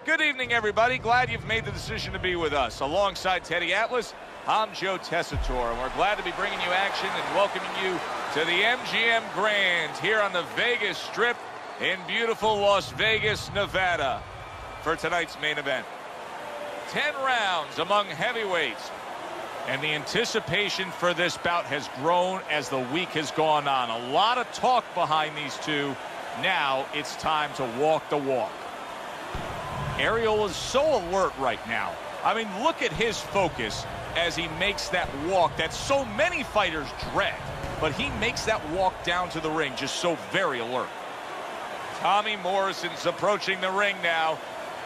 Good evening, everybody. Glad you've made the decision to be with us. Alongside Teddy Atlas, I'm Joe Tessitore, and we're glad to be bringing you action and welcoming you to the MGM Grand here on the Vegas Strip in beautiful Las Vegas, Nevada, for tonight's main event. 10 rounds among heavyweights, and the anticipation for this bout has grown as the week has gone on. A lot of talk behind these two. Now it's time to walk the walk. Ariel is so alert right now. I mean, look at his focus as he makes that walk that so many fighters dread. But he makes that walk down to the ring just so very alert. Tommy Morrison's approaching the ring now,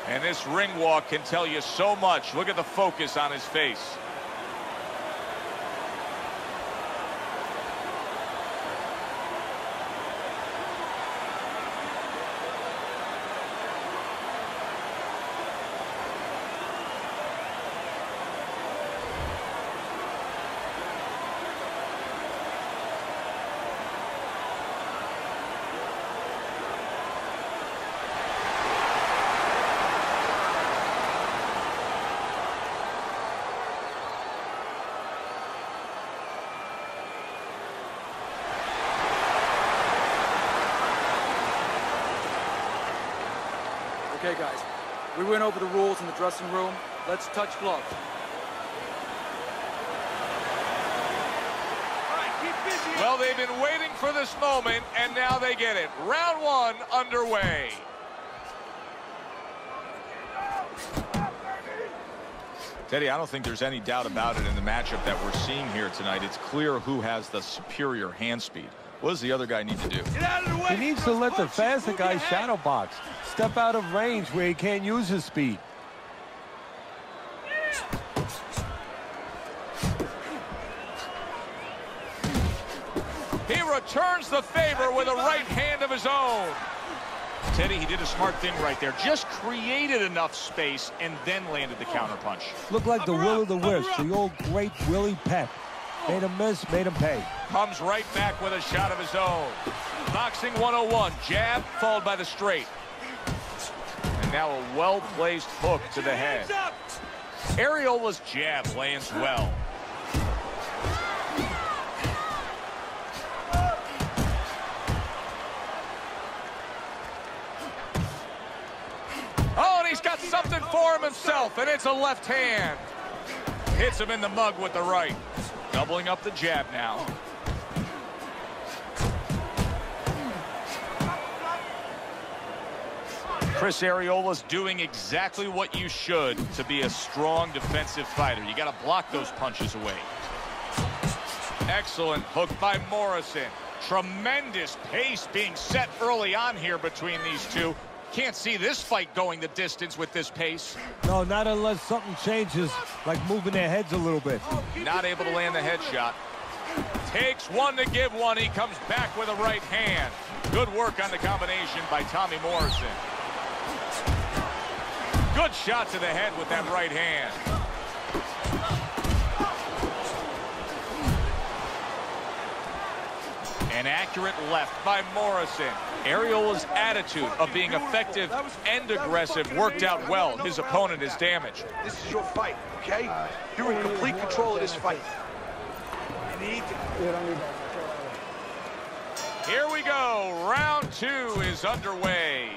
and this ring walk can tell you so much. Look at the focus on his face. Okay, guys, we went over the rules in the dressing room. Let's touch gloves. Well, they've been waiting for this moment, and now they get it. Round one underway. Teddy, I don't think there's any doubt about it in the matchup that we're seeing here tonight. It's clear who has the superior hand speed. What does the other guy need to do? Get out of the way. He needs to let the faster guy shadow box. Step out of range where he can't use his speed. He returns the favor with a right hand of his own. Teddy, he did a smart thing right there. Just created enough space and then landed the counterpunch. Looked like the will of the wisp, the old great Willie Pep. Made him miss, made him pay. Comes right back with a shot of his own. Boxing 101, jab followed by the straight. And now a well-placed hook to the head. Ariola's jab lands well. Oh, and he's got something for him himself, and it's a left hand. Hits him in the mug with the right. Doubling up the jab now. Chris Ariola's doing exactly what you should to be a strong defensive fighter. You got to block those punches away. Excellent hook by Morrison. Tremendous pace being set early on here between these two. Can't see this fight going the distance with this pace. No, not unless something changes, like moving their heads a little bit. Not able to land the headshot. Takes one to give one. He comes back with a right hand. Good work on the combination by Tommy Morrison. Good shot to the head with that right hand. An accurate left by Morrison. Ariola's attitude of being effective and aggressive worked out well. His opponent is damaged. This is your fight, okay? You're in complete control of this fight. Here we go. Round two is underway.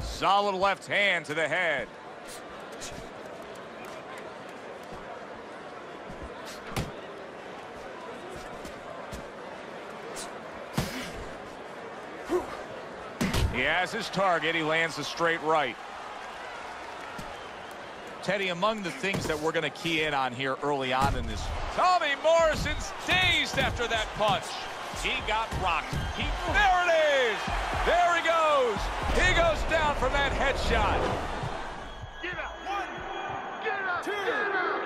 Solid left hand to the head. He has his target. He lands a straight right. Teddy, among the things that we're going to key in on here early on in this, Tommy Morrison's dazed after that punch. He got rocked. There it is. There he goes. He goes down from that headshot. Get up. One. Get up. Two. Get up.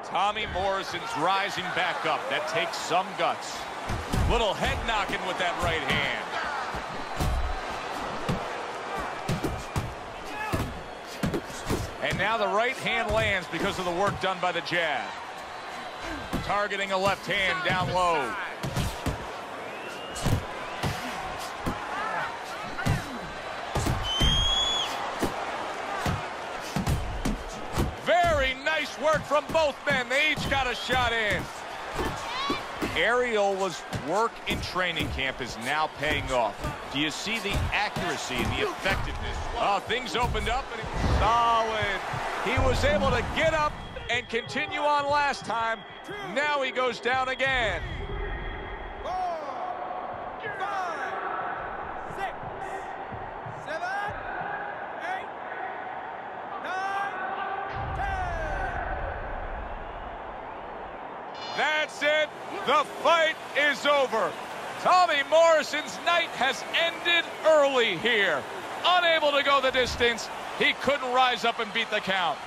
Tommy Morrison's rising back up. That takes some guts. Little head knocking with that right hand. And now the right hand lands because of the work done by the jab. Targeting a left hand down low. Very nice work from both men. They each got a shot in. Ariola's work in training camp is now paying off. Do you see the accuracy and the effectiveness? Oh, things opened up and solid. He was able to get up and continue on last time. Now he goes down again. 4, 5, 6, 7, 8, 9, 10. That's it. The fight is over. Tommy Morrison's night has ended early here. Unable to go the distance, he couldn't rise up and beat the count.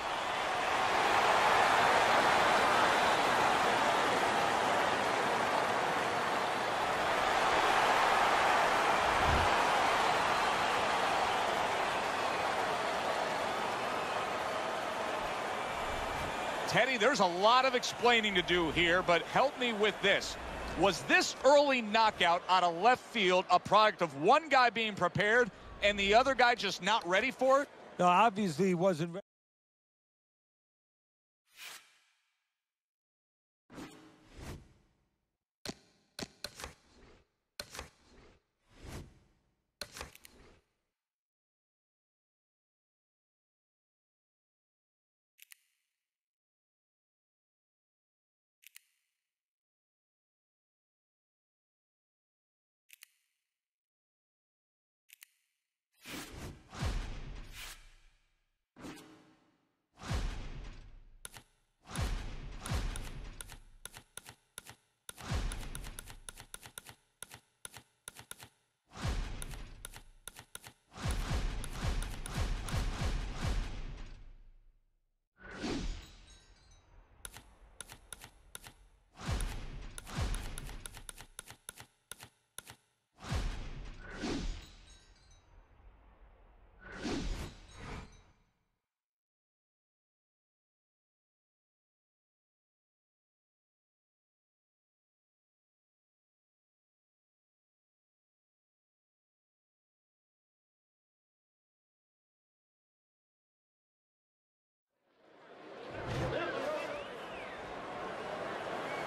Teddy, there's a lot of explaining to do here, but help me with this. Was this early knockout out of left field a product of one guy being prepared and the other guy just not ready for it? No, obviously he wasn't ready.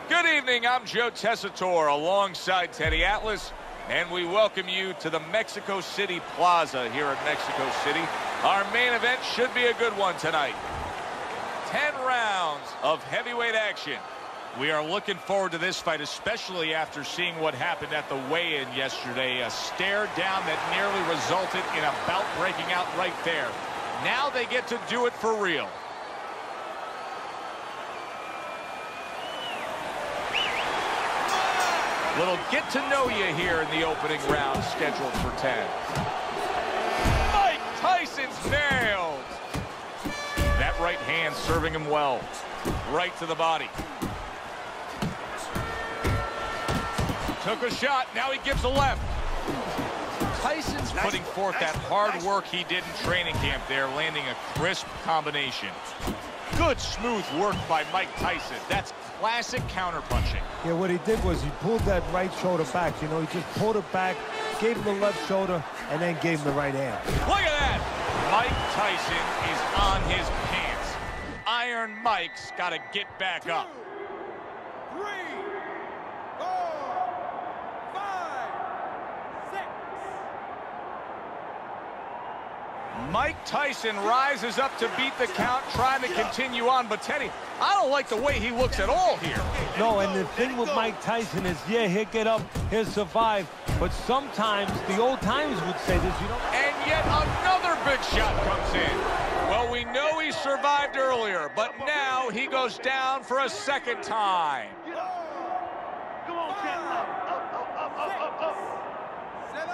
Good evening, I'm Joe Tessitore alongside Teddy Atlas, and we welcome you to the Mexico City Plaza here in Mexico City. Our main event should be a good one tonight. 10 rounds of heavyweight action. We are looking forward to this fight, especially after seeing what happened at the weigh-in yesterday. A stare down that nearly resulted in a bout breaking out right there. Now they get to do it for real. Little get to know you here in the opening round, scheduled for 10. Mike Tyson's nailed. That right hand serving him well. Right to the body. Took a shot, now he gives a left. Tyson's putting forth that hard work he did in training camp there, landing a crisp combination. Good smooth work by Mike Tyson. That's classic counterpunching. Yeah, what he did was he pulled that right shoulder back. You know, he just pulled it back, gave him the left shoulder, and then gave him the right hand. Look at that. Mike Tyson is on his pants. Iron Mike's got to get back up. 3, 4, 5, 6. Mike Tyson rises up to beat the count, trying to continue on. But, Teddy, I don't like the way he looks at all here. No, and the thing with Mike Tyson is, yeah, he'll get up, he'll survive. But sometimes, the old timers would say this, you know. And yet another big shot comes in. Well, we know he survived earlier, but now he goes down for a second time. Come on, Ken. Up. 7.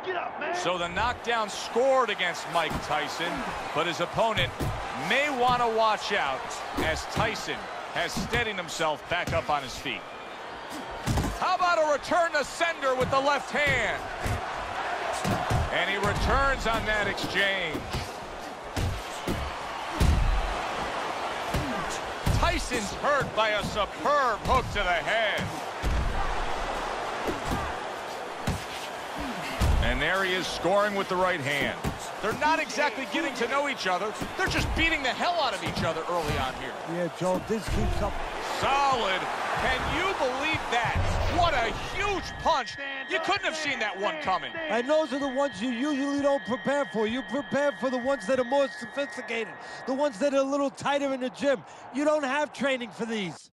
Get up, man. So the knockdown scored against Mike Tyson, but his opponent may want to watch out as Tyson has steadied himself back up on his feet. How about a return to sender with the left hand? And he returns on that exchange. Liston's hurt by a superb hook to the head. And there he is scoring with the right hand. They're not exactly getting to know each other. They're just beating the hell out of each other early on here. Yeah, Joe, this keeps up. Solid. Can you believe that? What a huge punch. You couldn't have seen that one coming. And those are the ones you usually don't prepare for. You prepare for the ones that are more sophisticated, the ones that are a little tighter in the gym. You don't have training for these.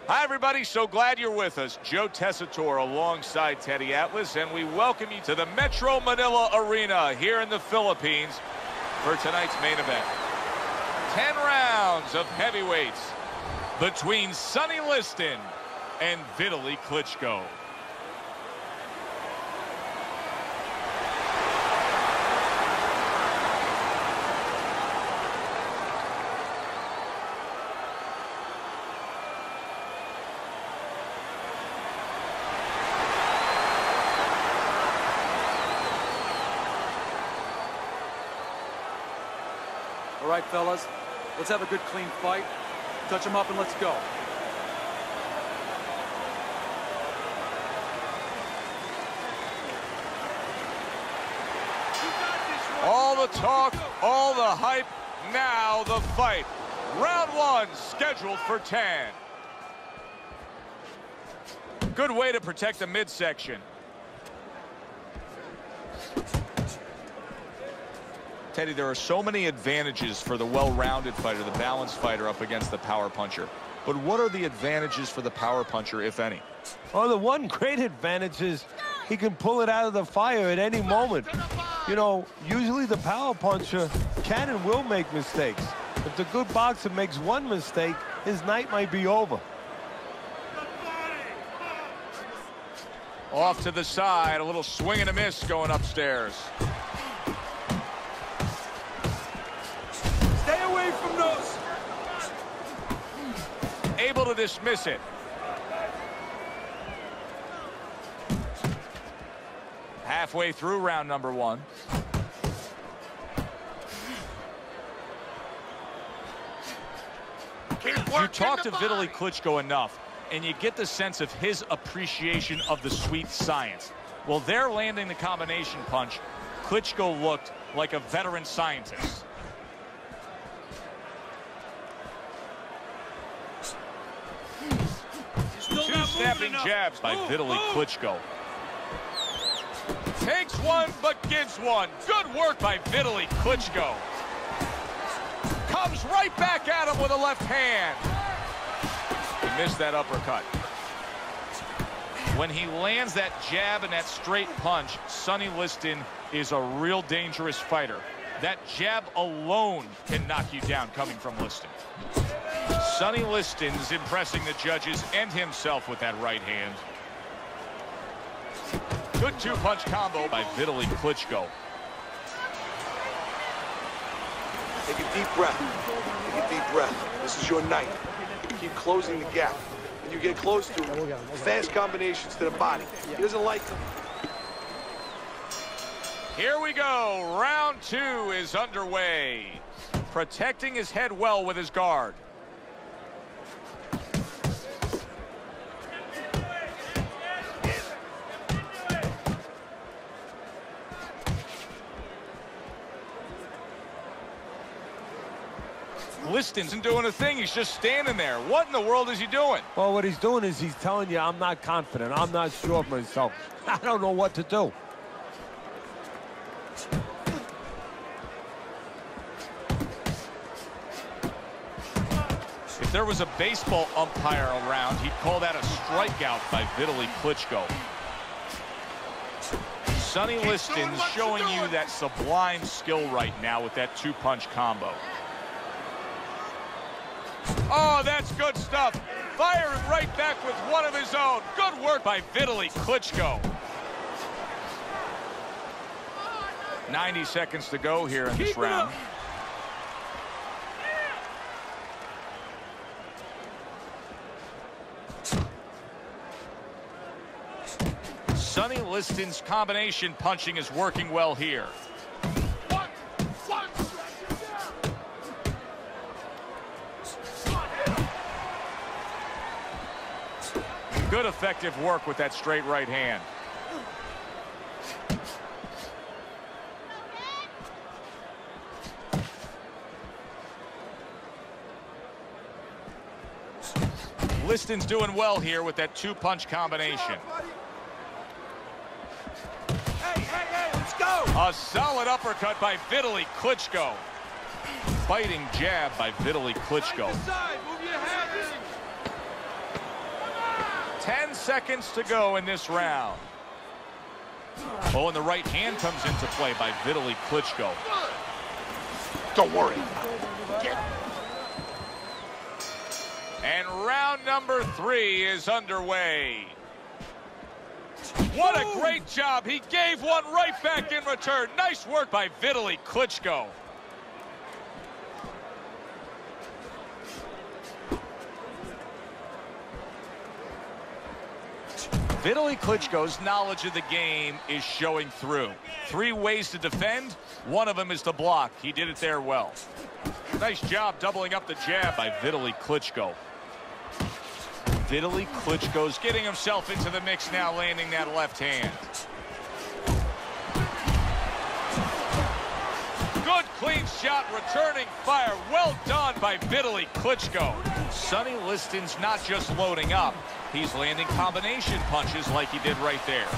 Hi, everybody. So glad you're with us. Joe Tessitore alongside Teddy Atlas, and we welcome you to the Metro Manila Arena here in the Philippines for tonight's main event. 10 rounds of heavyweights between Sonny Liston and Vitaly Klitschko. All right, fellas, let's have a good, clean fight. Touch them up and let's go. All the talk, all the hype, now the fight. Round one scheduled for 10. Good way to protect the midsection. Teddy, there are so many advantages for the well-rounded fighter, the balanced fighter up against the power puncher. But what are the advantages for the power puncher, if any? Oh, the one great advantage is he can pull it out of the fire at any moment. You know, usually the power puncher can and will make mistakes. If the good boxer makes one mistake, his night might be over. Off to the side, a little swing and a miss going upstairs. Stay away from those. Able to dismiss it. Halfway through round number one. You talk to Vitaly Klitschko enough, and you get the sense of his appreciation of the sweet science. Well, they're landing the combination punch. Klitschko looked like a veteran scientist. Two snapping jabs by Vitaly Klitschko. Takes one, but gives one. Good work by Vitaly Klitschko. Comes right back at him with a left hand. He missed that uppercut. When he lands that jab and that straight punch, Sonny Liston is a real dangerous fighter. That jab alone can knock you down coming from Liston. Sonny Liston's impressing the judges and himself with that right hand. Good two-punch combo by Vitaly Klitschko. Take a deep breath. Take a deep breath. This is your night. Keep closing the gap. When you get close to him, fast combinations to the body. He doesn't like them. Here we go. Round 2 is underway. Protecting his head well with his guard. Liston isn't doing a thing. He's just standing there. What in the world is he doing? Well, what he's doing is he's telling you, I'm not confident. I'm not sure of myself. I don't know what to do. If there was a baseball umpire around, he'd call that a strikeout by Vitaly Klitschko. Sonny Liston's showing you that sublime skill right now with that two-punch combo. Oh, that's good stuff. Firing right back with one of his own. Good work by Vitaly Klitschko. 90 seconds to go here in this round. Sonny Liston's combination punching is working well here. Good effective work with that straight right hand. Liston's doing well here with that two-punch combination. Hey, let's go! A solid uppercut by Vitaly Klitschko. Biting jab by Vitaly Klitschko. Move your head in. 10 seconds to go in this round. Oh, and the right hand comes into play by Vitaly Klitschko. Don't worry. And round number 3 is underway. What a great job. He gave one right back in return. Nice work by Vitaly Klitschko. Vitaly Klitschko's knowledge of the game is showing through. 3 ways to defend. One of them is to block. He did it there well. Nice job doubling up the jab by Vitaly Klitschko. Vitaly Klitschko's getting himself into the mix now, landing that left hand. Good clean shot, returning fire. Well done by Vitaly Klitschko. Sonny Liston's not just loading up. He's landing combination punches like he did right there.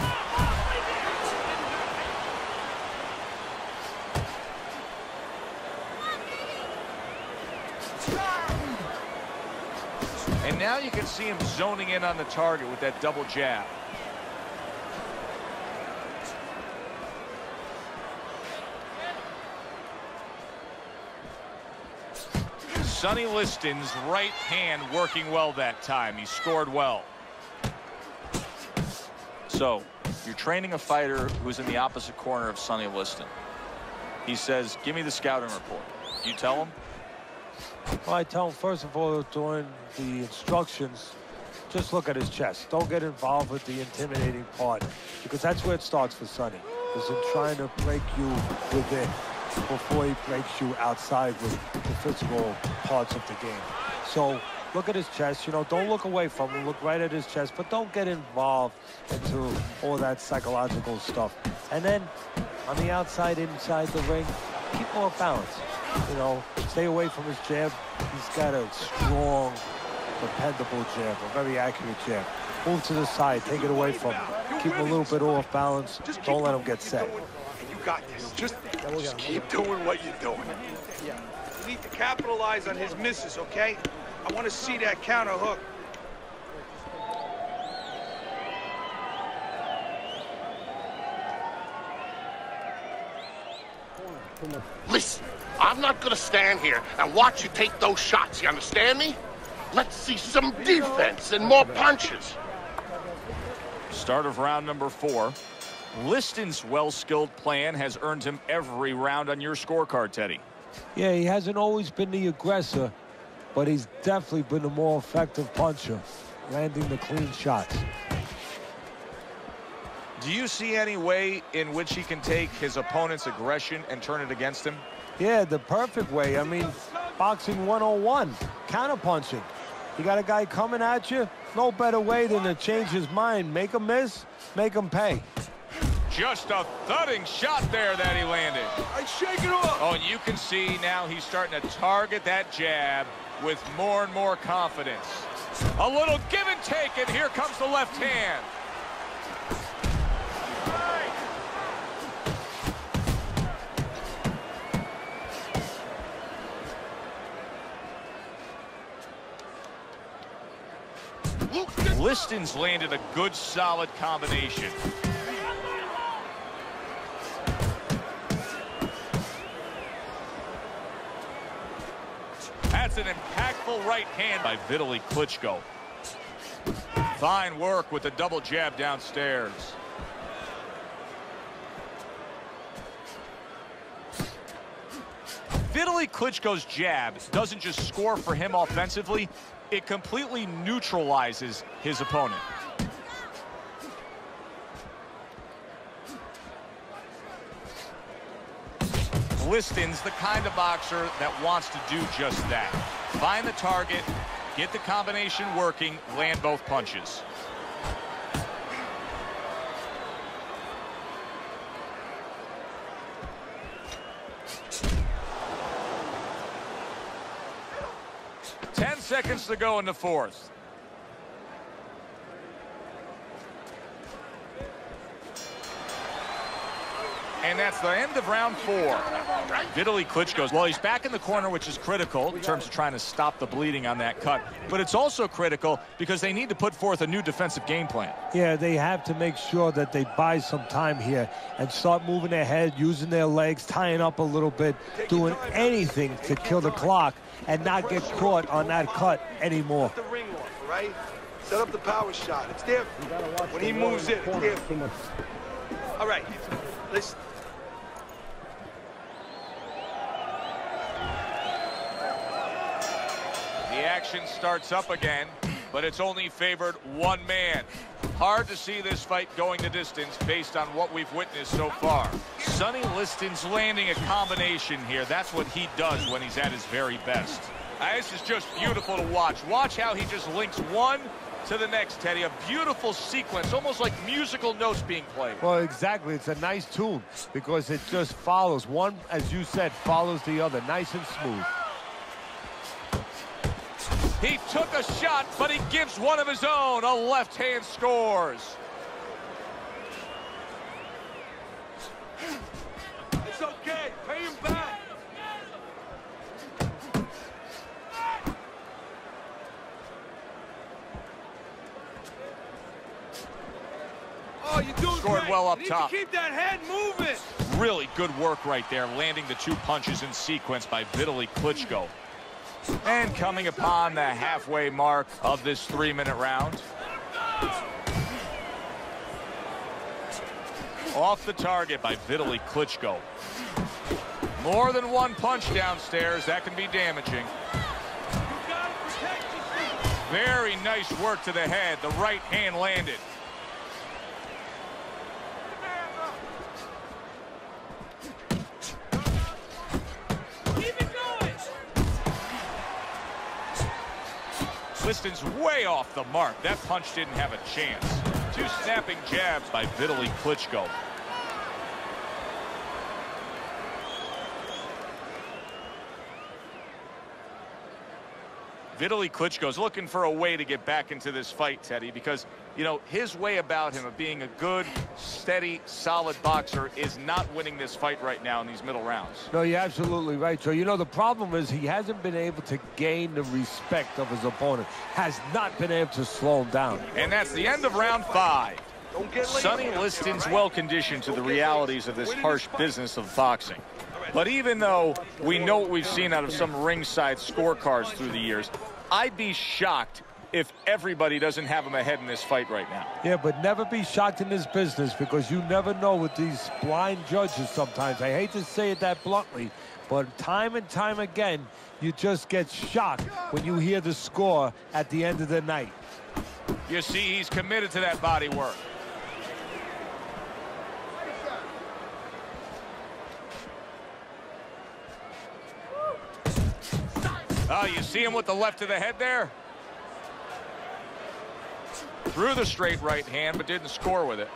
And now you can see him zoning in on the target with that double jab. Sonny Liston's right hand working well that time. He scored well. So, you're training a fighter who's in the opposite corner of Sonny Liston. He says, give me the scouting report. You tell him? Well, I tell him, first of all, during the instructions, just look at his chest. Don't get involved with the intimidating part, because that's where it starts for Sonny, is in trying to break you within before he breaks you outside with the physical parts of the game. So look at his chest, you know, don't look away from him, look right at his chest, but don't get involved into all that psychological stuff. And then on the outside, inside the ring, keep off balance. You know, stay away from his jab. He's got a strong, dependable jab, a very accurate jab. Move to the side, take it away from him. Keep him a little bit off balance. Don't let him get set. You got this. Just keep doing what you're doing. You need to capitalize on his misses, okay? I want to see that counter hook. Listen, I'm not gonna stand here and watch you take those shots, you understand me? Let's see some defense and more punches. Start of round number 4. Liston's well-skilled plan has earned him every round on your scorecard, Teddy. Yeah, he hasn't always been the aggressor, but he's definitely been a more effective puncher, landing the clean shots. Do you see any way in which he can take his opponent's aggression and turn it against him? Yeah, the perfect way. I mean, boxing 101, counterpunching. You got a guy coming at you, no better way than to change his mind. Make him miss, make him pay. Just a thudding shot there that he landed. I shake it off. Oh, and you can see now he's starting to target that jab with more and more confidence. A little give and take, and here comes the left hand. Liston's landed a good, solid combination. That's an impactful right hand by Vitaly Klitschko. Fine work with the double jab downstairs. Vitaly Klitschko's jab doesn't just score for him offensively, it completely neutralizes his opponent. Liston's the kind of boxer that wants to do just that. Find the target, get the combination working, land both punches. Ten seconds to go in the 4th. And that's the end of round 4. Vitaly Klitschko, well, he's back in the corner, which is critical in terms of trying to stop the bleeding on that cut. But it's also critical because they need to put forth a new defensive game plan. Yeah, they have to make sure that they buy some time here and start moving their head, using their legs, tying up a little bit, doing anything to kill the clock and not get caught on that cut anymore. Set the ring off, all right? Set up the power shot. It's there. When he moves in, it's there. All right, listen. The action starts up again, but it's only favored one man. Hard to see this fight going the distance based on what we've witnessed so far. Sonny Liston's landing a combination here. That's what he does when he's at his very best. This is just beautiful to watch. Watch how he just links one to the next, Teddy. A beautiful sequence, almost like musical notes being played. Well, exactly. It's a nice tune because it just follows. One, as you said, follows the other. Nice and smooth. He took a shot, but he gives one of his own. A left hand scores. It's okay. Pay him back. Oh, you're doing Scored great. well up you need top. To keep that head moving. Really good work right there, landing the 2 punches in sequence by Vitaly Klitschko. And coming upon the halfway mark of this 3-minute round. Off the target by Vitaly Klitschko. More than one punch downstairs. That can be damaging. Very nice work to the head. The right hand landed. Liston's way off the mark. That punch didn't have a chance. 2 snapping jabs by Vitaly Klitschko. Vitaly Klitschko's looking for a way to get back into this fight, Teddy, because, you know, his way about him of being a good, steady, solid boxer is not winning this fight right now in these middle rounds. No, you're absolutely right, Joe. You know, the problem is he hasn't been able to gain the respect of his opponent. Has not been able to slow him down. And that's the end of round 5. Don't get lazy. Sonny Liston's well conditioned to the realities of this harsh business of boxing. But even though we know what we've seen out of some ringside scorecards through the years, I'd be shocked if everybody doesn't have him ahead in this fight right now. Yeah, but never be shocked in this business, because you never know with these blind judges sometimes. I hate to say it that bluntly, but time and time again, you just get shocked when you hear the score at the end of the night. You see, he's committed to that body work. Oh, you see him with the left to the head there? Threw the straight right hand, but didn't score with it.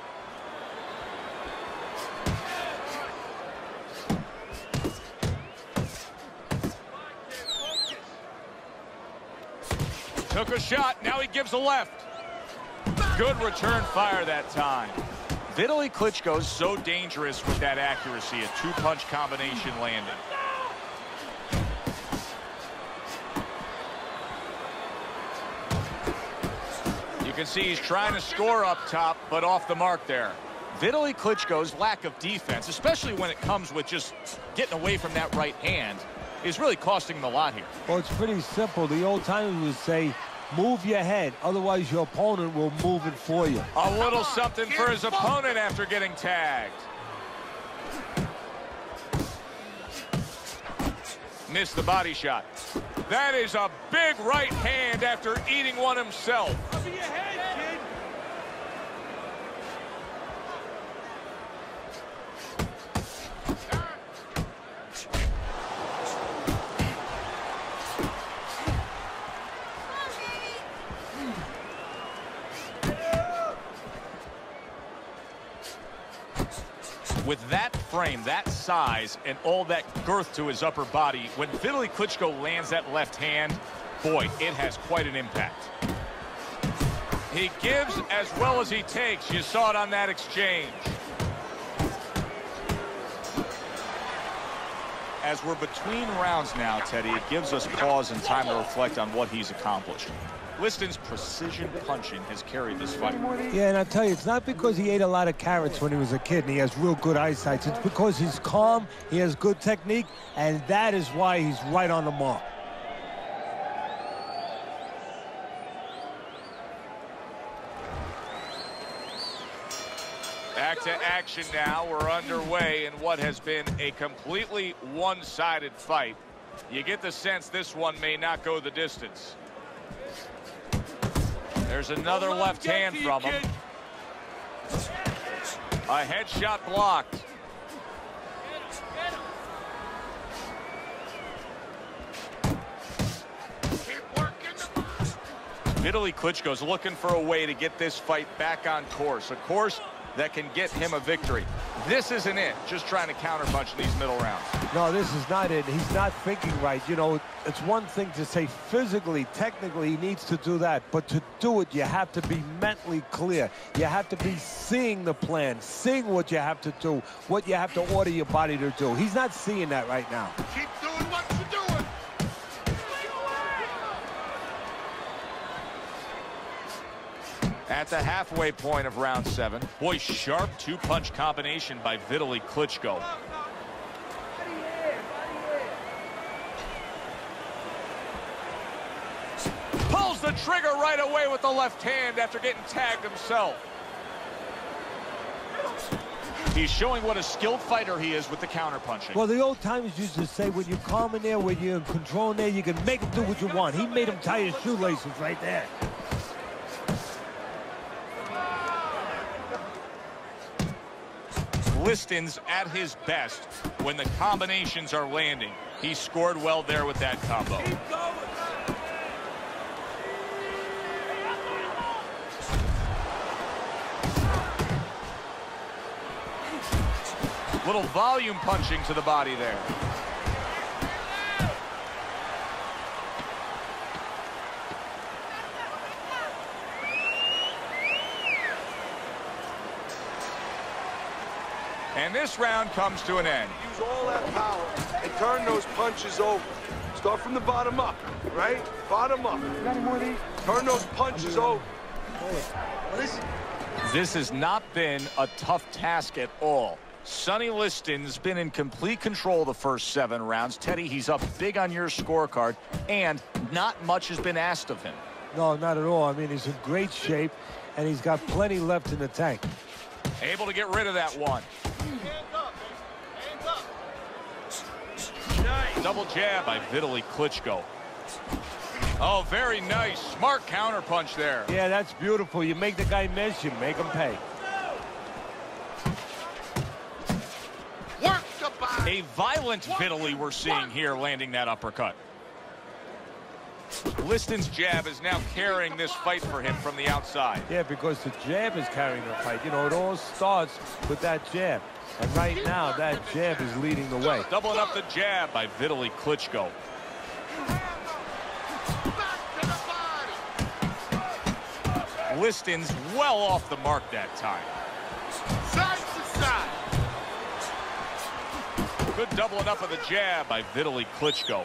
Took a shot, now he gives a left. Good return fire that time. Vitaly Klitschko's so dangerous with that accuracy, a two-punch combination landing. You can see he's trying to score up top, but off the mark there. Vitaly Klitschko's lack of defense, especially when it comes with just getting away from that right hand, is really costing him a lot here. Well, it's pretty simple. The old timers would say, move your head, otherwise your opponent will move it for you. A little something for his opponent after getting tagged. Missed the body shot. That is a big right hand after eating one himself. Cover your head, kid. With that frame, that size, and all that girth to his upper body, when Vitaly Klitschko lands that left hand, boy, it has quite an impact. He gives as well as he takes. You saw it on that exchange. As we're between rounds now, Teddy, it gives us pause and time to reflect on what he's accomplished. Liston's precision punching has carried this fight. Yeah, and I tell you, it's not because he ate a lot of carrots when he was a kid and he has real good eyesight. It's because he's calm, he has good technique, and that is why he's right on the mark. Back to action now. We're underway in what has been a completely one-sided fight. You get the sense this one may not go the distance. There's another left hand from him. A headshot blocked. Vitaly Klitschko's looking for a way to get this fight back on course. A course that can get him a victory. This isn't it, just trying to counterpunch in these middle rounds. No, this is not it. He's not thinking right. You know, it's one thing to say physically, technically, he needs to do that. But to do it, you have to be mentally clear. You have to be seeing the plan, seeing what you have to do, what you have to order your body to do. He's not seeing that right now. Keep doing what you're doing. At the halfway point of round 7. Boy, sharp two-punch combination by Vitaly Klitschko. Pulls the trigger right away with the left hand after getting tagged himself. He's showing what a skilled fighter he is with the counterpunching. Well, the old timers used to say, when you're calm in there, when you're in control in there, you can make him do what you want. He made him tie his shoelaces right there. Liston's at his best when the combinations are landing. He scored well there with that combo. Little volume punching to the body there. And this round comes to an end. Use all that power and turn those punches over. Start from the bottom up, right? Bottom up. Got any more of these? Turn those punches over. This has not been a tough task at all. Sonny Liston's been in complete control the first 7 rounds. Teddy, he's up big on your scorecard, and not much has been asked of him. No, not at all. I mean, he's in great shape, and he's got plenty left in the tank. Able to get rid of that one. Double jab by Vitaly Klitschko. Oh, very nice. Smart counter punch there. Yeah, that's beautiful. You make the guy miss, you make him pay. Work the body. A violent Vitaly we're seeing here landing that uppercut. Liston's jab is now carrying this fight for him from the outside. Yeah, because the jab is carrying the fight. You know, it all starts with that jab. And right now, that jab is leading the way. Doubling up the jab by Vitaly Klitschko. Back to the body. Liston's well off the mark that time. Side to side. Good doubling up of the jab by Vitaly Klitschko.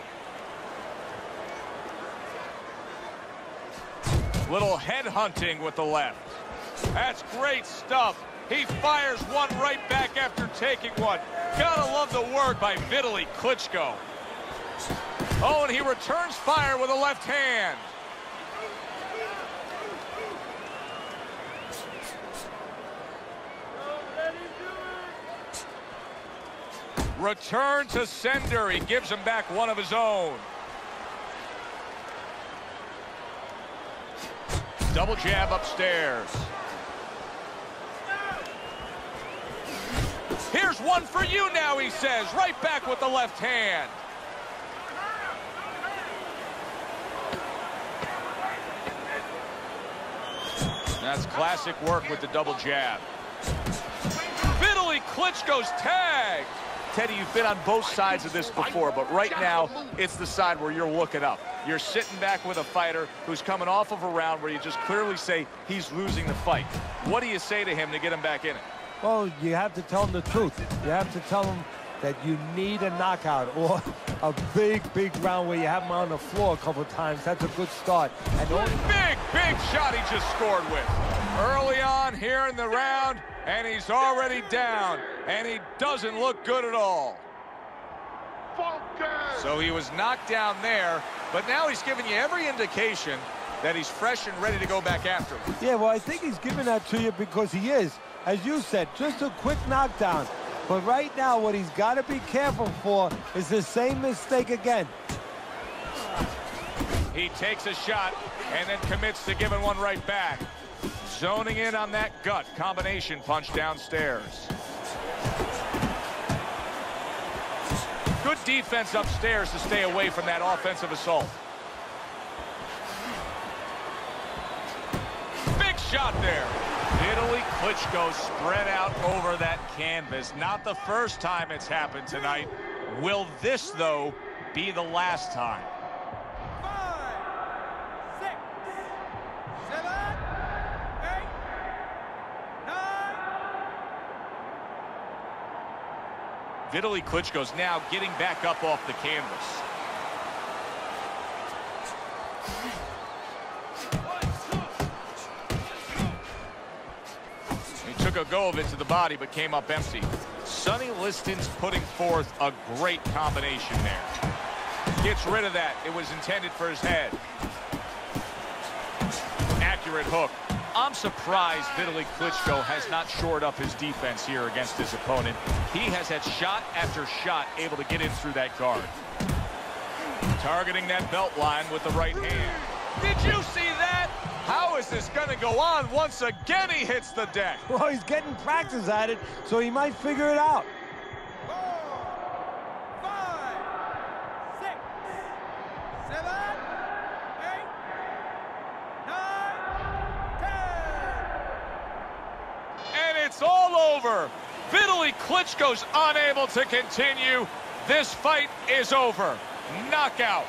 Little head hunting with the left. That's great stuff. He fires one right back after taking one. Gotta love the work by Vitaly Klitschko. Oh, and he returns fire with a left hand. Return to sender. He gives him back one of his own. Double jab upstairs. Here's one for you now, he says. Right back with the left hand. That's classic work with the double jab. Vitaly Klitschko's tagged. Teddy, you've been on both sides of this before, but right now, it's the side where you're looking up. You're sitting back with a fighter who's coming off of a round where you just clearly say he's losing the fight. What do you say to him to get him back in it? Well, you have to tell him the truth. You have to tell him that you need a knockout or a big, big round where you have him on the floor a couple of times. That's a good start. And Big shot he just scored with. Early on here in the round, and he's already down, and he doesn't look good at all. Focus. So he was knocked down there, but now he's giving you every indication that he's fresh and ready to go back after him. yeah, well, I think he's giving that to you because he is, as you said, just a quick knockdown. But right now, what he's got to be careful for is the same mistake again. He takes a shot and then commits to giving one right back. Zoning in on that gut combination punch downstairs. Good defense upstairs to stay away from that offensive assault. Big shot there. Vitaly Klitschko spread out over that canvas. Not the first time it's happened tonight. Will this, though, be the last time? 5, 6, 7, 8, 9. Vitaly Klitschko's now getting back up off the canvas. He took a go of it to the body, but came up empty. Sonny Liston's putting forth a great combination there. Gets rid of that. It was intended for his head. Accurate hook. I'm surprised Vitaly Klitschko has not shored up his defense here against his opponent. He has had shot after shot able to get in through that guard. Targeting that belt line with the right hand. Did you see that? How is this going to go on? Once again, he hits the deck. Well, he's getting practice at it, so he might figure it out. 4, 5, 6, 7, 8, 9, 10. And it's all over. Vitaly Klitschko's unable to continue. This fight is over. Knockout.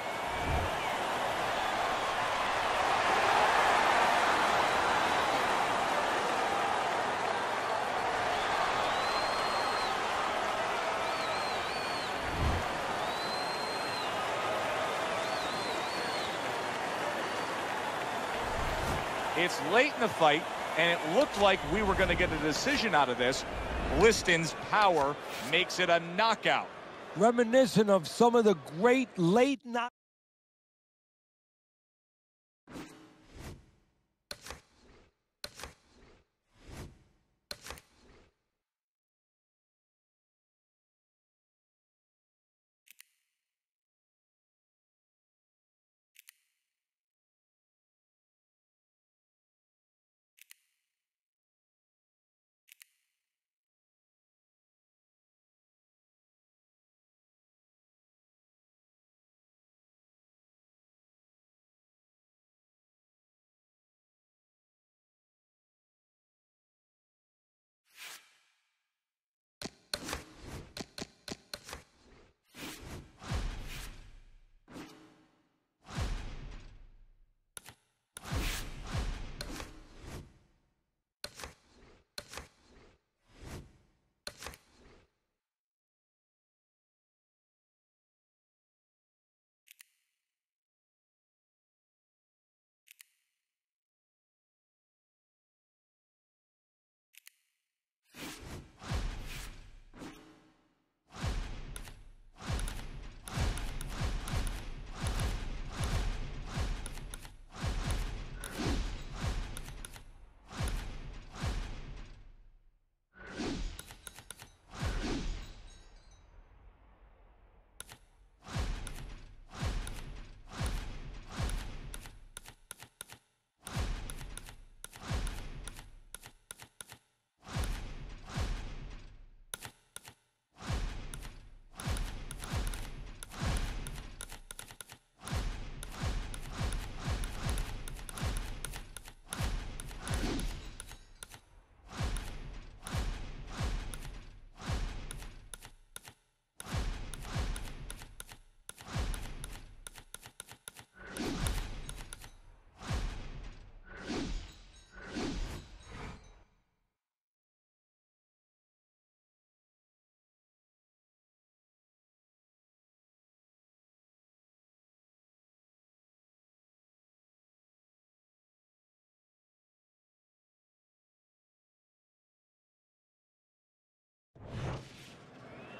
It's late in the fight, and it looked like we were going to get a decision out of this, Liston's power makes it a knockout. Reminiscent of some of the great late knockouts.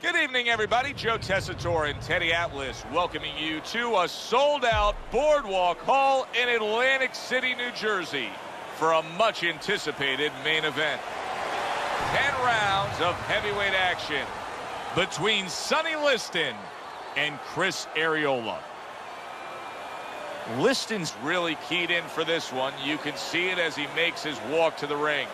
Good evening, everybody. Joe Tessitore and Teddy Atlas welcoming you to a sold-out Boardwalk Hall in Atlantic City, New Jersey for a much-anticipated main event. 10 rounds of heavyweight action between Sonny Liston and Chris Arreola. Liston's really keyed in for this one. You can see it as he makes his walk to the ring.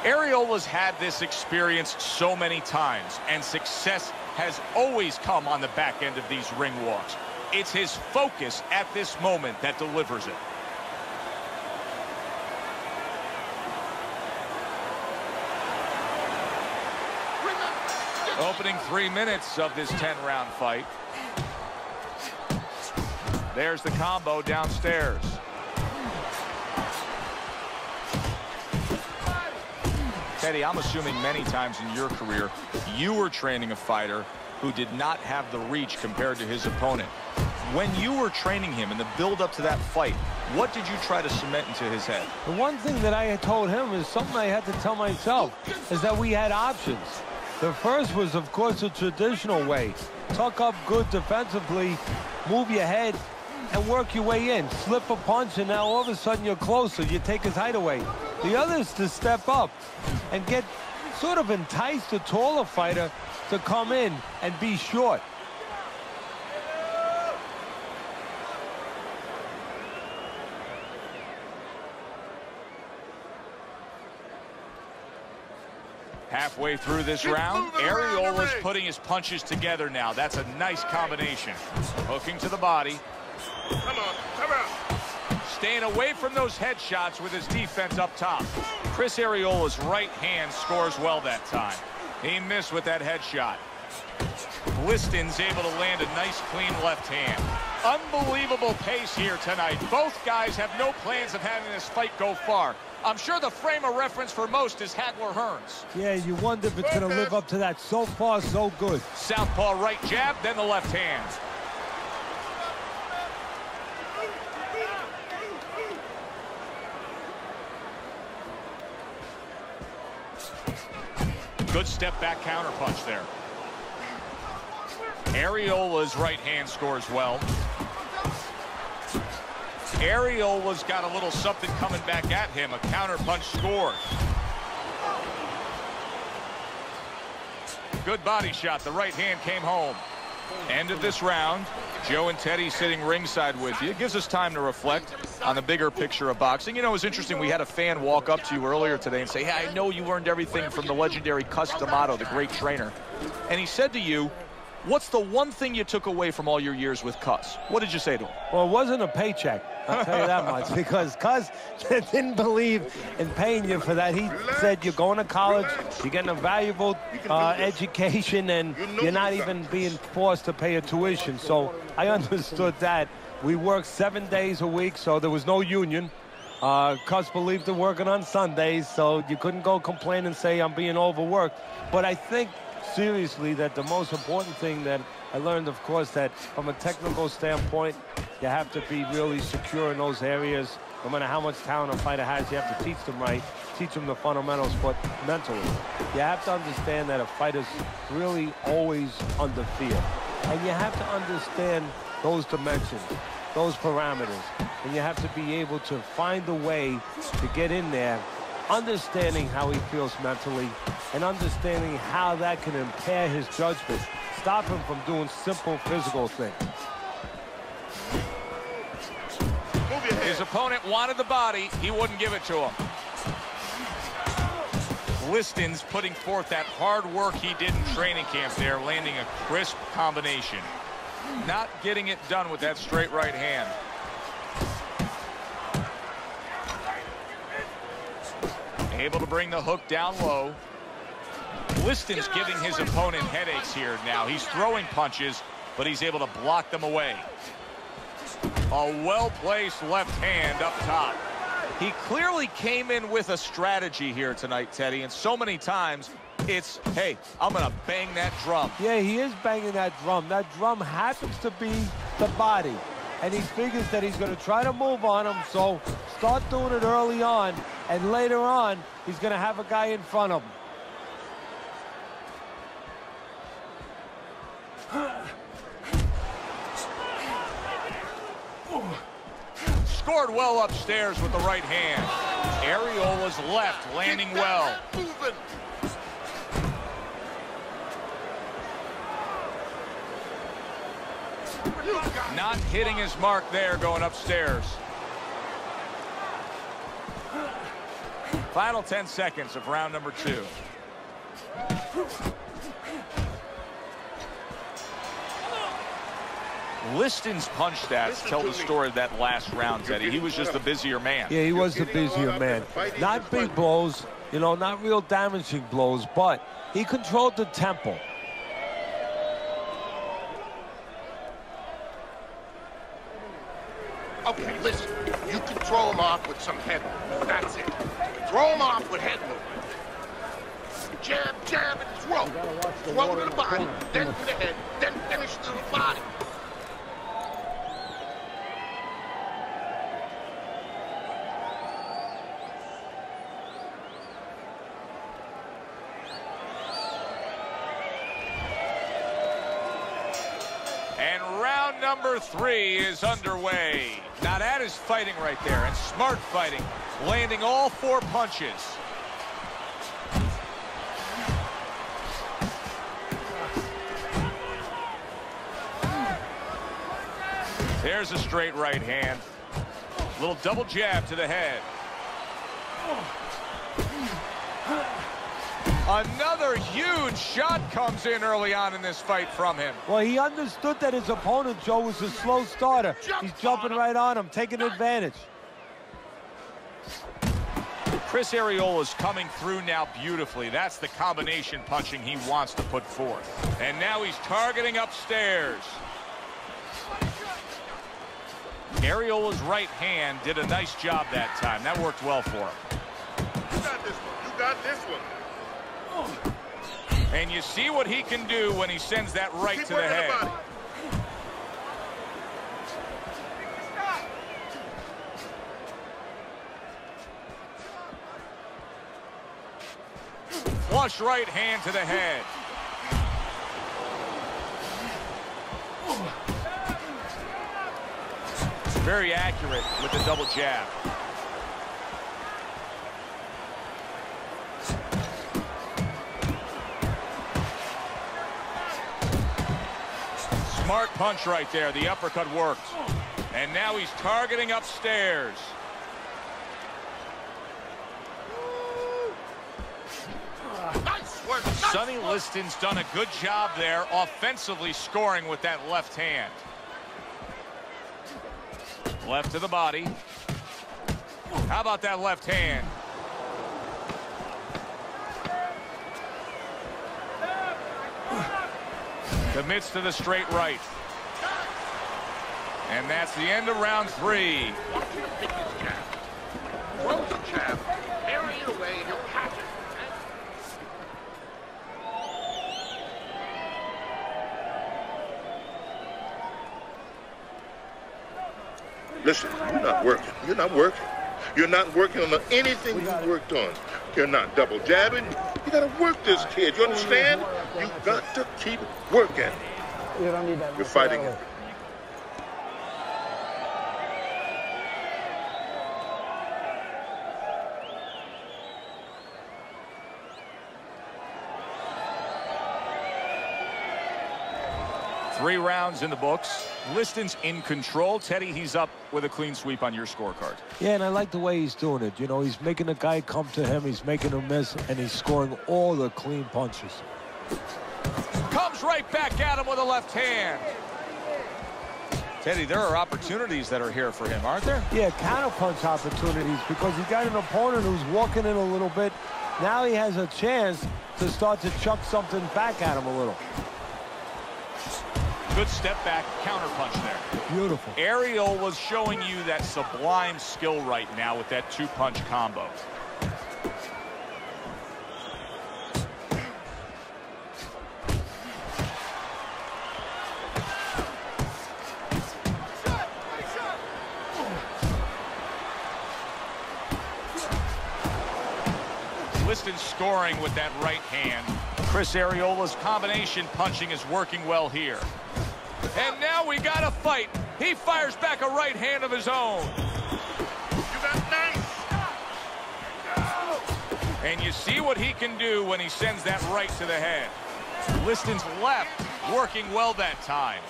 Arreola's had this experience so many times, and success has always come on the back end of these ring walks. It's his focus at this moment that delivers it. Opening 3 minutes of this 10-round fight. There's the combo downstairs. Teddy, I'm assuming many times in your career, you were training a fighter who did not have the reach compared to his opponent. When you were training him in the build-up to that fight, what did you try to cement into his head? The one thing that I had told him is something I had to tell myself, is that we had options. The first was, of course, the traditional way. Tuck up good defensively, move your head, and work your way in. Slip a punch, and now all of a sudden you're closer. You take his height away. The other is to step up and get sort of entice the taller fighter to come in and be short. Halfway through this round, Arreola's putting his punches together now. That's a nice combination. Hooking to the body. Come on, come on. Staying away from those headshots with his defense up top. Chris Arreola's right hand scores well that time. He missed with that headshot. Liston's able to land a nice, clean left hand. Unbelievable pace here tonight. Both guys have no plans of having this fight go far. I'm sure the frame of reference for most is Hagler Hearns. Yeah, you wonder if it's going to live up to that. So far, so good. Southpaw right jab, then the left hand. Good step back counter punch there. Ariola's right hand scores well. Ariola's got a little something coming back at him. A counter punch scored. Good body shot. The right hand came home. End of this round. Joe and Teddy sitting ringside with you. It gives us time to reflect on the bigger picture of boxing. You know, it was interesting. We had a fan walk up to you earlier today and say, hey, I know you learned everything from the legendary Cus D'Amato, the great trainer. And he said to you, what's the one thing you took away from all your years with Cus? What did you say to him? Well, it wasn't a paycheck. I'll tell you that much, because Cus didn't believe in paying you for that. He said you're going to college, you're getting a valuable education, and you're not even being forced to pay a tuition. So I understood that. We worked 7 days a week, so there was no union. Cus believed in working on Sundays, so you couldn't go complain and say I'm being overworked. But I think, seriously, that the most important thing that I learned, of course, that from a technical standpoint, you have to be really secure in those areas. No matter how much talent a fighter has, you have to teach them right, teach them the fundamentals, but mentally. You have to understand that a fighter's really always under fear. And you have to understand those dimensions, those parameters. And you have to be able to find a way to get in there, understanding how he feels mentally, and understanding how that can impair his judgment, stop him from doing simple physical things. His opponent wanted the body. He wouldn't give it to him. Liston's putting forth that hard work he did in training camp there, landing a crisp combination. Not getting it done with that straight right hand. Able to bring the hook down low. Liston's giving his opponent headaches here now. He's throwing punches, but he's able to block them away. A well-placed left hand up top. He clearly came in with a strategy here tonight, Teddy, and so many times it's, hey, I'm going to bang that drum. Yeah, he is banging that drum. That drum happens to be the body, and he figures that he's going to try to move on him, so start doing it early on, and later on, he's going to have a guy in front of him. Scored well upstairs with the right hand. Ariola's left landing well. Not hitting his mark there going upstairs. Final 10 seconds of round number 2. Liston's punch stats tell the story of that last round, Teddy. He was just the busier man. Yeah, he was the busier man. Not big blows, you know, not real damaging blows, but he controlled the tempo. Okay, listen. You can throw him off with some head movement. That's it. Throw him off with head movement. Jab, jab, and throw. Throw to the body, then to the head, then finish to the body. And round number 3 is underway. Now that is fighting right there, and smart fighting, landing all 4 punches. There's a straight right hand. Little double jab to the head. Another huge shot comes in early on in this fight from him. Well, he understood that his opponent, Joe, was a slow starter. He's jumping right on him, taking advantage. Chris Ariola's coming through now beautifully. That's the combination punching he wants to put forth. And now he's targeting upstairs. Ariola's right hand did a nice job that time. That worked well for him. got this one. You got this one. And you see what he can do when he sends that right Keep to the head. body. Flush right hand to the head. Very accurate with the double jab. Smart punch right there. The uppercut worked. And now he's targeting upstairs. Nice work. Nice Sonny work. Liston's done a good job there offensively scoring with that left hand. Left to the body. How about that left hand? Commits to the straight right. And that's the end of round 3. Watch him pick his jab. Throw the jab. Parry it away and he'll catch it. Listen, you're not working. You're not working. You're not working on anything you worked on. You're not double jabbing. You gotta work this kid. You understand? You got to keep working. You don't need that. You're fighting it. Three rounds in the books. Liston's in control. Teddy, he's up with a clean sweep on your scorecard. Yeah, and I like the way he's doing it. You know, he's making the guy come to him. He's making him miss, and he's scoring all the clean punches. Comes right back at him with a left hand. Teddy, there are opportunities that are here for him, aren't there? Yeah, counterpunch opportunities because he got an opponent who's walking in a little bit. Now he has a chance to start to chuck something back at him a little. Good step back counterpunch there. Beautiful. Ariel was showing you that sublime skill right now with that two-punch combo. Liston scoring with that right hand. Chris Ariola's combination punching is working well here. And now we got a fight. He fires back a right hand of his own. You got nice. And you see what he can do when he sends that right to the head. Liston's left working well that time.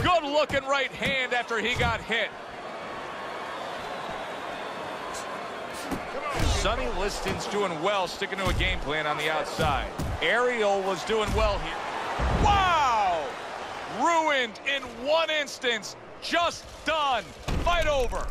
Good looking right hand after he got hit. Sonny Liston's doing well, sticking to a game plan on the outside. Ariel was doing well here. Wow! Ruined in one instance. Just done. Fight over.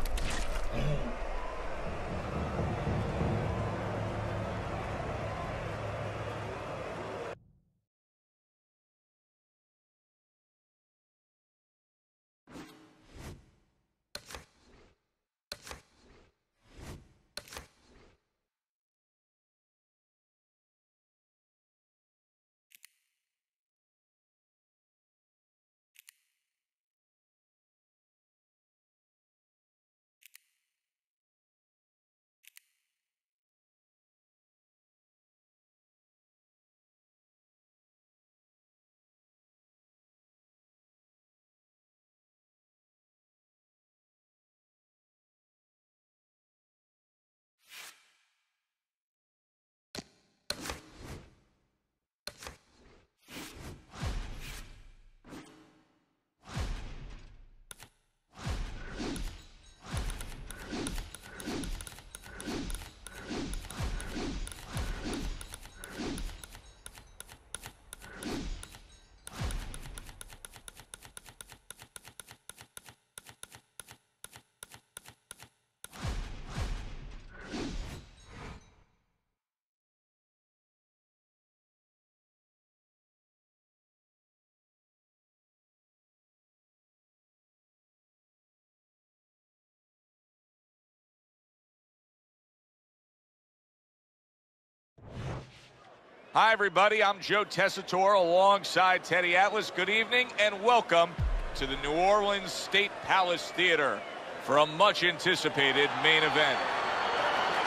Hi, everybody. I'm Joe Tessitore alongside Teddy Atlas. Good evening and welcome to the New Orleans State Palace Theater for a much-anticipated main event.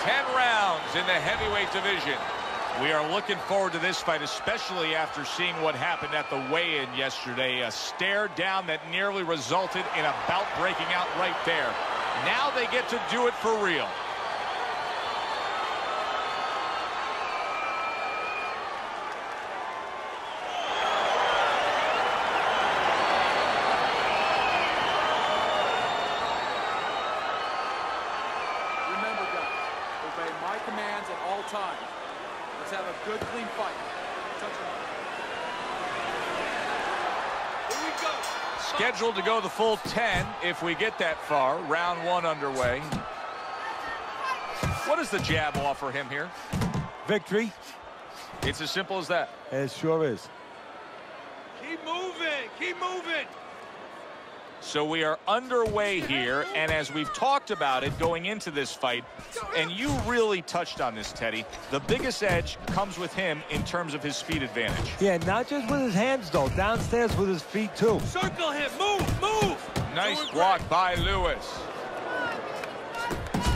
10 rounds in the heavyweight division. We are looking forward to this fight, especially after seeing what happened at the weigh-in yesterday. A stare down that nearly resulted in a bout breaking out right there. Now they get to do it for real. Commands at all times. Let's have a good, clean fight. Touch him up. Here we go. Scheduled to go the full 10 if we get that far. Round 1 underway. What does the jab offer him here? Victory. It's as simple as that. It sure is. Keep moving. Keep moving. So we are underway here, and as we've talked about it going into this fight, and you really touched on this, Teddy, the biggest edge comes with him in terms of his speed advantage. Yeah, not just with his hands, though. Downstairs with his feet, too. Circle him. Move. Move. Nice block by Lewis.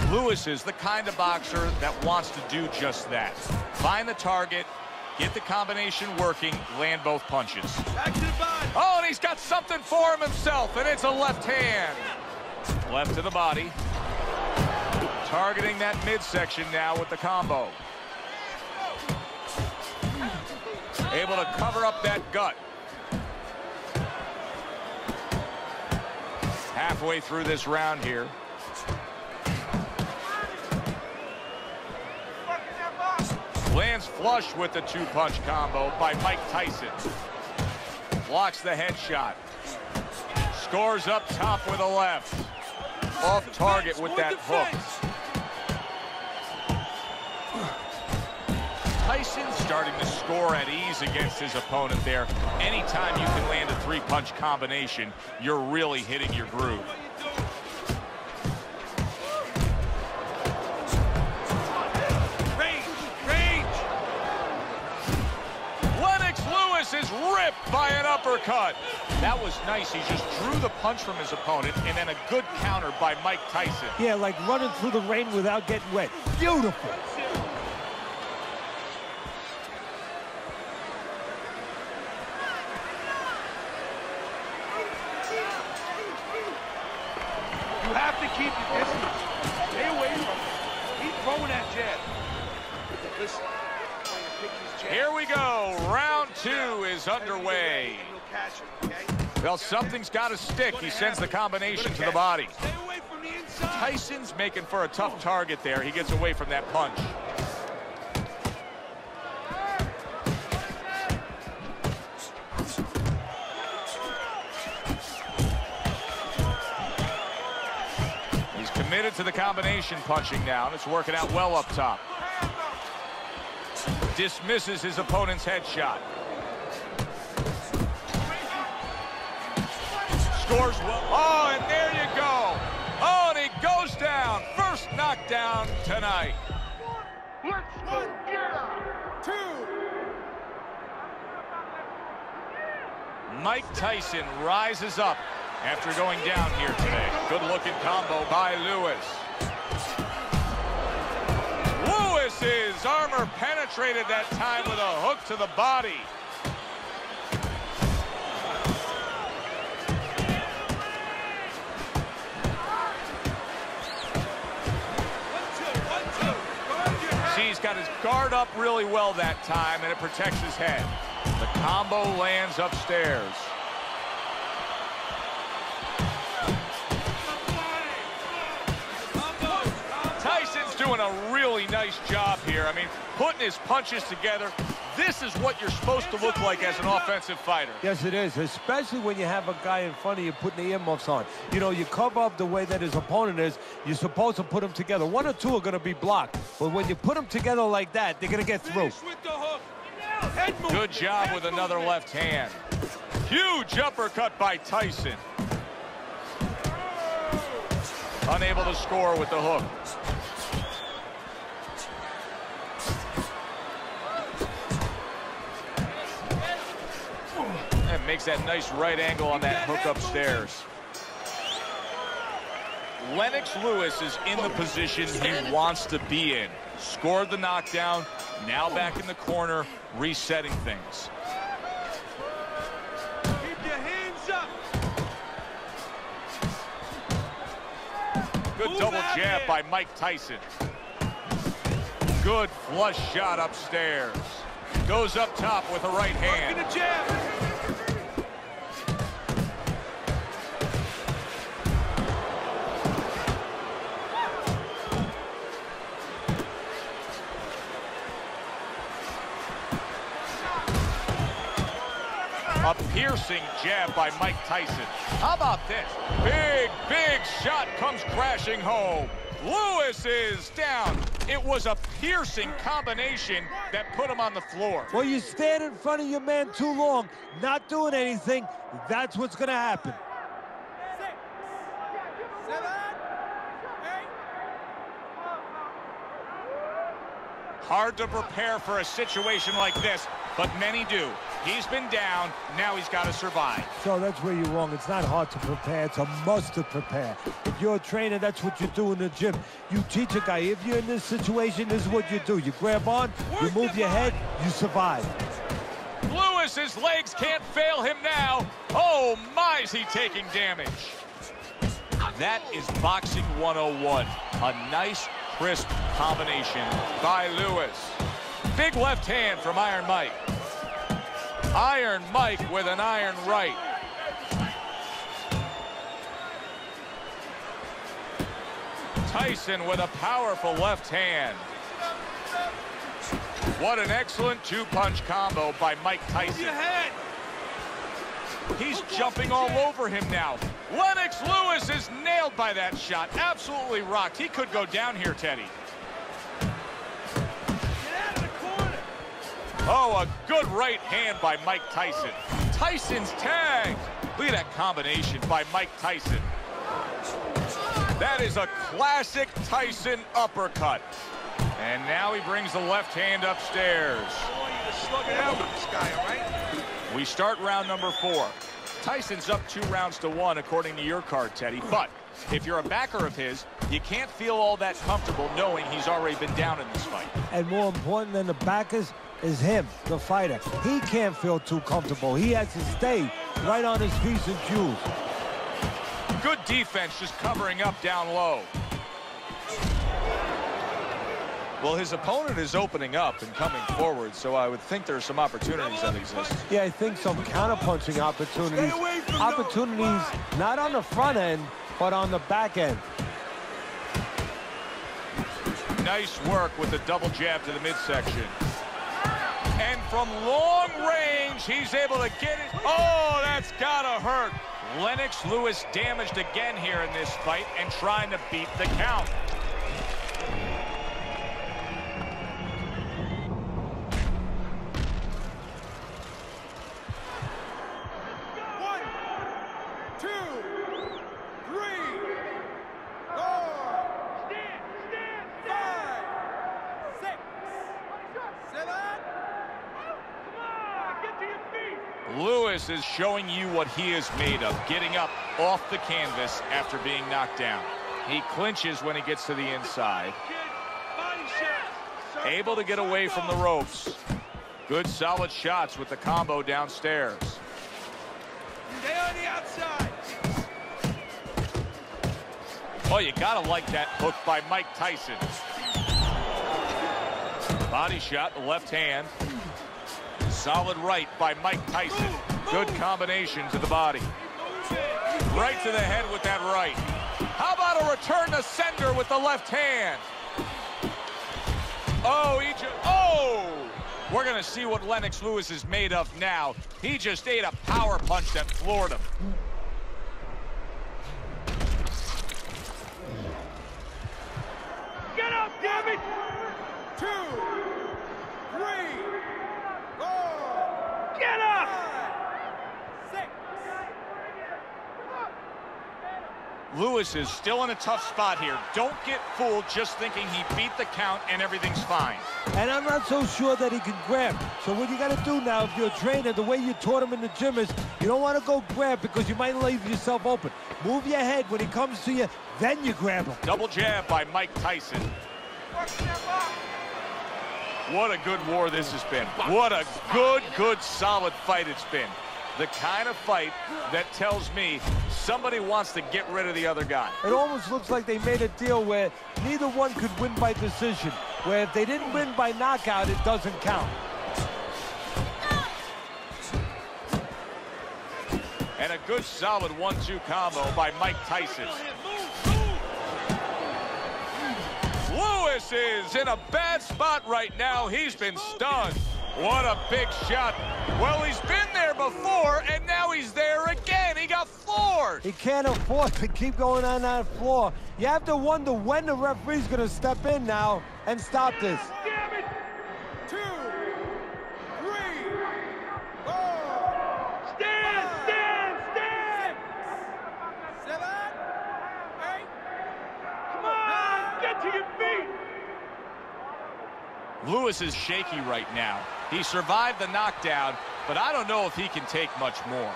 Lewis is the kind of boxer that wants to do just that. Find the target, get the combination working, land both punches. Back to the body. Oh, and he's got something for him himself, and it's a left hand. Left to the body. Targeting that midsection now with the combo. Able to cover up that gut. Halfway through this round here. Lands flush with the 2-punch combo by Mike Tyson. Blocks the headshot. Scores up top with a left. Off target with that hook. Tyson starting to score at ease against his opponent there. Anytime you can land a 3-punch combination, you're really hitting your groove. Is ripped by an uppercut. That was nice. He just drew the punch from his opponent, and then a good counter by Mike Tyson. Yeah, like running through the rain without getting wet. Beautiful. You have to keep your distance. Stay away from him. Keep throwing that jab. Listen. Here we go. Round 2 is underway. Well, something's got to stick. He sends the combination to the body. Tyson's making for a tough target there. He gets away from that punch. He's committed to the combination punching now, and it's working out well up top. Dismisses his opponent's headshot. Scores well. Oh, and there you go. Oh, and he goes down. First knockdown tonight. Let's go get her. 2. Mike Tyson rises up after going down here today. Good-looking combo by Lewis. Lewis's armor penetrated that time with a hook to the body. See, he's got his guard up really well that time, and it protects his head. The combo lands upstairs. Doing a really nice job here. I mean, putting his punches together. This is what you're supposed to look like as an offensive fighter. Yes, it is, especially when you have a guy in front of you putting the earmuffs on. You know, you cover up the way that his opponent is. You're supposed to put them together. 1 or 2 are going to be blocked. But when you put them together like that, they're going to get through. Good job with another left hand. Huge uppercut by Tyson. Unable to score with the hook. Makes that nice right angle on that hook upstairs. Lennox Lewis is in the position he wants to be in. Scored the knockdown, now back in the corner, resetting things. Keep your hands up. Good double jab by Mike Tyson. Good flush shot upstairs. Goes up top with a right hand. Working the jab. A piercing jab by Mike Tyson. How about this? Big shot comes crashing home. Lewis is down. It was a piercing combination that put him on the floor. Well, you stand in front of your man too long, not doing anything, that's what's going to happen. 6, 7, 8. Hard to prepare for a situation like this, but many do. He's been down, now he's got to survive. So that's where you're wrong. It's not hard to prepare. It's a must to prepare. If you're a trainer, that's what you do in the gym. You teach a guy, if you're in this situation, this is what you do. You grab on, you move your head, you survive. Lewis's legs can't fail him now. Oh, my, is he taking damage. That is boxing 101. A nice, crisp combination by Lewis. Big left hand from Iron Mike. Iron Mike with an iron right. Tyson with a powerful left hand. What an excellent two-punch combo by Mike Tyson. He's jumping all over him now. Lennox Lewis is nailed by that shot. Absolutely rocked. He could go down here, Teddy. Oh, a good right hand by Mike Tyson. Tyson's tagged. Look at that combination by Mike Tyson. That is a classic Tyson uppercut. And now he brings the left hand upstairs. I want you to slug it out with this guy, all right? We start round number 4. Tyson's up 2 rounds to 1, according to your card, Teddy. But if you're a backer of his, you can't feel all that comfortable knowing he's already been down in this fight. And more important than the backers is him, the fighter. He can't feel too comfortable. He has to stay right on his P's and Q's. Good defense, just covering up down low. Well, his opponent is opening up and coming forward, so I would think there's some opportunities that exist. Yeah, I think some counterpunching opportunities. Opportunities not on the front end, but on the back end. Nice work with the double jab to the midsection. And from long range, he's able to get it. Oh, that's gotta hurt. Lennox Lewis damaged again here in this fight and trying to beat the count. Lewis is showing you what he is made of, getting up off the canvas after being knocked down. He clinches when he gets to the inside. Able to get away from the ropes. Good solid shots with the combo downstairs. Stay on the outside. Oh, you gotta like that hook by Mike Tyson. Body shot, the left hand. Solid right by Mike Tyson. Good combination to the body. Right to the head with that right. How about a return to sender with the left hand? Oh, we're going to see what Lennox Lewis is made of now. He just ate a power punch that floored him. Get up, damn it! 2, 3, 4. Get up! 5, 6. Lewis Lewis is still in a tough spot here. Don't get fooled just thinking he beat the count and everything's fine. And I'm not so sure that he can grab. So what you got to do now, if you're a trainer, the way you taught him in the gym is you don't want to go grab because you might leave yourself open. Move your head when he comes to you, then you grab him. Double jab by Mike Tyson. What a good war this has been. What a good, solid fight it's been. The kind of fight that tells me somebody wants to get rid of the other guy. It almost looks like they made a deal where neither one could win by decision, where if they didn't win by knockout, it doesn't count. And a good, solid 1-2 combo by Mike Tyson. Lewis is in a bad spot right now. He's been stunned. What a big shot. Well, he's been there before, and now he's there again. He got floored. He can't afford to keep going on that floor. You have to wonder when the referee's going to step in now and stop this. Damn it! 2, 3, 4. Stand! 7, 8. Come on! Get to your feet! Lewis is shaky right now. He survived the knockdown, but I don't know if he can take much more.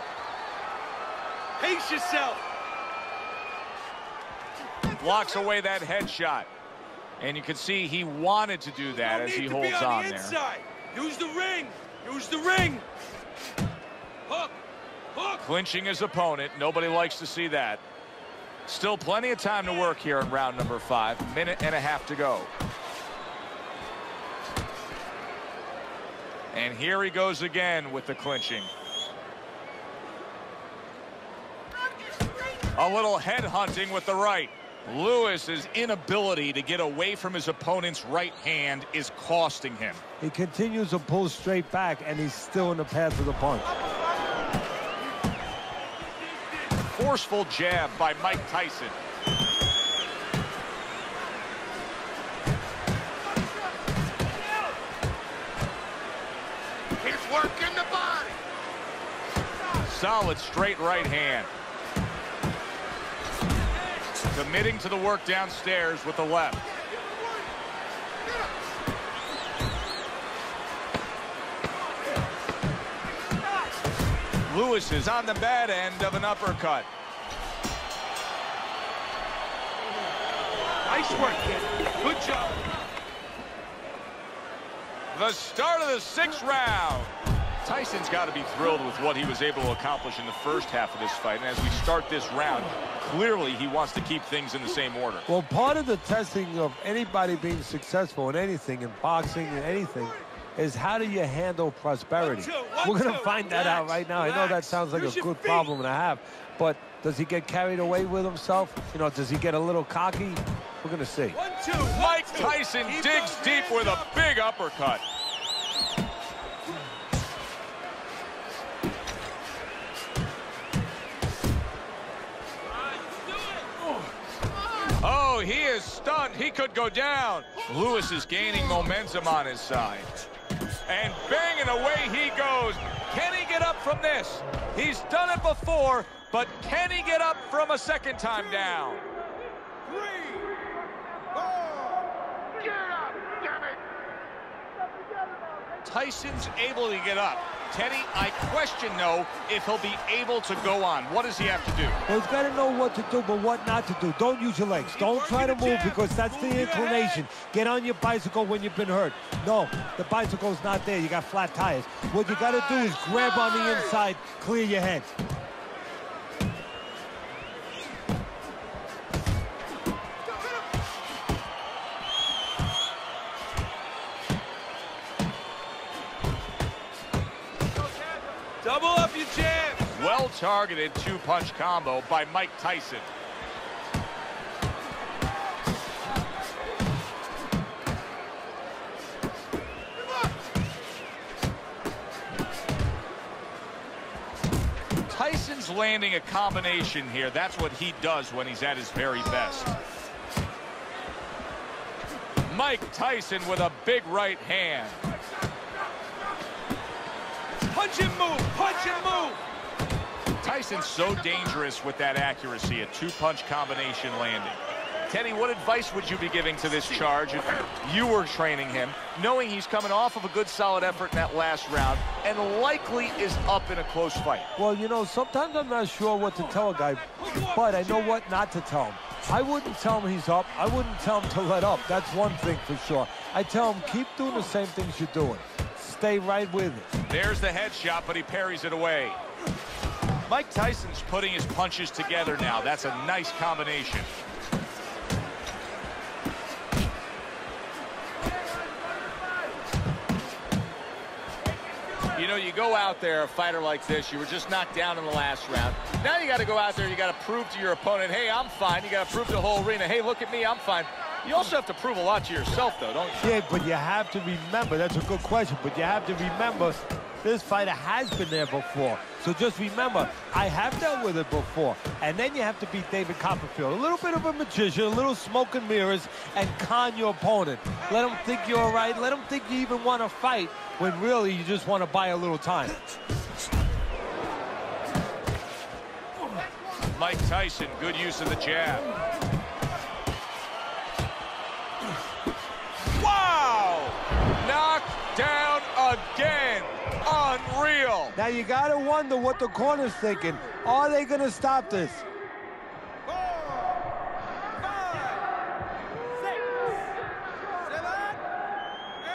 Pace yourself! Blocks away that headshot. And you can see he wanted to do that as he holds on there. Inside. Use the ring! Use the ring! Hook! Hook! Clinching his opponent. Nobody likes to see that. Still plenty of time to work here in round number 5. Minute and a half to go. And here he goes again with the clinching. A little head hunting with the right. Lewis's inability to get away from his opponent's right hand is costing him. He continues to pull straight back, and he's still in the path of the punch. Forceful jab by Mike Tyson. He's working the body. Solid straight right hand. Committing to the work downstairs with the left. Lewis is on the bad end of an uppercut. Nice work, kid. Good job. The start of the 6th round. Tyson's got to be thrilled with what he was able to accomplish in the first half of this fight. And as we start this round, clearly he wants to keep things in the same order. Well, part of the testing of anybody being successful in anything, in boxing and anything, is how do you handle prosperity? We're going to find that out right now. I know that sounds like a good problem to have, but does he get carried away with himself? You know, does he get a little cocky? We're going to see. 1, 2. Mike Tyson digs deep with a big uppercut. Oh, he is stunned. He could go down. Lewis is gaining momentum on his side. And banging away he goes. Can he get up from this? He's done it before, but can he get up from a second time down? 3, 4. Get up, damn it. Tyson's able to get up. Teddy, I question, though, if he'll be able to go on. What does he have to do? Well, he's got to know what to do, but what not to do. Don't use your legs. Don't try to move because that's the inclination. Get on your bicycle when you've been hurt. No, the bicycle's not there. You got flat tires. What you got to do is grab on the inside, clear your head. Double up your jab. Well-targeted 2-punch combo by Mike Tyson. Tyson's landing a combination here. That's what he does when he's at his very best. Mike Tyson with a big right hand. Punch and move. Punch and move. Tyson's so dangerous with that accuracy, a two-punch combination landing. Teddy, what advice would you be giving to this charge if you were training him, knowing he's coming off of a good, solid effort in that last round and likely is up in a close fight? Well, you know, sometimes I'm not sure what to tell a guy, but I know what not to tell him. I wouldn't tell him he's up. I wouldn't tell him to let up. That's one thing for sure. I tell him, keep doing the same things you're doing. Stay right with it. There's the headshot, but he parries it away. Mike Tyson's putting his punches together now. That's a nice combination. You know, you go out there, a fighter like this, you were just knocked down in the last round. Now you got to go out there, you got to prove to your opponent, hey, I'm fine. You got to prove to the whole arena, hey, look at me, I'm fine. You also have to prove a lot to yourself, though, don't you? Yeah, but you have to remember, that's a good question, but you have to remember this fighter has been there before. So just remember, I have dealt with it before. And then you have to beat David Copperfield. A little bit of a magician, a little smoke and mirrors, and con your opponent. Let him think you're all right. Let him think you even want to fight when really you just want to buy a little time. Mike Tyson, good use of the jab. Wow! Knocked down again. Unreal. Now you got to wonder what the corner's thinking. Are they going to stop this? 4, 5, 6, 7, 8,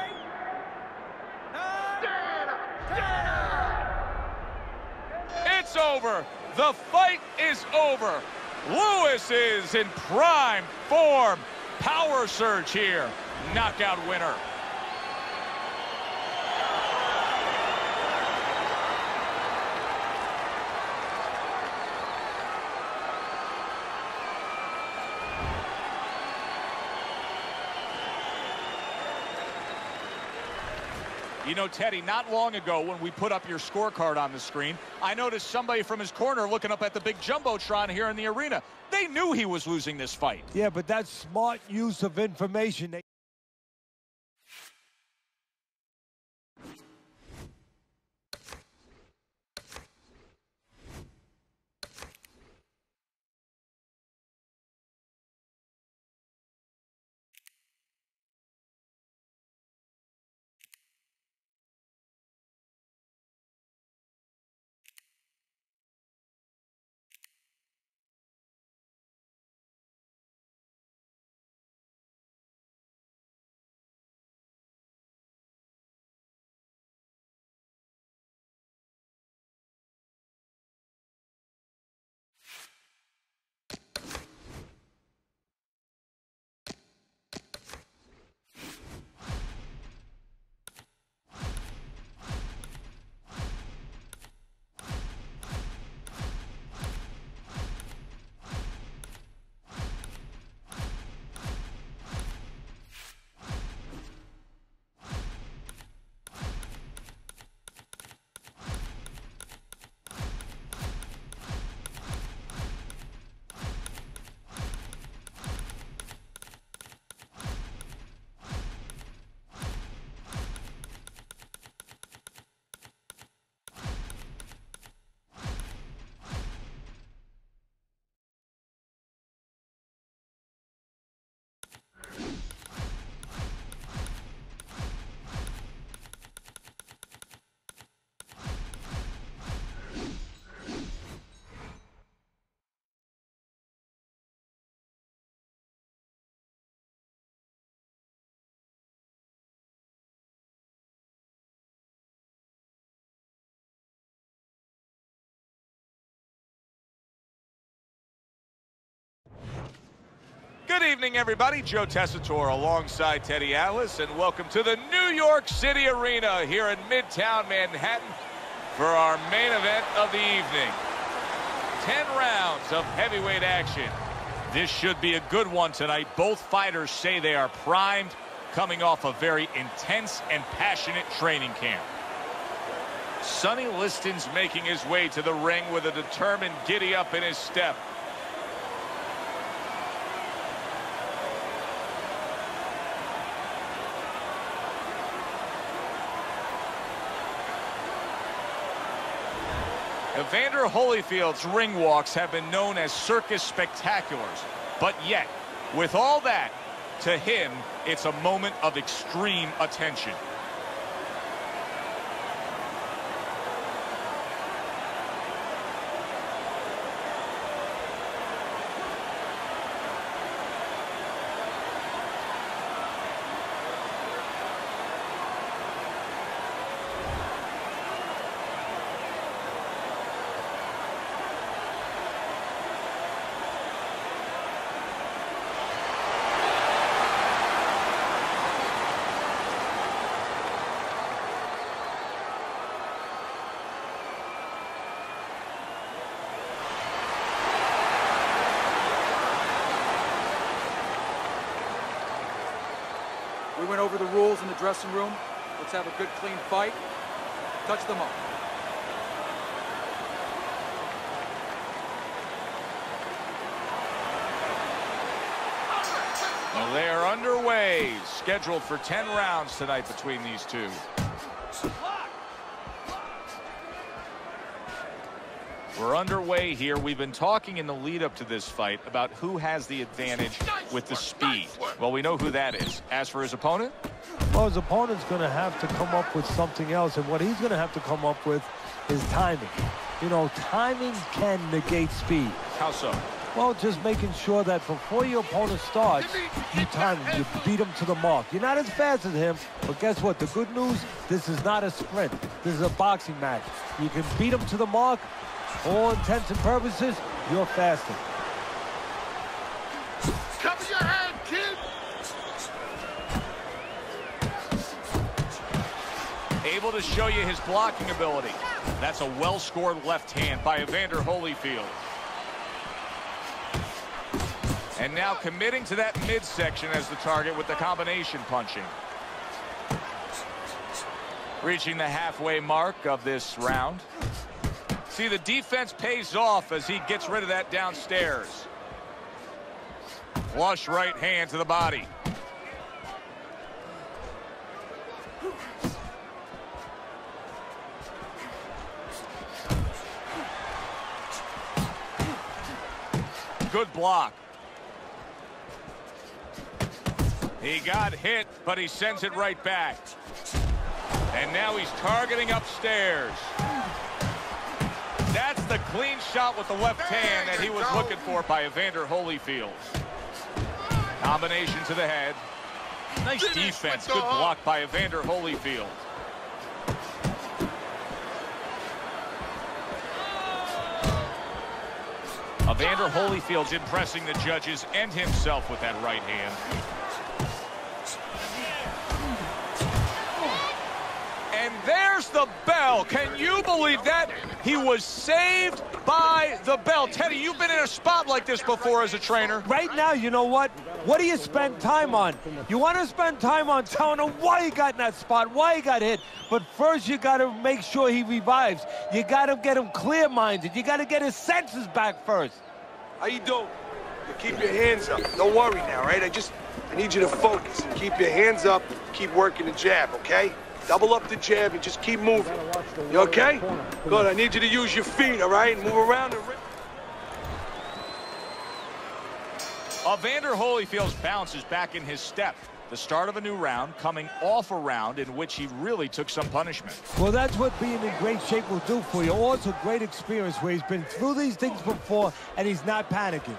9, 10. It's over. The fight is over. Lewis is in prime form. Power surge here. Knockout winner. You know, Teddy, not long ago when we put up your scorecard on the screen, I noticed somebody from his corner looking up at the big Jumbotron here in the arena. They knew he was losing this fight. Yeah, but that's smart use of information. Good evening, everybody. Joe Tessitore alongside Teddy Atlas, and welcome to the New York City Arena here in Midtown Manhattan for our main event of the evening. 10 rounds of heavyweight action. This should be a good one tonight. Both fighters say they are primed, coming off a very intense and passionate training camp. Sonny Liston's making his way to the ring with a determined giddy-up in his step. Evander Holyfield's ring walks have been known as circus spectaculars, but yet, with all that, to him, it's a moment of extreme attention. We went over the rules in the dressing room. Let's have a good, clean fight. Touch them up. Well, they are underway, scheduled for 10 rounds tonight between these two. We're underway here. We've been talking in the lead up to this fight about who has the advantage with the speed. Well, we know who that is. As for his opponent? Well, his opponent's going to have to come up with something else, and what he's going to have to come up with is timing. You know, timing can negate speed. How so? Well, just making sure that before your opponent starts, you time him, you beat him to the mark. You're not as fast as him, but guess what? The good news, this is not a sprint. This is a boxing match. You can beat him to the mark. For all intents and purposes, you're faster. Cover your head, kid! Able to show you his blocking ability. That's a well-scored left hand by Evander Holyfield. And now committing to that midsection as the target with the combination punching. Reaching the halfway mark of this round. See, the defense pays off as he gets rid of that downstairs. Flush right hand to the body. Good block. He got hit, but he sends it right back. And now he's targeting upstairs. That's the clean shot with the left hand that he was looking for by Evander Holyfield. Combination to the head. Nice defense. Good block by Evander Holyfield. Evander Holyfield's impressing the judges and himself with that right hand. And there's the bell. Can you believe that? He was saved by the bell. Teddy, you've been in a spot like this before as a trainer. Right now, you know what? What do you spend time on? You want to spend time on telling him why he got in that spot, why he got hit. But first, you got to make sure he revives. You got to get him clear-minded. You got to get his senses back first. How you doing? You keep your hands up. Don't worry now, right? I need you to focus and keep your hands up. Keep working the jab, okay? Double up the jab and just keep moving. You okay? Good. I need you to use your feet, all right? And move around the ring. Evander Holyfield's bounce is back in his step. The start of a new round, coming off a round in which he really took some punishment. Well, that's what being in great shape will do for you. Also, great experience where he's been through these things before and he's not panicking.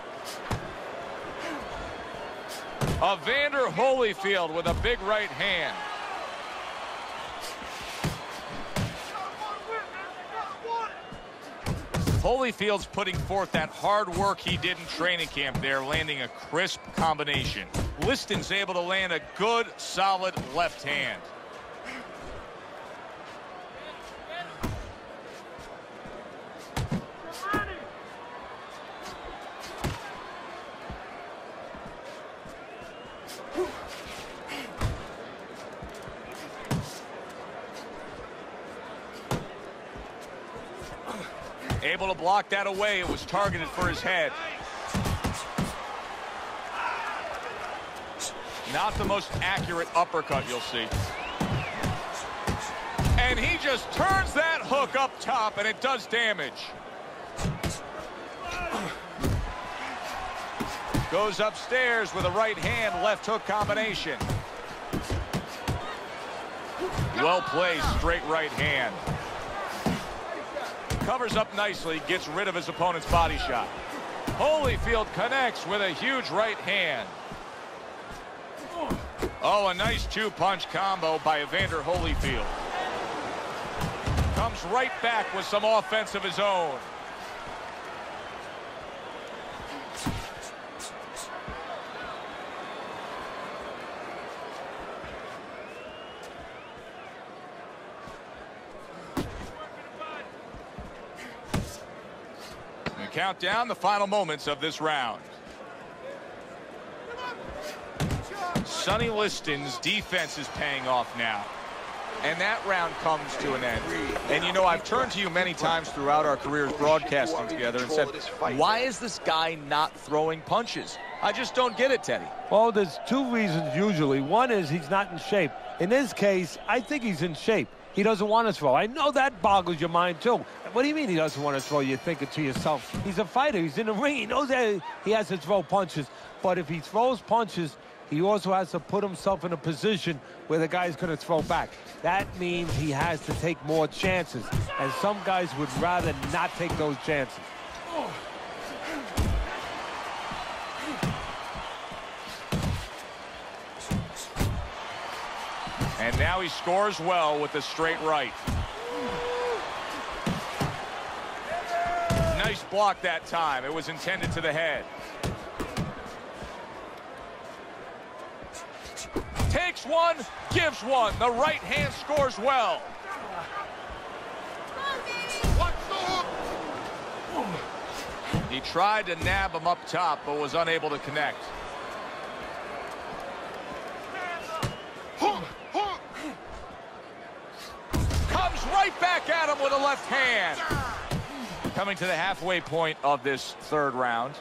Evander Holyfield with a big right hand. Holyfield's putting forth that hard work he did in training camp there, landing a crisp combination. Liston's able to land a good, solid left hand. Able to block that away. It was targeted for his head. Not the most accurate uppercut you'll see. And he just turns that hook up top, and it does damage. Goes upstairs with a right hand, left hook combination. Well placed, straight right hand. Covers up nicely, gets rid of his opponent's body shot. Holyfield connects with a huge right hand. Oh, a nice two-punch combo by Evander Holyfield. Comes right back with some offense of his own. Count down the final moments of this round. Sonny Liston's defense is paying off now. And that round comes to an end. And you know, I've turned to you many times throughout our careers broadcasting together and said, why is this guy not throwing punches? I just don't get it, Teddy. Well, there's two reasons usually. One is he's not in shape. In this case, I think he's in shape. He doesn't want to throw. I know that boggles your mind, too. What do you mean he doesn't want to throw? You're thinking to yourself, he's a fighter. He's in the ring. He knows that he has to throw punches. But if he throws punches, he also has to put himself in a position where the guy's going to throw back. That means he has to take more chances. And some guys would rather not take those chances. And now he scores well with the straight right. Nice block that time. It was intended to the head. Takes one, gives one. The right hand scores well. He tried to nab him up top, but was unable to connect. Comes right back at him with a left hand. Coming to the halfway point of this third round.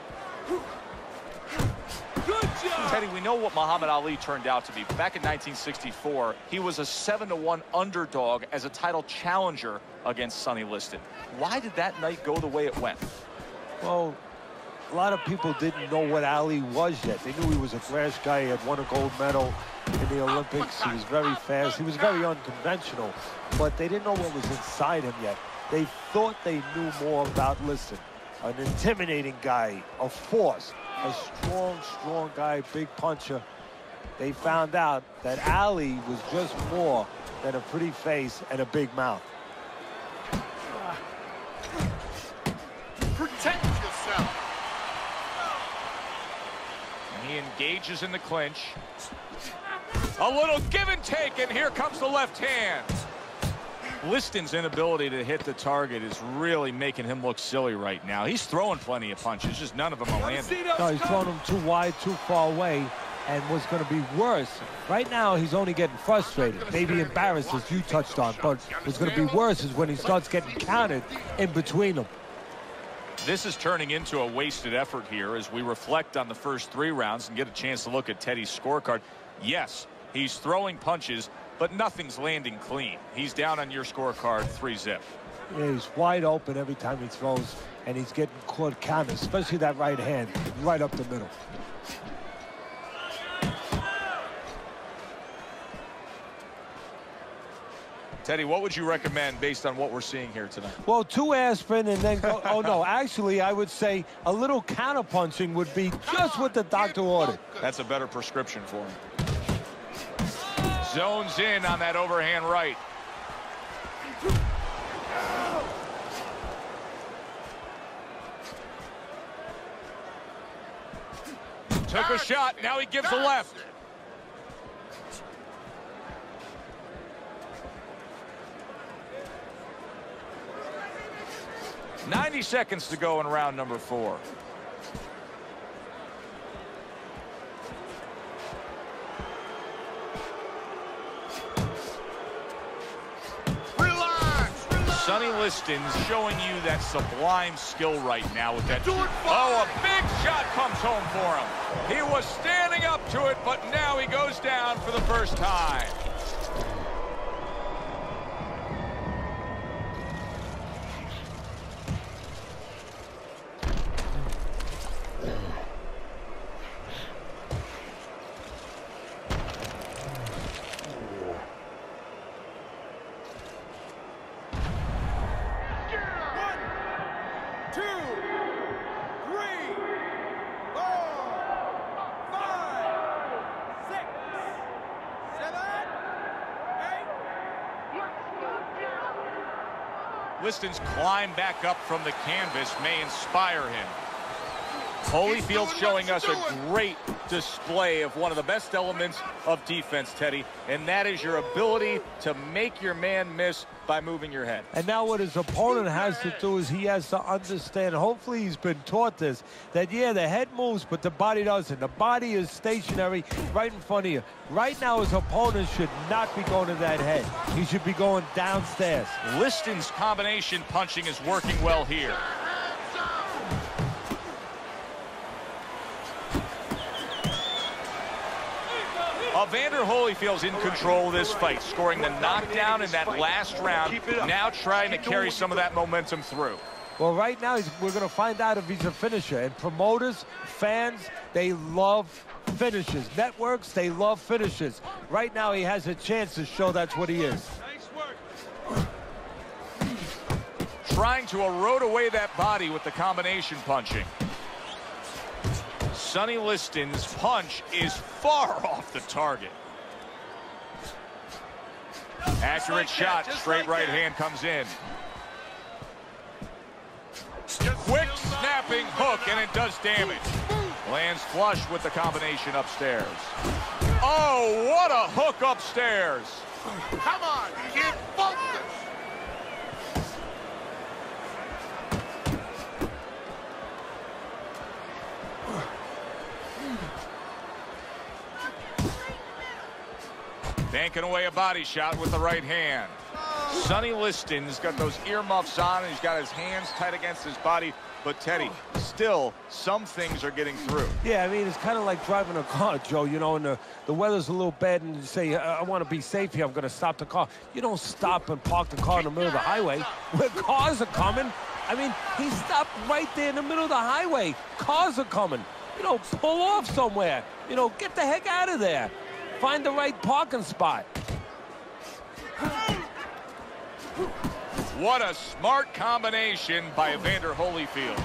Good job. Teddy, we know what Muhammad Ali turned out to be. Back in 1964, he was a 7-1 underdog as a title challenger against Sonny Liston. Why did that night go the way it went? Well, a lot of people didn't know what Ali was yet. They knew he was a brash guy. He had won a gold medal in the Olympics. He was very fast. He was very unconventional, but they didn't know what was inside him yet. They thought they knew more about Liston. An intimidating guy, a force, a strong guy, big puncher. They found out that Ali was just more than a pretty face and a big mouth. Protect yourself. And he engages in the clinch. A little give and take, and here comes the left hand. Liston's inability to hit the target is really making him look silly right now. He's throwing plenty of punches, just none of them are landing. No, he's throwing them too wide, too far away, and what's going to be worse, right now he's only getting frustrated, maybe embarrassed, as you touched on, but what's going to be worse is when he starts getting counted in between them. This is turning into a wasted effort here as we reflect on the first 3 rounds and get a chance to look at Teddy's scorecard. Yes, he's throwing punches, but nothing's landing clean. He's down on your scorecard 3-zip. Yeah, he's wide open every time he throws, and he's getting caught counted, especially that right hand, right up the middle. Teddy, what would you recommend based on what we're seeing here tonight? Well, 2 aspirin and then go, oh no, actually I would say a little counterpunching would be just what the doctor ordered. That's a better prescription for him. Zones in on that overhand right. Took a shot, now he gives a left. "90 seconds to go in round number 4. Sonny Liston's showing you that sublime skill right now with that. Oh, a big shot comes home for him. He was standing up to it, but now he goes down for the first time. Liston's climb back up from the canvas may inspire him. Holyfield's showing us a great display of one of the best elements of defense, Teddy, and that is your ability to make your man miss by moving your head. And now what his opponent has to do is he has to understand, hopefully he's been taught this, that yeah, the head moves, but the body doesn't. The body is stationary right in front of you. Right now, his opponent should not be going to that head. He should be going downstairs. Liston's combination punching is working well here. Evander Holyfield's in control of this fight, scoring the knockdown in that last round, now trying to carry some of that momentum through. Well, right now, we're going to find out if he's a finisher. And promoters, fans, they love finishes. Networks, they love finishes. Right now, he has a chance to show that's what he is. Trying to erode away that body with the combination punching. Sonny Liston's punch is far off the target. Accurate shot, straight right hand comes in. Quick snapping hook, and it does damage. Lands flush with the combination upstairs. Oh, what a hook upstairs. Come on, kid, focus. Banking away a body shot with the right hand. Sonny Liston's got those earmuffs on, and he's got his hands tight against his body. But, Teddy, still, some things are getting through. Yeah, I mean, it's kind of like driving a car, Joe, you know, and the weather's a little bad, and you say, I want to be safe here, I'm going to stop the car. You don't stop and park the car in the middle of the highway where cars are coming. I mean, he stopped right there in the middle of the highway. Cars are coming. You know, pull off somewhere. You know, get the heck out of there. Find the right parking spot. What a smart combination by Evander Holyfield.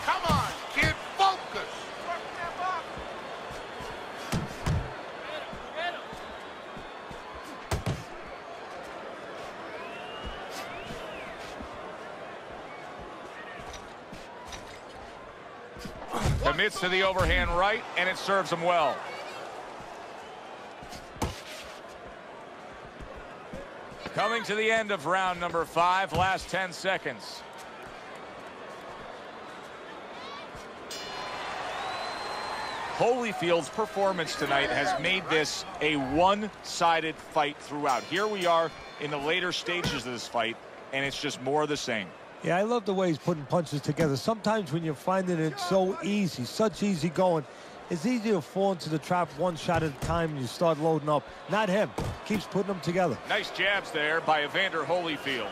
Come on, kid, focus. Commits to the overhand right, and it serves him well. Coming to the end of round number 5, last 10 seconds. Holyfield's performance tonight has made this a one-sided fight throughout. Here we are in the later stages of this fight, and it's just more of the same. Yeah, I love the way he's putting punches together. Sometimes when you're finding it so easy, such easy going, it's easy to fall into the trap one shot at a time and you start loading up. Not him. Keeps putting them together. Nice jabs there by Evander Holyfield.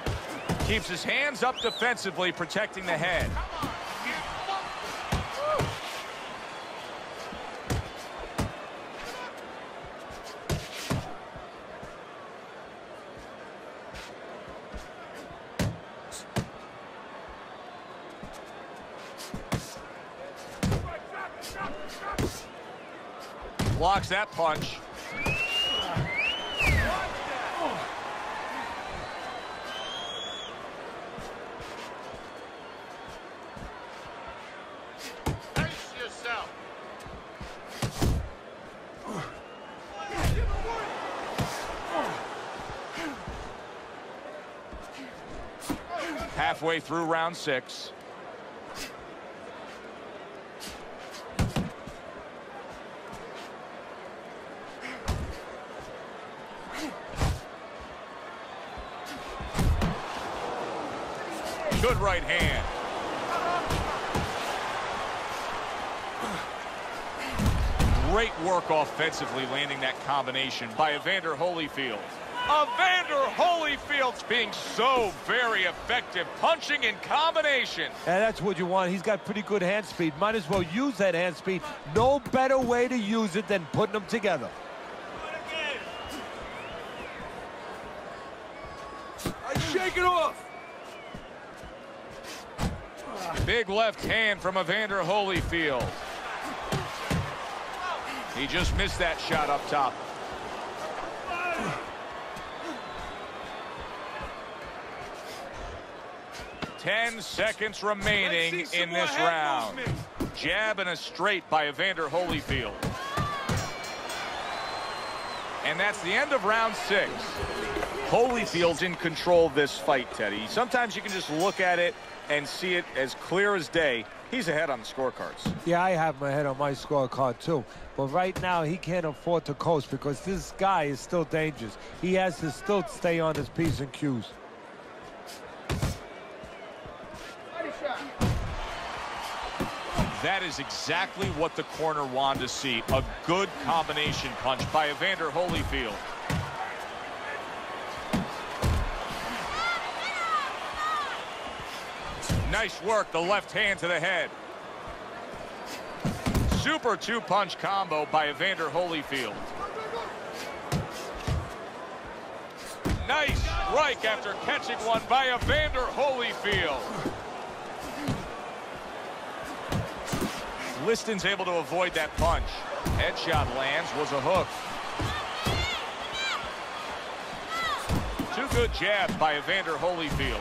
Keeps his hands up defensively, protecting the head. Blocks that punch. Pace yourself. Halfway through round 6. Good right hand. Great work offensively, landing that combination by Evander Holyfield. Evander Holyfield's being so very effective, punching in combination. And that's what you want. He's got pretty good hand speed. Might as well use that hand speed. No better way to use it than putting them together. Shake it off. Big left hand from Evander Holyfield. He just missed that shot up top. 10 seconds remaining in this round. Jab and a straight by Evander Holyfield. And that's the end of round 6. Holyfield's in control of this fight, Teddy. Sometimes you can just look at it and see it as clear as day. He's ahead on the scorecards. Yeah, I have my head on my scorecard too. But right now, he can't afford to coast because this guy is still dangerous. He has to still stay on his P's and Q's. That is exactly what the corner wanted to see. A good combination punch by Evander Holyfield. Nice work, the left hand to the head. Super two-punch combo by Evander Holyfield. Nice strike after catching one by Evander Holyfield. Liston's able to avoid that punch. Headshot lands, was a hook. Two good jabs by Evander Holyfield.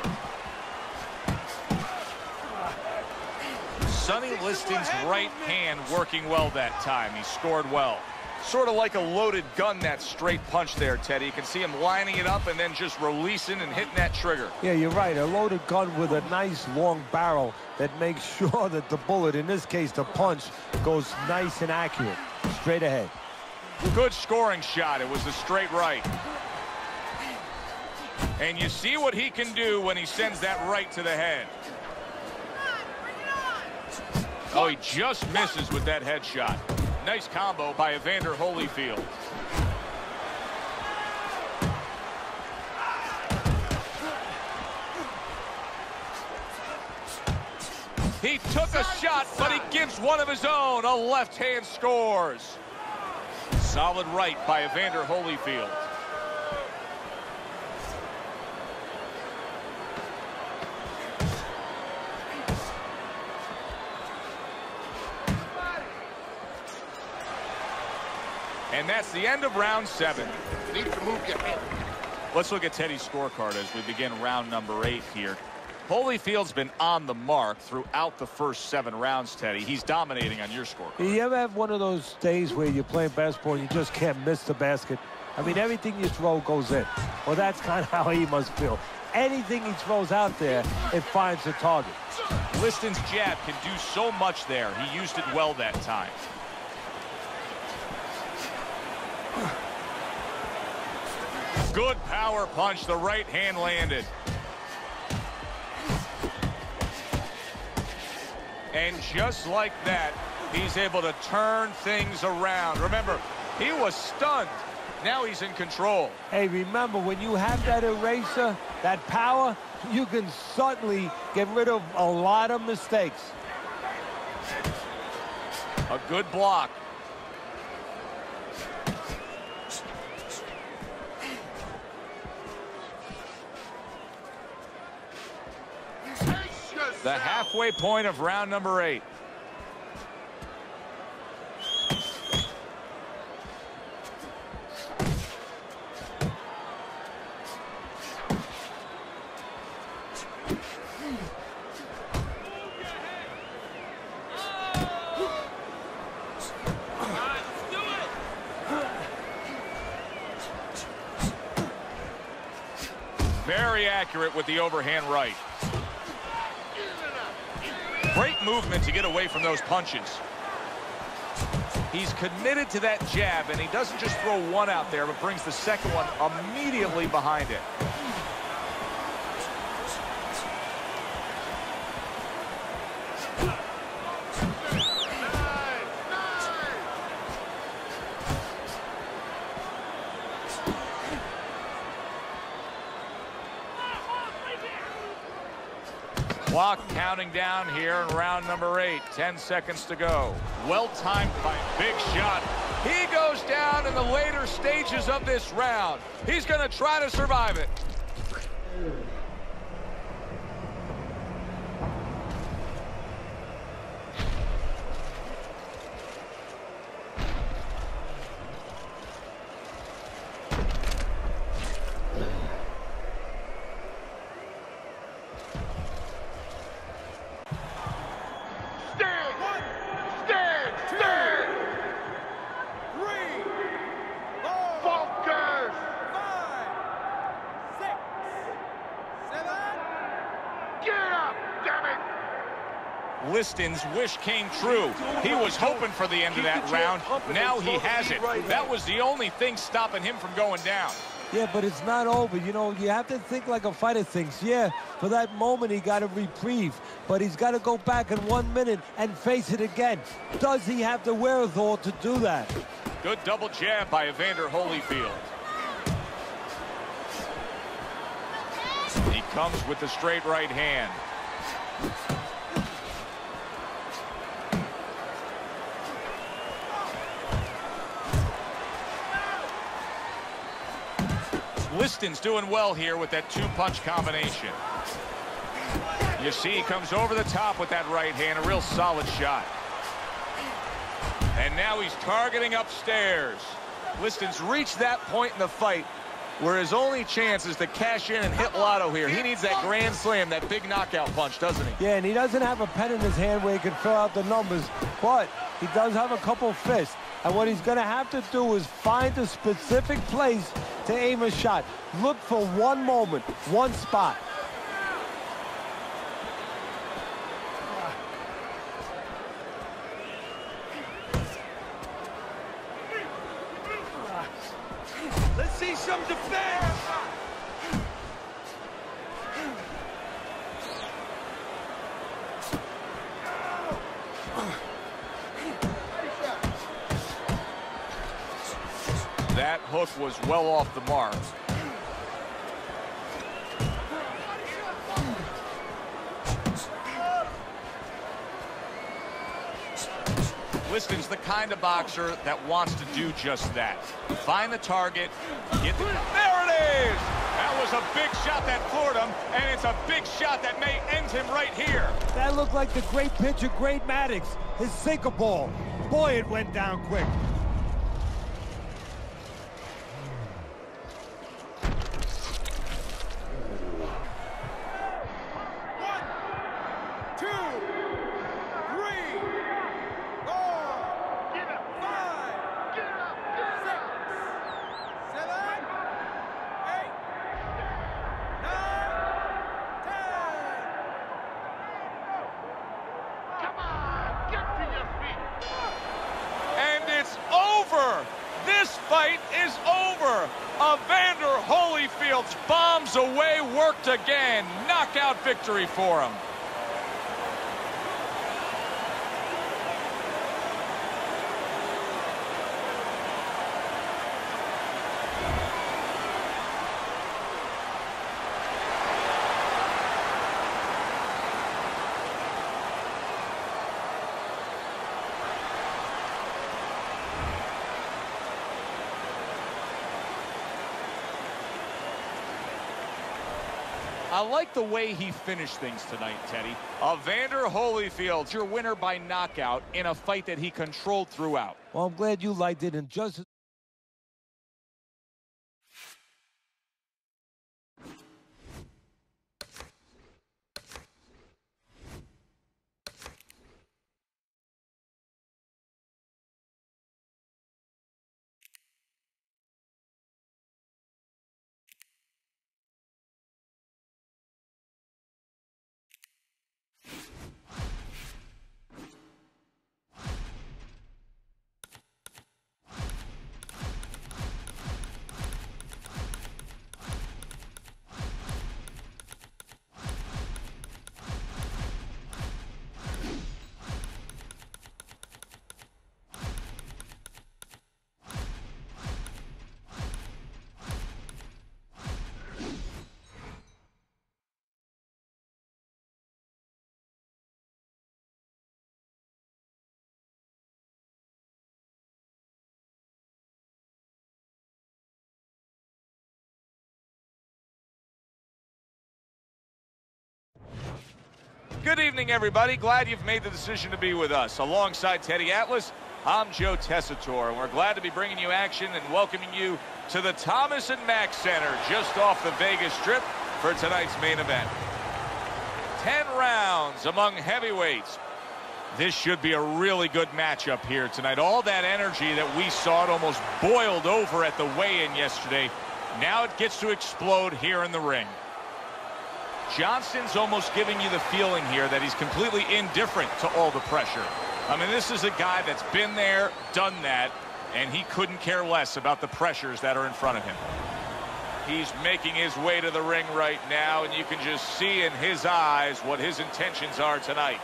Sonny Liston's right hand working well that time. He scored well. Sort of like a loaded gun, that straight punch there, Teddy. You can see him lining it up and then just releasing and hitting that trigger. Yeah, you're right. A loaded gun with a nice long barrel that makes sure that the bullet, in this case the punch, goes nice and accurate. Straight ahead. Good scoring shot. It was the straight right. And you see what he can do when he sends that right to the head. Oh, he just misses with that headshot. Nice combo by Evander Holyfield. He took a shot, but he gives one of his own. A left hand scores. Solid right by Evander Holyfield. And that's the end of round 7. Need to move your head. Let's look at Teddy's scorecard as we begin round number 8 here. Holyfield's been on the mark throughout the first 7 rounds, Teddy. He's dominating on your scorecard. You ever have one of those days where you're playing basketball and you just can't miss the basket? I mean, everything you throw goes in. Well, that's kind of how he must feel. Anything he throws out there, it finds a target. Liston's jab can do so much there. He used it well that time. Good power punch. The right hand landed. And just like that, he's able to turn things around. Remember, he was stunned. Now he's in control. Hey, remember, when you have that eraser, that power, you can certainly get rid of a lot of mistakes. A good block. The halfway point of round number 8. Very accurate with the overhand right. Great movement to get away from those punches. He's committed to that jab, and he doesn't just throw one out there, but brings the second one immediately behind it. Clock counting down here in round number 8. 10 seconds to go. Well-timed fight. Big shot. He goes down in the later stages of this round. He's going to try to survive it. Liston's wish came true. He was hoping for the end of that round. Now he has it. That was the only thing stopping him from going down. Yeah, but it's not over. You know, you have to think like a fighter thinks. Yeah, for that moment, he got a reprieve. But he's got to go back in 1 minute and face it again. Does he have the wherewithal to do that? Good double jab by Evander Holyfield. He comes with the straight right hand. Liston's doing well here with that two-punch combination. You see he comes over the top with that right hand, a real solid shot. And now he's targeting upstairs. Liston's reached that point in the fight where his only chance is to cash in and hit lotto here. He needs that grand slam, that big knockout punch, doesn't he? Yeah, and he doesn't have a pen in his hand where he can fill out the numbers, but he does have a couple fists. And what he's going to have to do is find a specific place to aim a shot. Look for one moment, one spot. Let's see some defense. That hook was well off the mark. Liston's the kind of boxer that wants to do just that. Find the target, get the... There it is! That was a big shot that floored him, and it's a big shot that may end him right here. That looked like the great pitcher, Great Maddox, his sinker ball. Boy, it went down quick. This fight is over. Evander Holyfield's bombs away, worked again. Knockout victory for him. I like the way he finished things tonight, Teddy. Evander Holyfield, your winner by knockout in a fight that he controlled throughout. Well, I'm glad you liked it, and just... Good evening, everybody. Glad you've made the decision to be with us. Alongside Teddy Atlas, I'm Joe Tessitore, and we're glad to be bringing you action and welcoming you to the Thomas & Mack Center just off the Vegas Strip for tonight's main event. 10 rounds among heavyweights. This should be a really good matchup here tonight. All that energy that we saw, it almost boiled over at the weigh-in yesterday. Now it gets to explode here in the ring. Johnson's almost giving you the feeling here that he's completely indifferent to all the pressure. I mean, this is a guy that's been there, done that, and he couldn't care less about the pressures that are in front of him. He's making his way to the ring right now, and you can just see in his eyes what his intentions are tonight.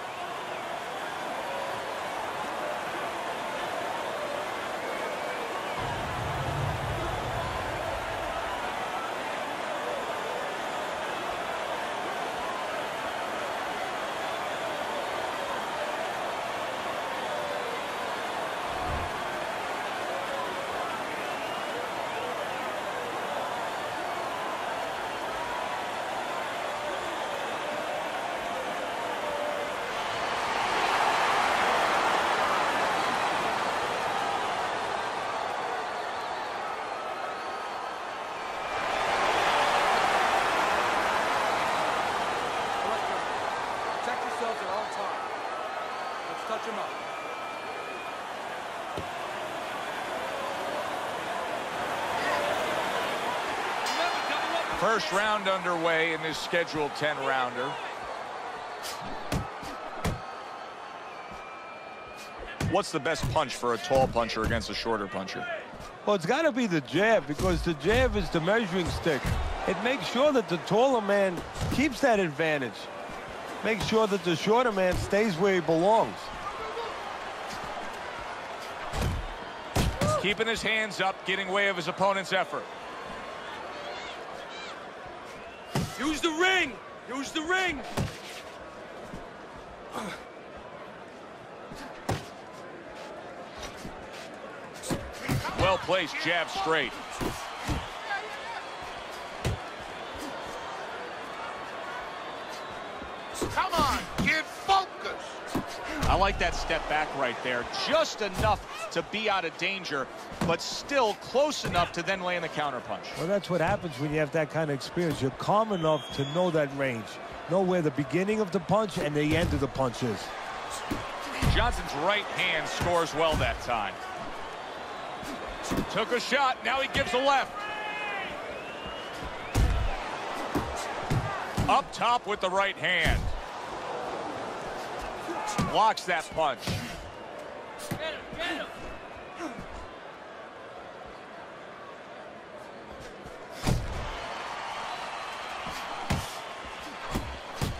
Touch him up. First round underway in this scheduled 10-rounder. What's the best punch for a tall puncher against a shorter puncher? Well, it's got to be the jab, because the jab is the measuring stick. It makes sure that the taller man keeps that advantage. Makes sure that the shorter man stays where he belongs. Keeping his hands up, getting way of his opponent's effort. Use the ring! Use the ring! Well-placed jab straight. Come on, kid, focus. I like that step back right there. Just enough to be out of danger, but still close enough to then land the counterpunch. Well, that's what happens when you have that kind of experience. You're calm enough to know that range. Know where the beginning of the punch and the end of the punch is. Johnson's right hand scores well that time. Took a shot, now he gives a left. Up top with the right hand. Blocks that punch. Get him.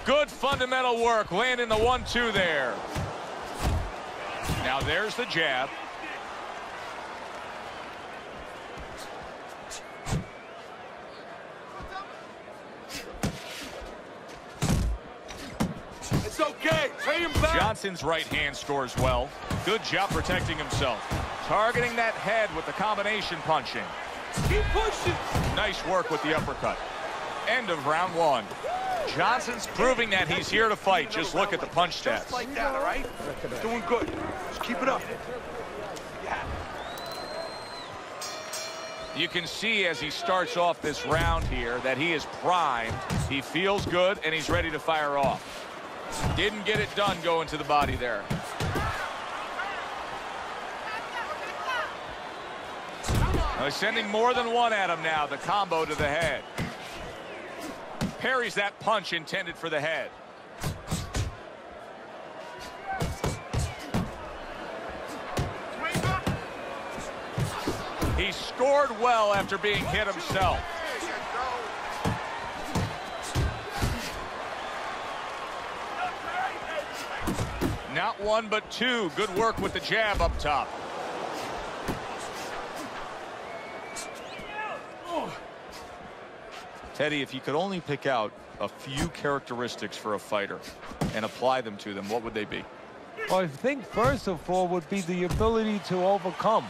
Good fundamental work, landing the 1-2 there. Now there's the jab. It's okay. Pay him back. Johnson's right hand scores well. Good job protecting himself. Targeting that head with the combination punching. Keep pushing. Nice work with the uppercut. End of round 1. Johnson's proving that he's here to fight. Just look at the punch stats. Just like that, all right? Doing good. Just keep it up. You can see as he starts off this round here that he is primed. He feels good, and he's ready to fire off. Didn't get it done going to the body there. Now he's sending more than one at him now. The combo to the head. Parries that punch intended for the head. He scored well after being hit himself. Not one, but two. Good work with the jab up top. Teddy, if you could only pick out a few characteristics for a fighter and apply them to them, what would they be? Well, I think first of all would be the ability to overcome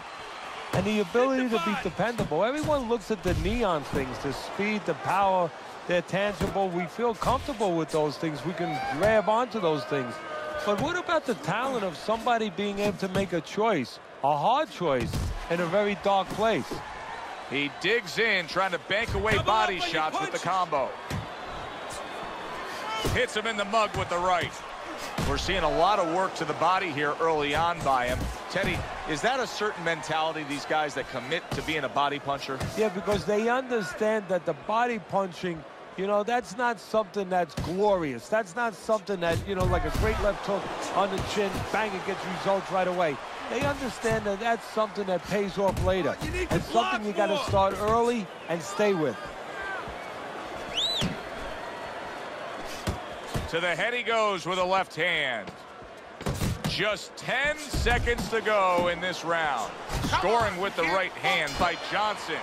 and the ability to be dependable. Everyone looks at the neon things, the speed, the power, they're tangible. We feel comfortable with those things. We can grab onto those things. But what about the talent of somebody being able to make a choice, a hard choice, in a very dark place? He digs in, trying to bank away body shots with the combo. Hits him in the mug with the right. We're seeing a lot of work to the body here early on by him. Teddy, is that a certain mentality, these guys that commit to being a body puncher? Yeah, because they understand that the body punching You know, that's not something that's glorious. That's not something that, you know, like a great left hook on the chin, bang, it gets results right away. They understand that that's something that pays off later. It's something you got to start early and stay with. To the head he goes with a left hand. Just 10 seconds to go in this round. Scoring with the right hand by Johnson.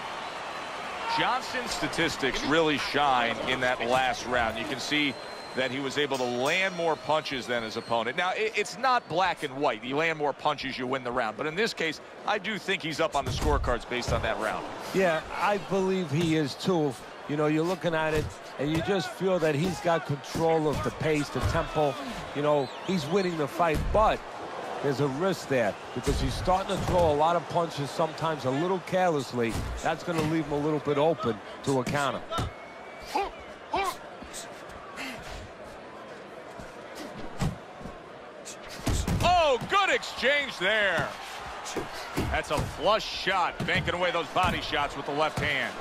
Johnson's statistics really shine in that last round. You can see that he was able to land more punches than his opponent. Now, it's not black and white. You land more punches, you win the round. But in this case, I do think he's up on the scorecards based on that round. Yeah, I believe he is too. You know, you're looking at it, and you just feel that he's got control of the pace, the tempo. You know, he's winning the fight, but there's a risk there because he's starting to throw a lot of punches, sometimes a little carelessly. That's going to leave him a little bit open to a counter. Oh, good exchange there. That's a flush shot, banking away those body shots with the left hand.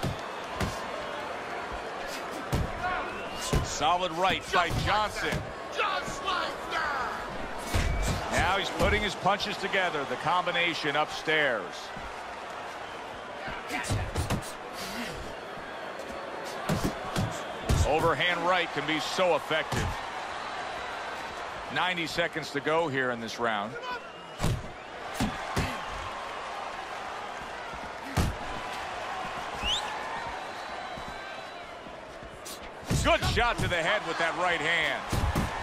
Solid right by Johnson. Just like that. Now he's putting his punches together, the combination upstairs. Overhand right can be so effective. 90 seconds to go here in this round. Good shot to the head with that right hand.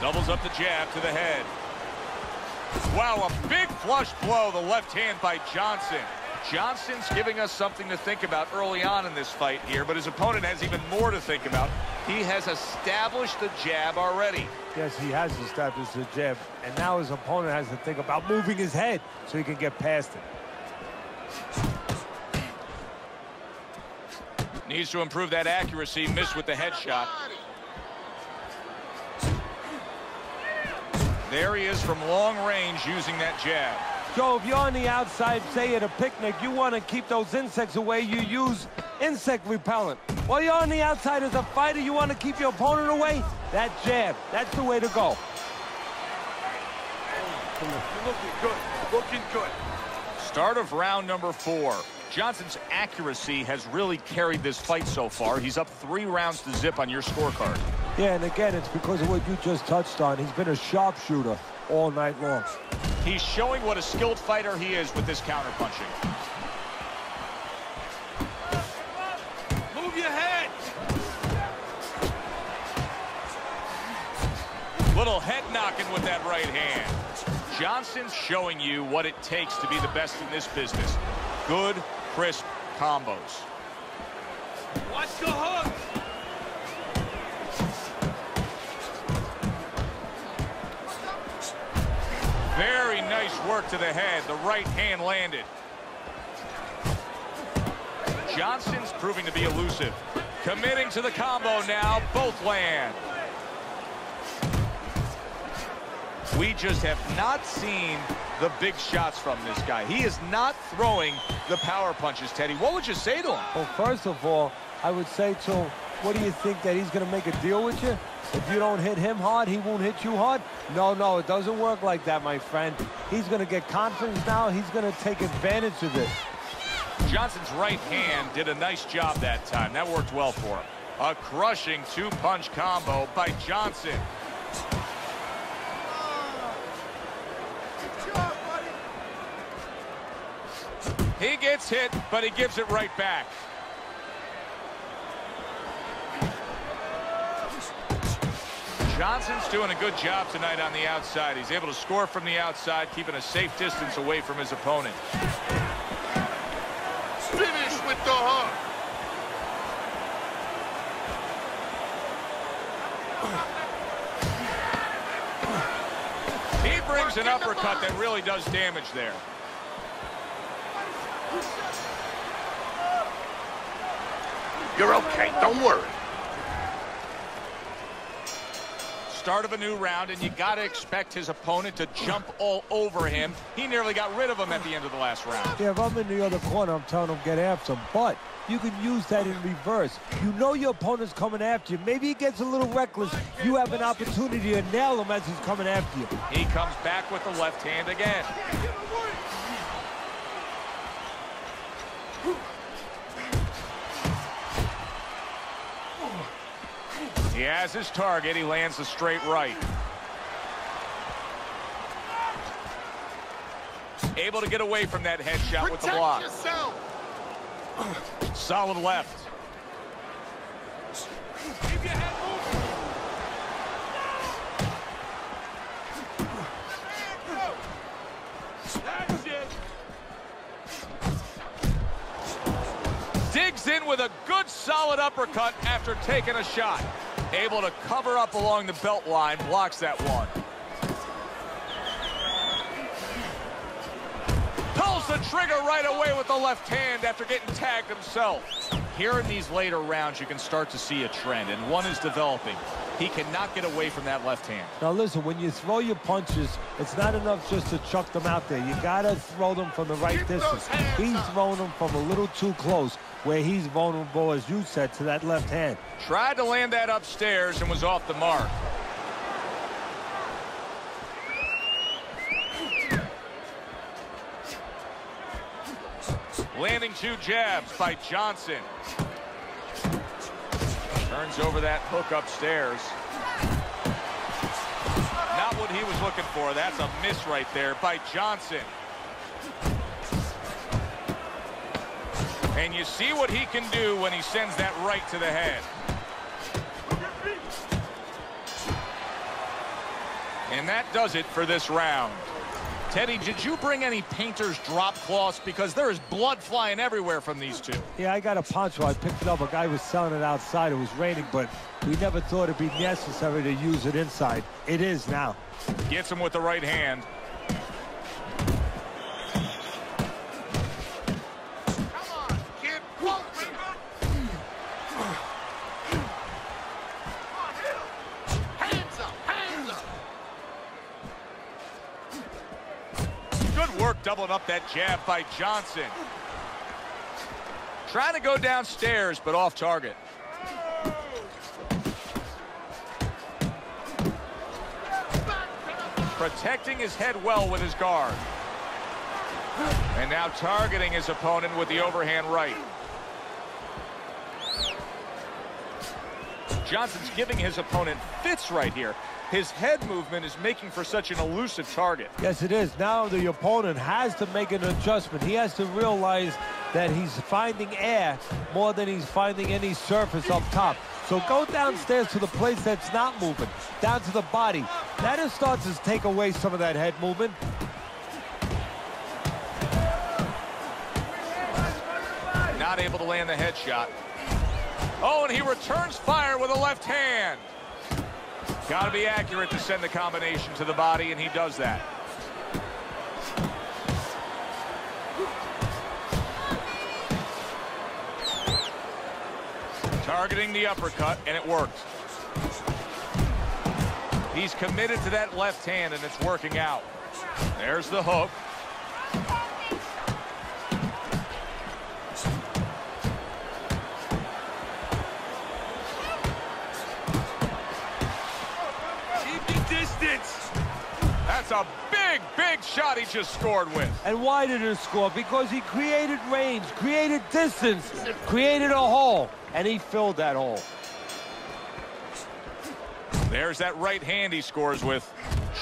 Doubles up the jab to the head. Wow, a big flush blow, the left hand by Johnson. Johnson's giving us something to think about early on in this fight here, but his opponent has even more to think about. He has established the jab already. Yes, he has established the jab, and now his opponent has to think about moving his head so he can get past it. Needs to improve that accuracy, missed with the headshot. There he is from long range using that jab. Joe, if you're on the outside, say at a picnic, you want to keep those insects away, you use insect repellent. While you're on the outside as a fighter, you want to keep your opponent away, that jab, that's the way to go. You're looking good. Looking good. Start of round number 4. Johnson's accuracy has really carried this fight so far. He's up 3 rounds to zip on your scorecard. Yeah, and again, it's because of what you just touched on. He's been a sharpshooter all night long. He's showing what a skilled fighter he is with this counterpunching. Move your head. Little head knocking with that right hand. Johnson's showing you what it takes to be the best in this business. Good, crisp combos. Watch the hook. Very nice work to the head. The right hand landed. Johnson's proving to be elusive. Committing to the combo now. Both land. We just have not seen the big shots from this guy. He is not throwing the power punches, Teddy. What would you say to him? Well, first of all, I would say to him, what do you think, that he's going to make a deal with you? If you don't hit him hard, he won't hit you hard? No, it doesn't work like that, my friend. He's going to get confidence now. He's going to take advantage of this. Johnson's right hand did a nice job that time. That worked well for him. A crushing 2-punch combo by Johnson. He gets hit, but he gives it right back. Johnson's doing a good job tonight on the outside. He's able to score from the outside, keeping a safe distance away from his opponent. Finish with the hook. He brings an uppercut that really does damage there. You're okay, don't worry. start of a new round, and you got to expect his opponent to jump all over him. He nearly got rid of him at the end of the last round. Yeah, if I'm in the other corner, I'm telling him get after him. But you can use that in reverse. You know your opponent's coming after you. Maybe he gets a little reckless. You have an opportunity to nail him as he's coming after you. He comes back with the left hand again. He has his target. He lands a straight right. Able to get away from that headshot with the block. Yourself. Solid left. Keep your head moving. That's it. Digs in with a good solid uppercut after taking a shot. Able to cover up along the belt line, blocks that one. Pulls the trigger right away with the left hand after getting tagged himself. Here in these later rounds, you can start to see a trend, and one is developing. He cannot get away from that left hand. Now listen, when you throw your punches, it's not enough just to chuck them out there. You gotta throw them from the right distance. He's throwing them from a little too close, where he's vulnerable, as you said, to that left hand. Tried to land that upstairs and was off the mark. Landing 2 jabs by Johnson. Turns over that hook upstairs. Not what he was looking for. That's a miss right there by Johnson. And you see what he can do when he sends that right to the head. And that does it for this round. Teddy, did you bring any painter's drop cloths? Because there is blood flying everywhere from these two. Yeah, I got a poncho. I picked it up. A guy was selling it outside. It was raining, but we never thought it'd be necessary to use it inside. It is now. Gets him with the right hand. Come on, kid. Whoa, hands up, hands up. Good work doubling up that jab by Johnson. Trying to go downstairs, but off target. Protecting his head well with his guard. And now targeting his opponent with the overhand right. Johnson's giving his opponent fits right here. His head movement is making for such an elusive target. Yes, it is. Now the opponent has to make an adjustment. He has to realize that he's finding air more than he's finding any surface up top. So go downstairs to the place that's not moving, down to the body. That starts to take away some of that head movement. Not able to land the headshot. Oh, and he returns fire with a left hand. Got to be accurate to send the combination to the body, and he does that. Targeting the uppercut, and it worked. He's committed to that left hand, and it's working out. There's the hook. Keep your distance. That's a big, big shot he just scored with. And why did he score? Because he created range, created distance, created a hole, and he filled that hole. There's that right hand he scores with.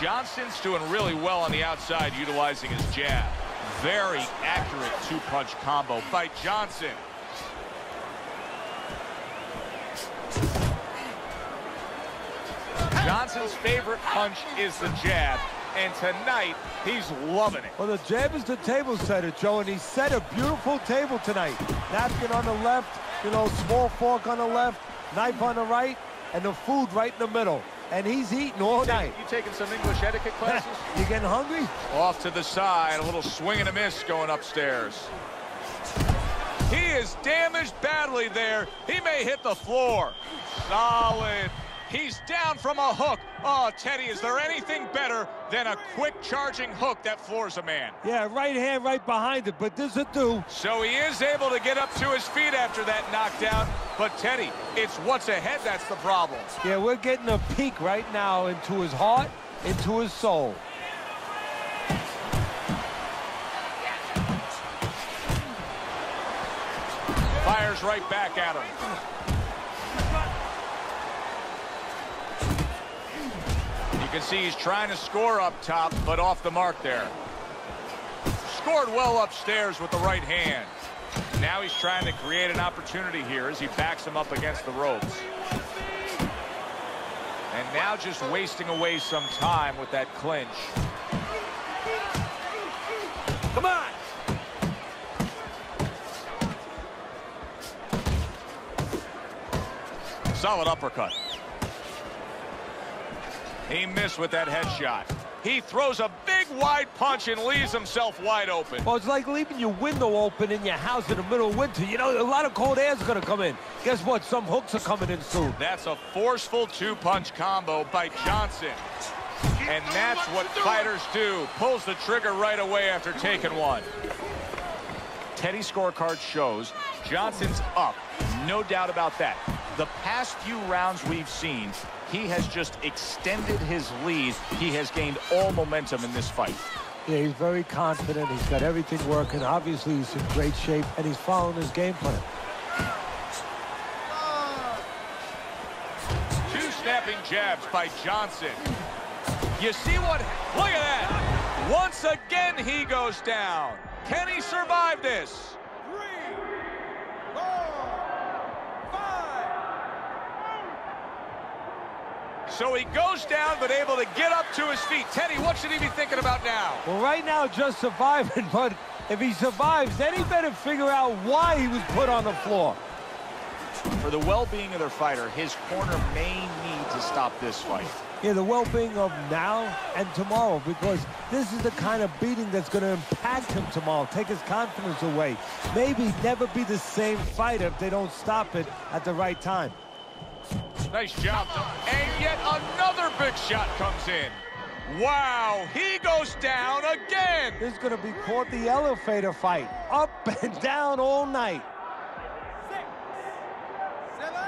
Johnson's doing really well on the outside, utilizing his jab. Very accurate two-punch combo by Johnson. Johnson's favorite punch is the jab, and tonight he's loving it. Well, the jab is the table setter, Joe, and he set a beautiful table tonight. Napkin on the left, you know, small fork on the left, knife on the right, and the food right in the middle. And he's eating all night. You taking some English etiquette classes? You getting hungry? Off to the side, a little swing and a miss going upstairs. He is damaged badly there. He may hit the floor. Solid. He's down from a hook. Oh, Teddy, is there anything better than a quick charging hook that floors a man? Yeah, right hand right behind it, but this'll do. So he is able to get up to his feet after that knockdown. But, Teddy, it's what's ahead that's the problem. Yeah, we're getting a peek right now into his heart, into his soul. Fires right back at him. You can see he's trying to score up top, but off the mark there. Scored well upstairs with the right hand. Now he's trying to create an opportunity here as he backs him up against the ropes. And now just wasting away some time with that clinch. Come on. Solid uppercut. He missed with that headshot. He throws a big wide punch and leaves himself wide open. Well, it's like leaving your window open in your house in the middle of winter. You know, a lot of cold air is going to come in. Guess what? Some hooks are coming in soon. That's a forceful two-punch combo by Johnson. And that's what fighters do. Pulls the trigger right away after taking one. Teddy's scorecard shows Johnson's up. No doubt about that. The past few rounds we've seen, he has just extended his lead. He has gained all momentum in this fight. Yeah, he's very confident. He's got everything working. Obviously, he's in great shape, and he's following his game plan. Two snapping jabs by Johnson. You see what? Look at that. Once again, he goes down. Can he survive this? 3, 4, 5. So he goes down, but able to get up to his feet. Teddy, what should he be thinking about now? Well, right now, just surviving, but if he survives, then he better figure out why he was put on the floor. For the well-being of their fighter, his corner may need to stop this fight. Yeah, the well-being of now and tomorrow, because this is the kind of beating that's going to impact him tomorrow, take his confidence away. Maybe never be the same fighter if they don't stop it at the right time. Nice job. And yet another big shot comes in. Wow, he goes down again. This is going to be called the elevator fight. Up and down all night. 6, 7, 8,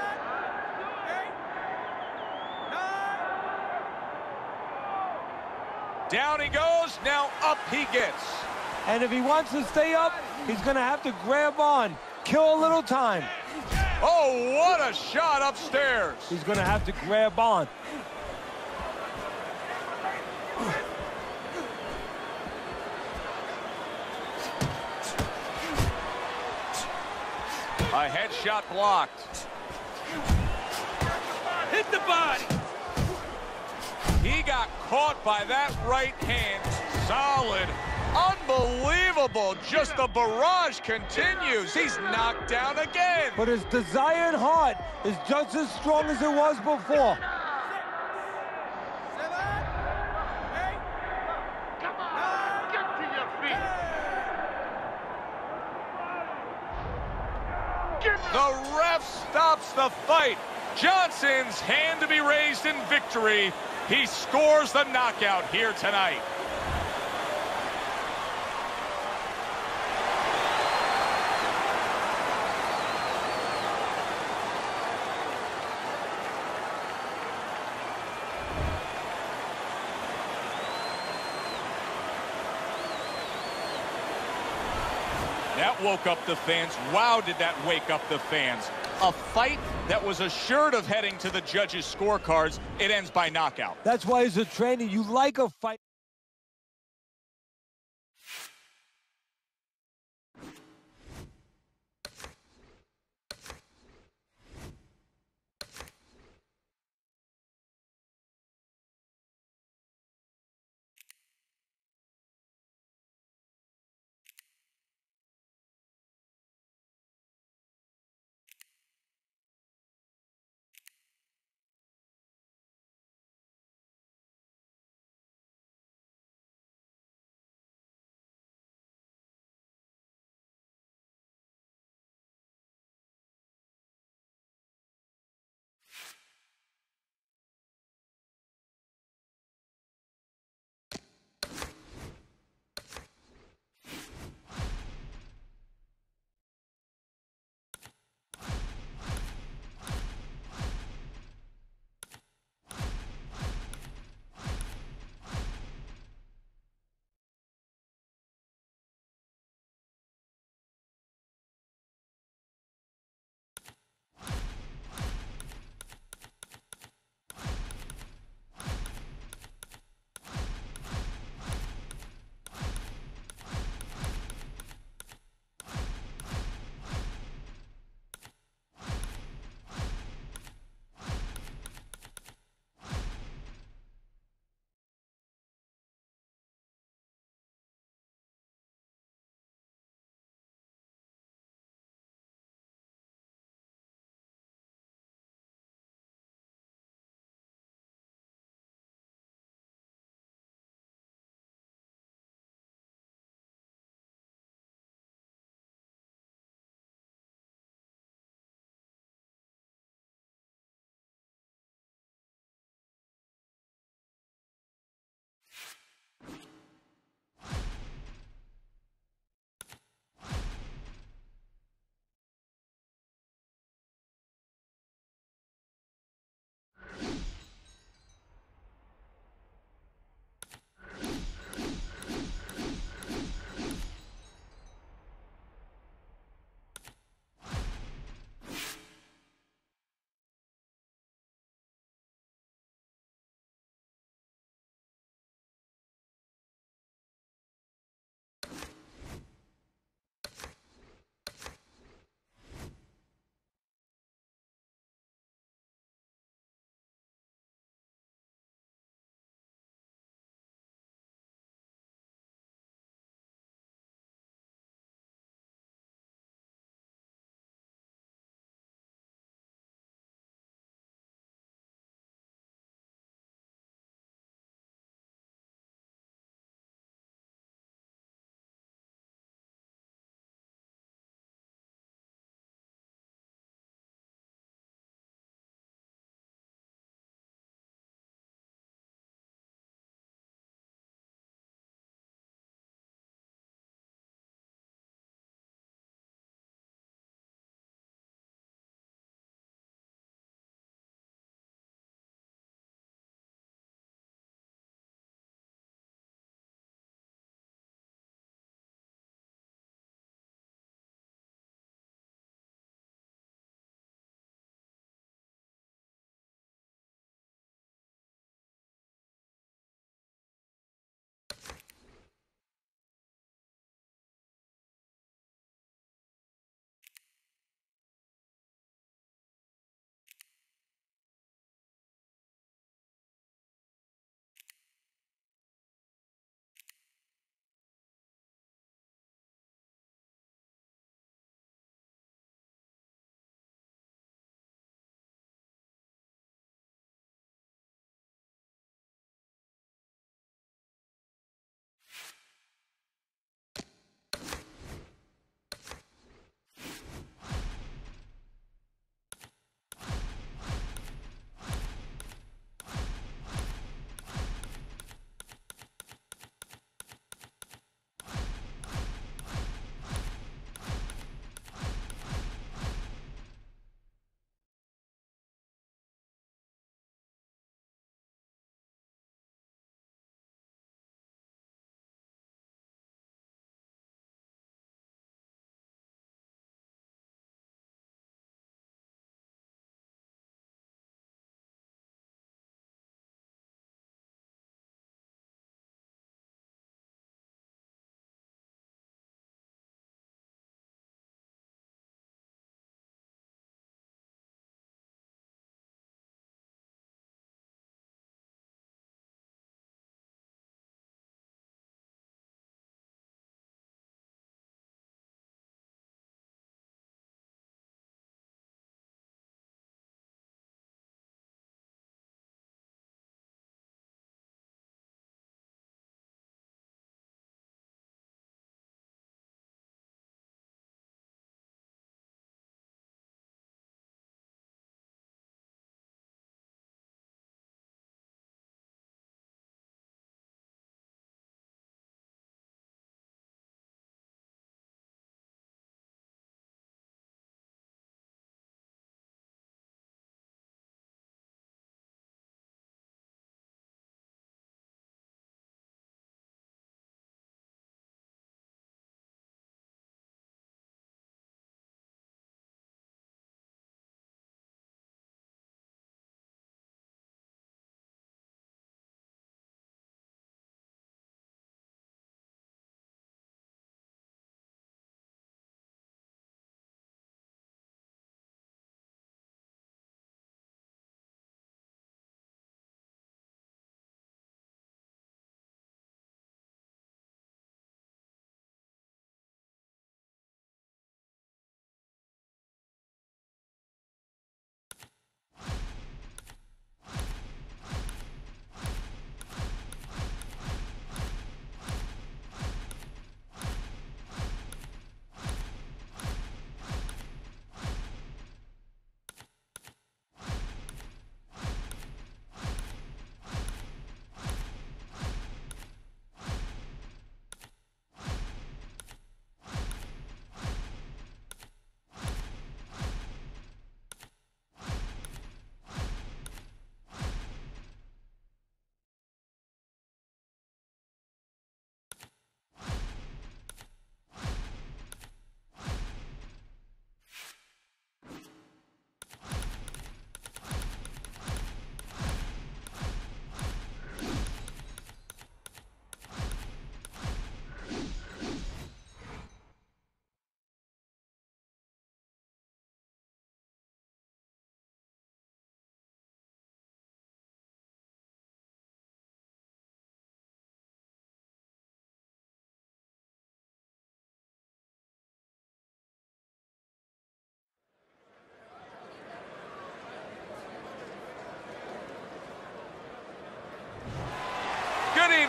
9. Down he goes, now up he gets. And if he wants to stay up, he's going to have to grab on, kill a little time. Oh, what a shot upstairs. He's going to have to grab on. A headshot blocked. Hit the body. He got caught by that right hand. Solid. Unbelievable. Just the barrage continues. He's knocked down again. But his desire and heart is just as strong as it was before. 6, 7, 8, Come on, get to your feet. The ref stops the fight. Johnson's hand to be raised in victory. He scores the knockout here tonight. That woke up the fans. Wow, did that wake up the fans. A fight that was assured of heading to the judges' scorecards. It ends by knockout. That's why as a trainer, you like a fight.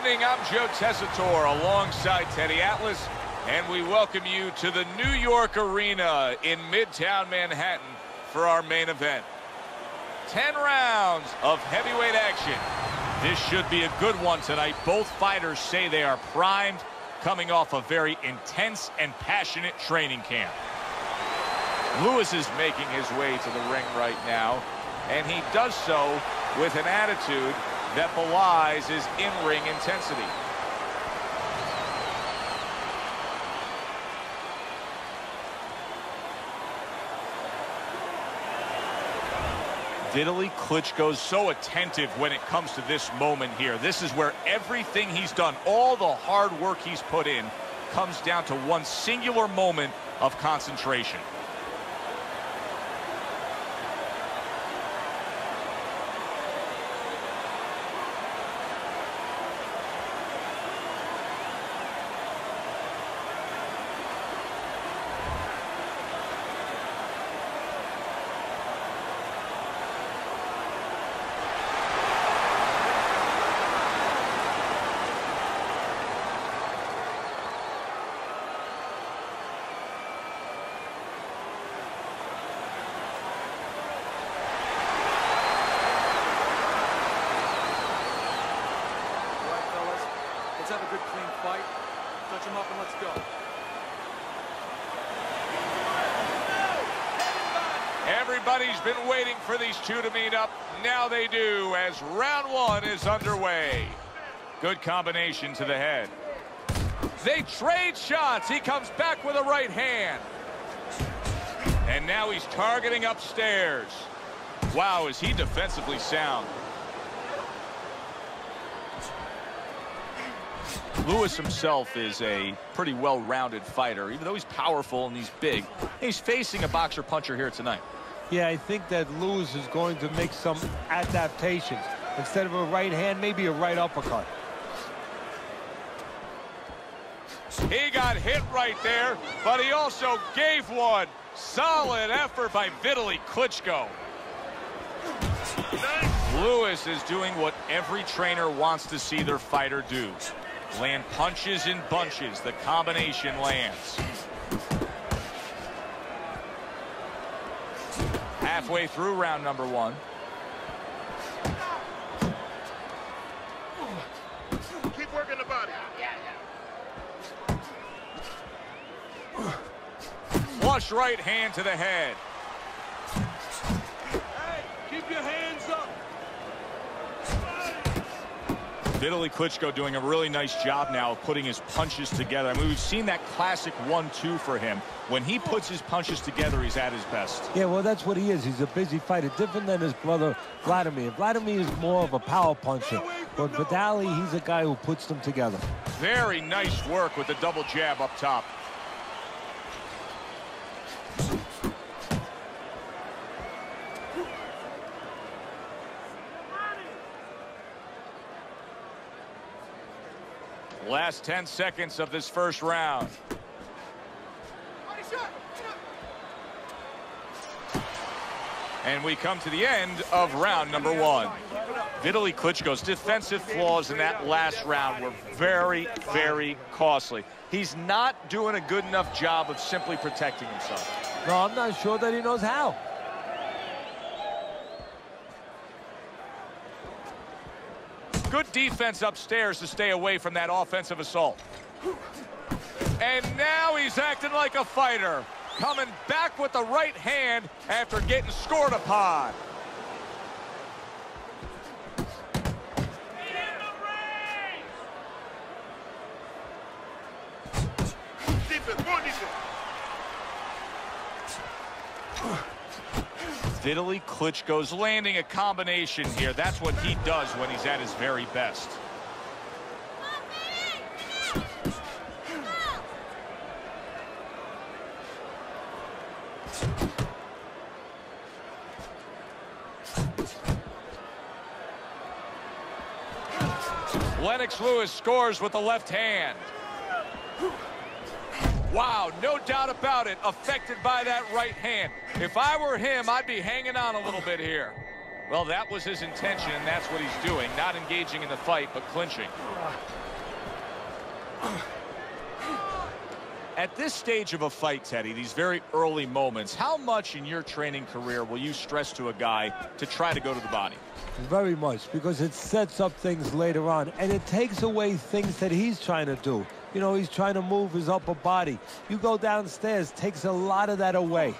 evening. I'm Joe Tessitore alongside Teddy Atlas, and we welcome you to the New York Arena in Midtown Manhattan for our main event. 10 rounds of heavyweight action. This should be a good one tonight. Both fighters say they are primed, coming off a very intense and passionate training camp. Lewis is making his way to the ring right now, and he does so with an attitude that belies his in-ring intensity. Vitaly Klitschko's so attentive when it comes to this moment here. This is where everything he's done, all the hard work he's put in, comes down to one singular moment of concentration. Let's have a good, clean fight. Touch him up and let's go. Everybody's been waiting for these two to meet up. Now they do, as round one is underway. Good combination to the head. They trade shots. He comes back with a right hand. And now he's targeting upstairs. Wow, is he defensively sound. Lewis himself is a pretty well-rounded fighter, even though he's powerful and he's big. He's facing a boxer-puncher here tonight. Yeah, I think that Lewis is going to make some adaptations. Instead of a right hand, maybe a right uppercut. He got hit right there, but he also gave one. Solid effort by Vitaly Klitschko. Lewis is doing what every trainer wants to see their fighter do. Land punches in bunches. The combination lands. Halfway through round number one. Keep working the body. Flush right hand to the head. Hey, keep your hands up. Vitaly Klitschko doing a really nice job now of putting his punches together. I mean, we've seen that classic 1-2 for him. When he puts his punches together, he's at his best. Yeah, well, that's what he is. He's a busy fighter, different than his brother Vladimir. Vladimir is more of a power puncher, but Vitaly, he's a guy who puts them together. Very nice work with the double jab up top. Last 10 seconds of this first round. And we come to the end of round number one. Vitaly Klitschko's defensive flaws in that last round were very, very costly. He's not doing a good enough job of simply protecting himself. No, I'm not sure that he knows how. Good defense upstairs to stay away from that offensive assault. And now he's acting like a fighter. Coming back with the right hand after getting scored upon. Defense, more defense. Vitaly Klitschko's landing a combination here. That's what he does when he's at his very best. Lennox Lewis scores with the left hand. Wow, no doubt about it, affected by that right hand. If I were him, I'd be hanging on a little bit here. Well, that was his intention, and that's what he's doing. Not engaging in the fight, but clinching. At this stage of a fight, Teddy, these very early moments, how much in your training career will you stress to a guy to try to go to the body? Very much, because it sets up things later on, and it takes away things that he's trying to do. You know, he's trying to move his upper body. You go downstairs, takes a lot of that away.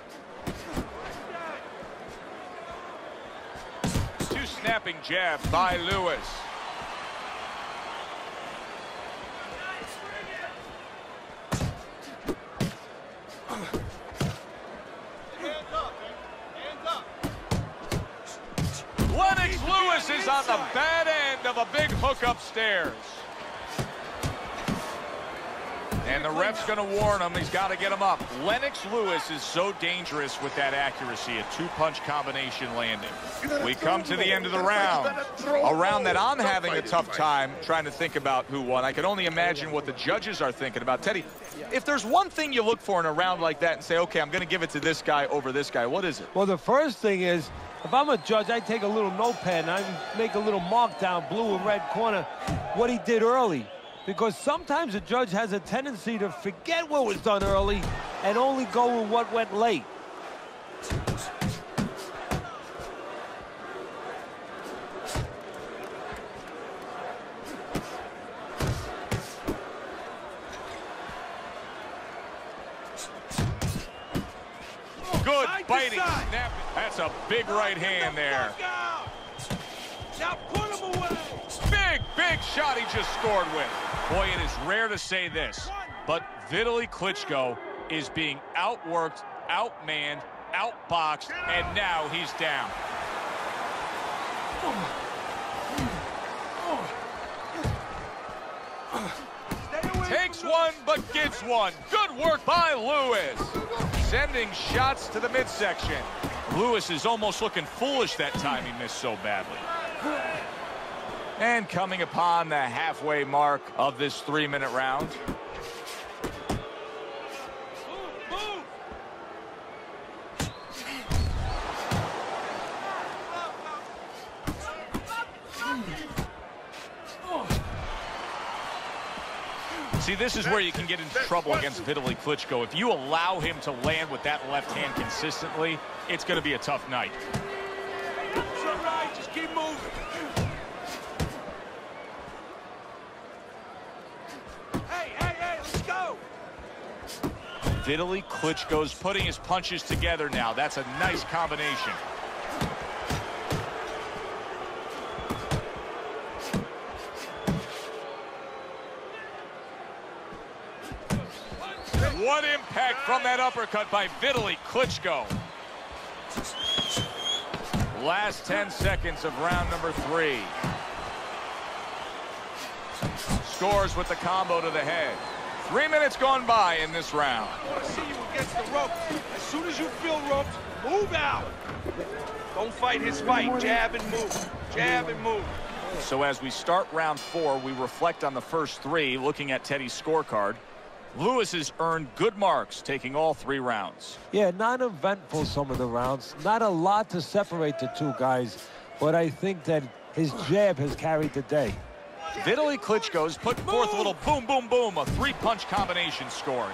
Two snapping jabs by Lewis. Lennox Lewis is on the bad end of a big hook upstairs. And the ref's going to warn him. He's got to get him up. Lennox Lewis is so dangerous with that accuracy, a two-punch combination landing. We come to the end of the round. A round that I'm having a tough time trying to think about who won. I can only imagine what the judges are thinking about. Teddy, if there's one thing you look for in a round like that and say, okay, I'm going to give it to this guy over this guy, what is it? Well, the first thing is, if I'm a judge, I take a little notepad and I make a little mark down, blue and red corner, what he did early. Because sometimes a judge has a tendency to forget what was done early and only go with what went late. Good biting snap. That's a big right hand there. Now put him away. Big shot he just scored with. Boy, it is rare to say this, but Vitaly Klitschko is being outworked, outmanned, outboxed, and now he's down. Takes one, but gets one. Good work by Lewis. Sending shots to the midsection. Lewis is almost looking foolish that time he missed so badly. And coming upon the halfway mark of this 3-minute round. See, this is where you can get into trouble against Vitaly Klitschko. If you allow him to land with that left hand consistently, it's going to be a tough night. It's all right, just keep moving. Hey, let's go. Vitaly Klitschko's putting his punches together now. That's a nice combination. What impact from that uppercut by Vitaly Klitschko. Last 10 seconds of round number 3. Scores with the combo to the head. 3 minutes gone by in this round. I want to see you against the ropes. As soon as you feel ropes, move out. Don't fight his fight. Jab and move. Jab and move. So as we start round 4, we reflect on the first 3, looking at Teddy's scorecard. Lewis has earned good marks, taking all 3 rounds. Yeah, not eventful some of the rounds. Not a lot to separate the two guys, but I think that his jab has carried the day. Vitaly Klitschko's put forth a little boom, boom, boom, a 3-punch combination scoring.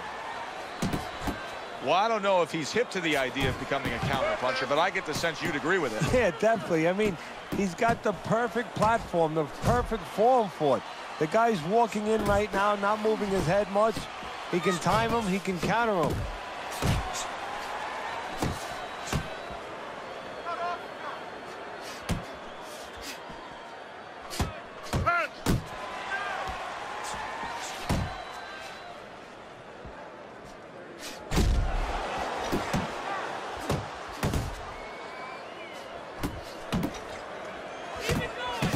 Well, I don't know if he's hip to the idea of becoming a counter-puncher, but I get the sense you'd agree with it. Yeah, definitely. I mean, he's got the perfect platform, the perfect form for it. The guy's walking in right now, not moving his head much. He can time him, he can counter him.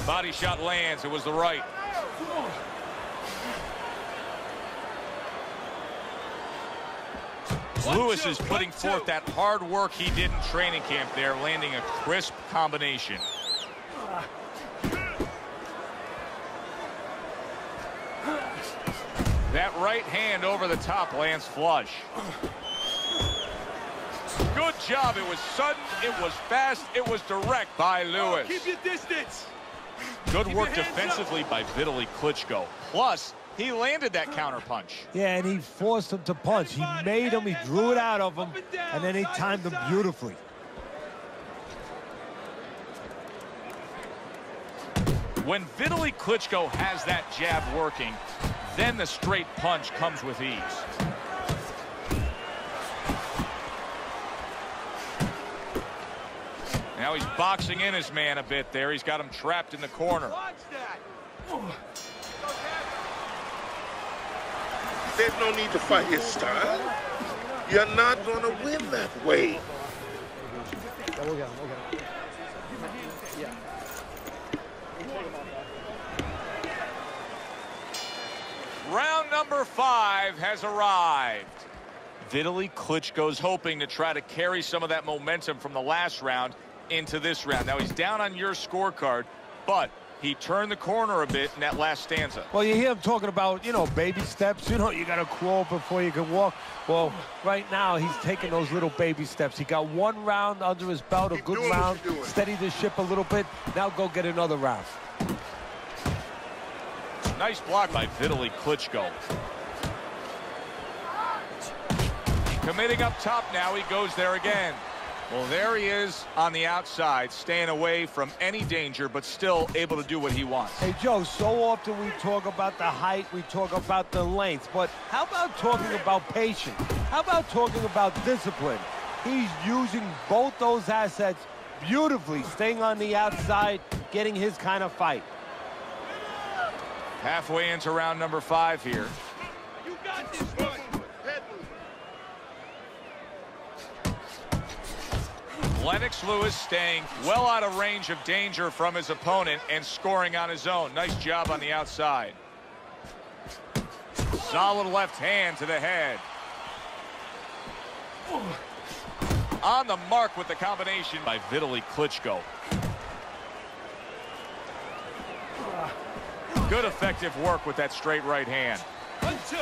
Body shot lands. It was the right. Lewis is putting forth that hard work he did in training camp there, landing a crisp combination. That right hand over the top lands flush. Good job. It was sudden, it was fast, it was direct by Lewis. Keep your distance. Good work defensively by Vitaly Klitschko. Plus, he landed that counterpunch. Yeah, and he forced him to punch. He made him, he drew it out of him, and then he timed him beautifully. When Vitaly Klitschko has that jab working, then the straight punch comes with ease. Now he's boxing in his man a bit there. He's got him trapped in the corner. Watch that. There's no need to fight his style. You're not going to win that way. Round number 5 has arrived. Vitaly Klitschko's hoping to try to carry some of that momentum from the last round into this round. Now he's down on your scorecard, but he turned the corner a bit in that last stanza. Well, you hear him talking about, you know, baby steps. You know, you got to crawl before you can walk. Well, right now, he's taking those little baby steps. He got one round under his belt, a good round, steady the ship a little bit. Now go get another round. Nice block by Vitaly Klitschko. Committing up top now, he goes there again. Well, there he is on the outside, staying away from any danger, but still able to do what he wants. Hey, Joe, so often we talk about the height, we talk about the length, but how about talking about patience? How about talking about discipline? He's using both those assets beautifully, staying on the outside, getting his kind of fight. Halfway into round number 5 here. You got this one. Lennox Lewis staying well out of range of danger from his opponent and scoring on his own. Nice job on the outside. Solid left hand to the head. On the mark with the combination by Vitaly Klitschko. Good effective work with that straight right hand. 1-2,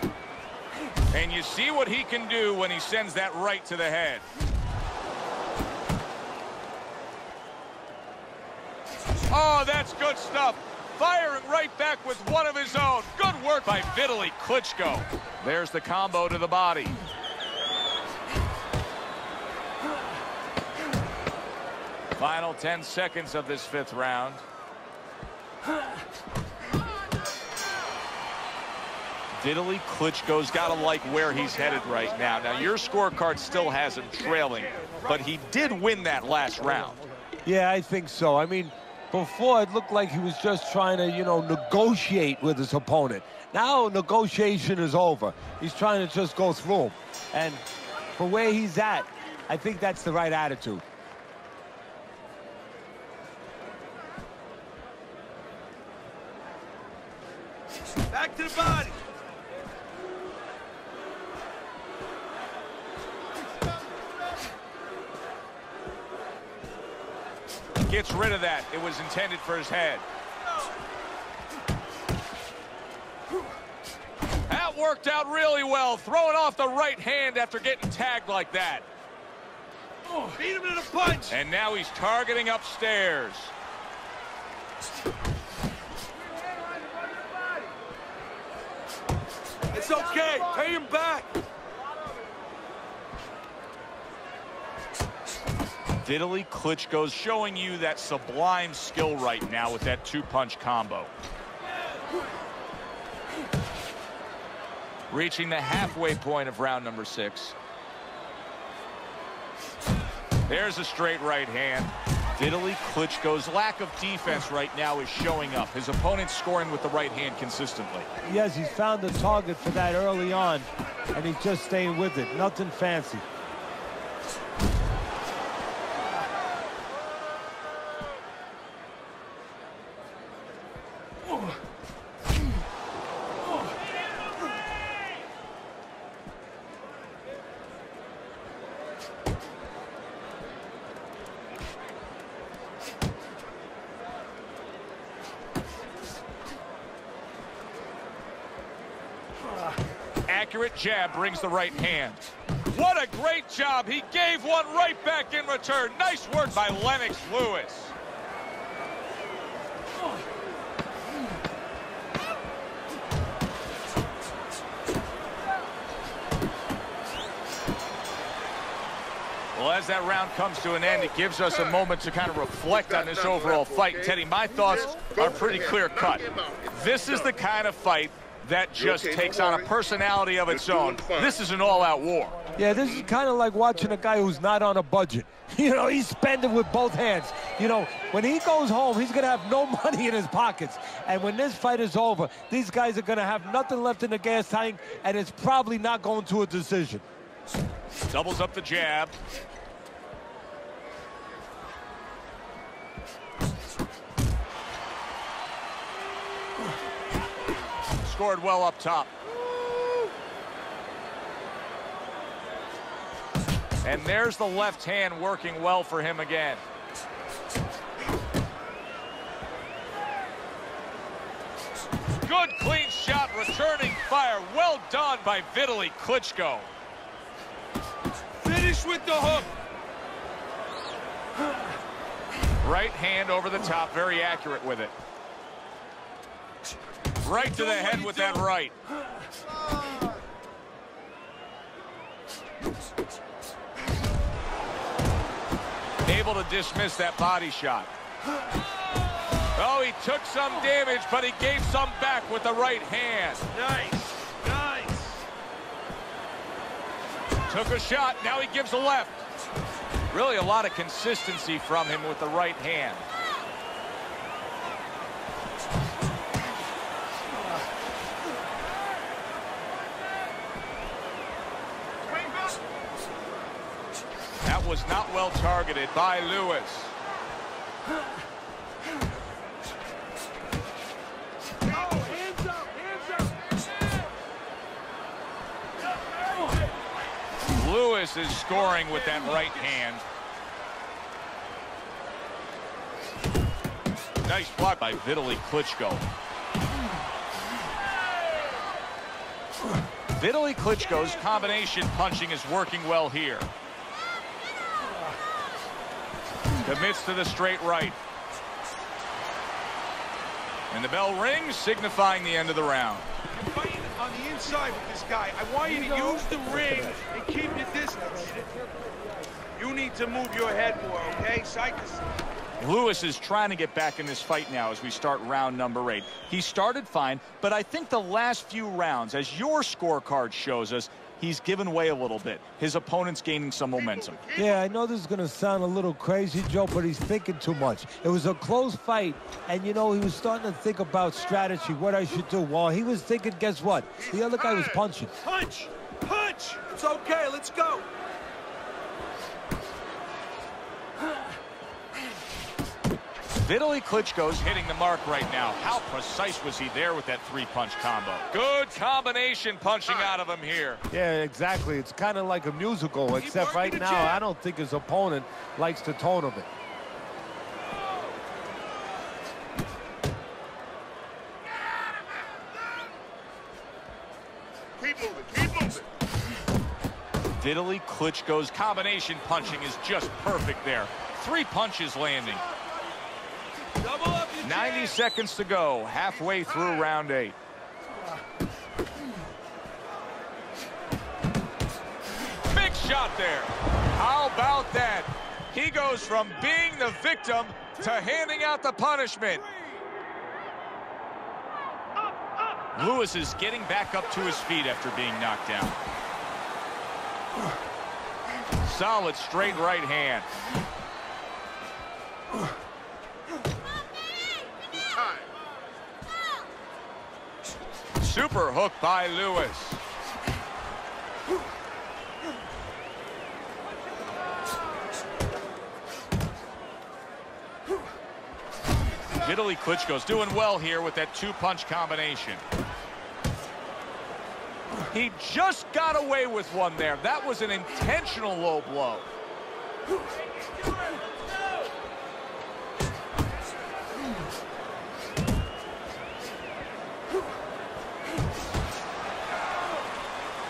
1-2. And you see what he can do when he sends that right to the head. Oh, that's good stuff. Firing right back with one of his own. Good work by Vitaly Klitschko. There's the combo to the body. Final 10 seconds of this 5th round. Vitaly Klitschko's got to like where he's headed right now. Now, your scorecard still has him trailing, but he did win that last round. Yeah, I think so. I mean, before it looked like he was just trying to, you know, negotiate with his opponent. Now negotiation is over. He's trying to just go through him. And for where he's at, I think that's the right attitude. Back to the body. Gets rid of that. It was intended for his head. That worked out really well. Throwing off the right hand after getting tagged like that. Beat him to the punch. And now he's targeting upstairs. It's okay. Pay him back. Vitaly Klitschko's showing you that sublime skill right now with that 2-punch combo. Reaching the halfway point of round number 6. There's a straight right hand. Vitaly Klitschko's lack of defense right now is showing up. His opponent's scoring with the right hand consistently. Yes, he's found the target for that early on, and he's just staying with it. Nothing fancy. Accurate jab brings the right hand. What a great job. He gave one right back in return. Nice work by Lennox Lewis. Well, as that round comes to an end, it gives us a moment to kind of reflect on this overall fight. Teddy, my thoughts are pretty clear-cut. This is the kind of fight that just takes on a personality of its own. This is an all-out war. Yeah, this is kind of like watching a guy who's not on a budget. You know, he's spending with both hands. You know, when he goes home, he's going to have no money in his pockets. And when this fight is over, these guys are going to have nothing left in the gas tank, and it's probably not going to a decision. Doubles up the jab. Scored well up top. And there's the left hand working well for him again. Good clean shot, returning fire. Well done by Vitaly Klitschko. Finish with the hook. Right hand over the top, very accurate with it. Right to the head with that right. Able to dismiss that body shot. Oh, he took some damage, but he gave some back with the right hand. Nice, nice. Took a shot, now he gives a left. Really a lot of consistency from him with the right hand. That was not well targeted by Lewis. Lewis is scoring with that right hand. Nice block by Vitaly Klitschko. Vitaly Klitschko's combination punching is working well here. Commits to the straight right. And the bell rings, signifying the end of the round. You're fighting on the inside with this guy. I want you to use the ring and keep your distance. You need to move your head more, okay? Side to side. Lewis is trying to get back in this fight now as we start round number 8. He started fine, but I think the last few rounds, as your scorecard shows us, he's given way a little bit. His opponent's gaining some momentum. Yeah, I know this is going to sound a little crazy, Joe, but he's thinking too much. It was a close fight, and, you know, he was starting to think about strategy, what I should do. While he was thinking, guess what? The other guy was punching. Punch! Punch! It's okay, let's go. Vitaly Klitschko's hitting the mark right now. How precise was he there with that 3-punch combo? Good combination punching out of him here. Yeah, exactly. It's kind of like a musical, except right now, I don't think his opponent likes the tone of it. Keep moving, keep moving. Vitaly Klitschko's combination punching is just perfect there. 3 punches landing. 90 seconds to go, halfway through round 8. Big shot there. How about that? He goes from being the victim to handing out the punishment. Lewis is getting back up to his feet after being knocked down. Solid straight right hand. Super hook by Lewis. Vitaly Klitschko's doing well here with that 2-punch combination. He just got away with one there. That was an intentional low blow.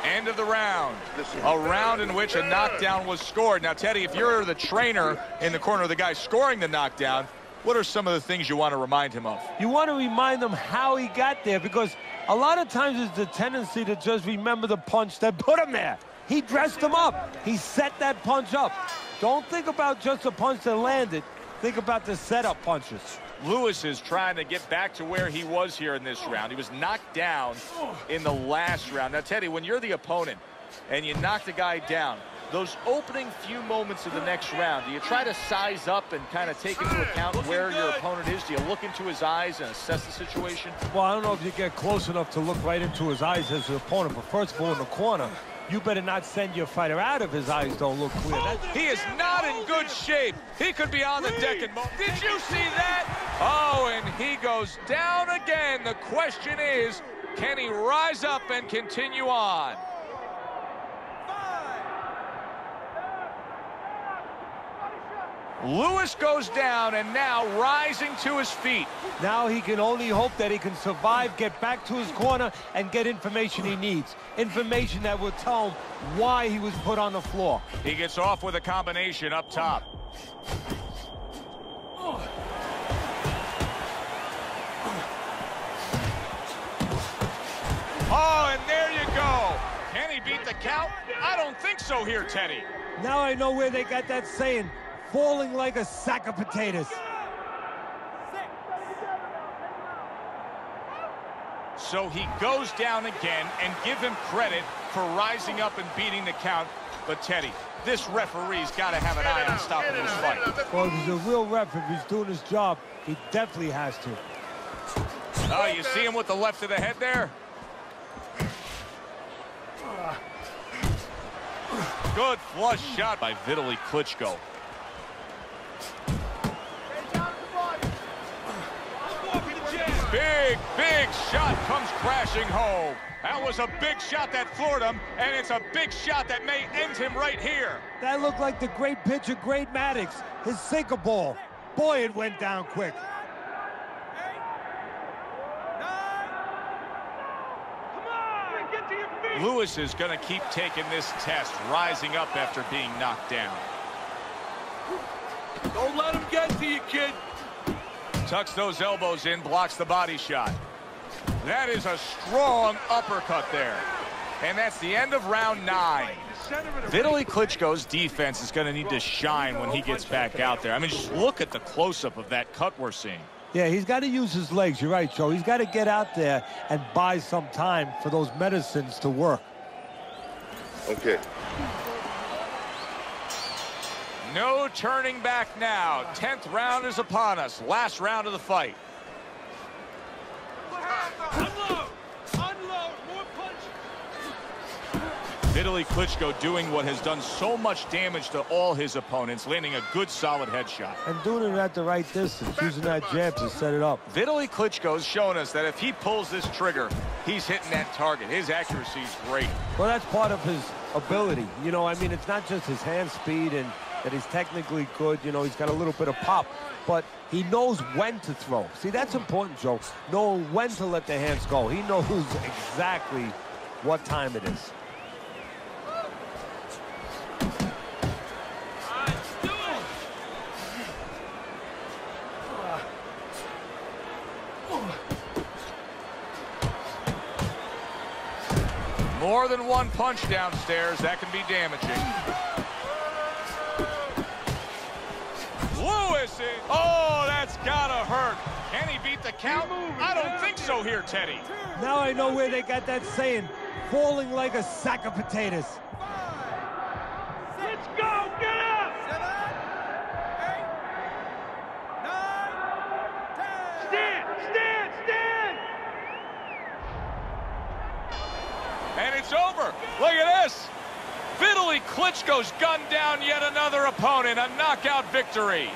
End end of the round. A round in which a knockdown was scored. Now, Teddy, if you're the trainer in the corner of the guy scoring the knockdown, what are some of the things you want to remind him of? You want to remind him how he got there, because a lot of times it's the tendency to just remember the punch that put him there. He dressed him up. He set that punch up. Don't think about just a punch that landed. Think about the setup punches. Lewis is trying to get back to where he was here in this round. He was knocked down in the last round. Now, Teddy, when you're the opponent and you knock the guy down, those opening few moments of the next round, do you try to size up and kind of take into account where your opponent is? Do you look into his eyes and assess the situation? Well, I don't know if you get close enough to look right into his eyes as your opponent, but first of all, in the corner, you better not send your fighter out if his eyes don't look clear. He is not in good shape. He could be on the deck. Did you see that? Oh, and he goes down again. The question is, can he rise up and continue on? Lewis goes down and now rising to his feet. Now he can only hope that he can survive, get back to his corner, and get information he needs. Information that will tell him why he was put on the floor. He gets off with a combination up top. Oh, and there you go. Can he beat the count? I don't think so here, Teddy. Now I know where they got that saying, falling like a sack of potatoes. So he goes down again, and give him credit for rising up and beating the count. But Teddy, this referee's got to have an eye on stopping this fight. Well, if he's a real ref, if he's doing his job, he definitely has to. Oh, you see him with the left of the head there? Good flush shot by Vitaly Klitschko. Big shot comes crashing home. That was a big shot that floored him, and it's a big shot that may end him right here. That looked like the great pitcher, Great Maddox, his sinker ball. Boy, it went down quick. Lewis is going to keep taking this test, rising up after being knocked down. Don't let him get to you, kid. Tucks those elbows in, blocks the body shot. That is a strong uppercut there. And that's the end of round 9. Vitaly Klitschko's defense is going to need to shine when he gets back out there. I mean, just look at the close-up of that cut we're seeing. Yeah, he's got to use his legs. You're right, Joe. He's got to get out there and buy some time for those medicines to work. Okay. No turning back now. 10th round is upon us. Last round of the fight. Unload! Unload! More punch! Vitaly Klitschko doing what has done so much damage to all his opponents, landing a good solid headshot. And doing it at the right distance, using that jab to set it up. Vitaly Klitschko's shown us that if he pulls this trigger, he's hitting that target. His accuracy is great. Well, that's part of his ability. You know, I mean, it's not just his hand speed and that he's technically good. You know, he's got a little bit of pop, but he knows when to throw. See, that's important, Joe. Knowing when to let the hands go. He knows exactly what time it is. More than one punch downstairs, that can be damaging. Lewis, oh, that's gotta hurt. Can he beat the count? I don't think so here, Teddy. Now I know where they got that saying, falling like a sack of potatoes. Let's go! Get up! 7, 8, 9, 10. Stand! And it's over. Look at this. Vitaly Klitschko's gunned down yet another opponent. A knockout victory.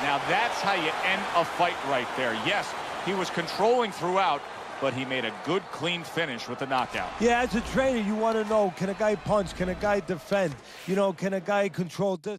Now that's how you end a fight right there. Yes, he was controlling throughout, but he made a good, clean finish with the knockout. Yeah, as a trainer, you want to know, can a guy punch? Can a guy defend? You know, can a guy control this?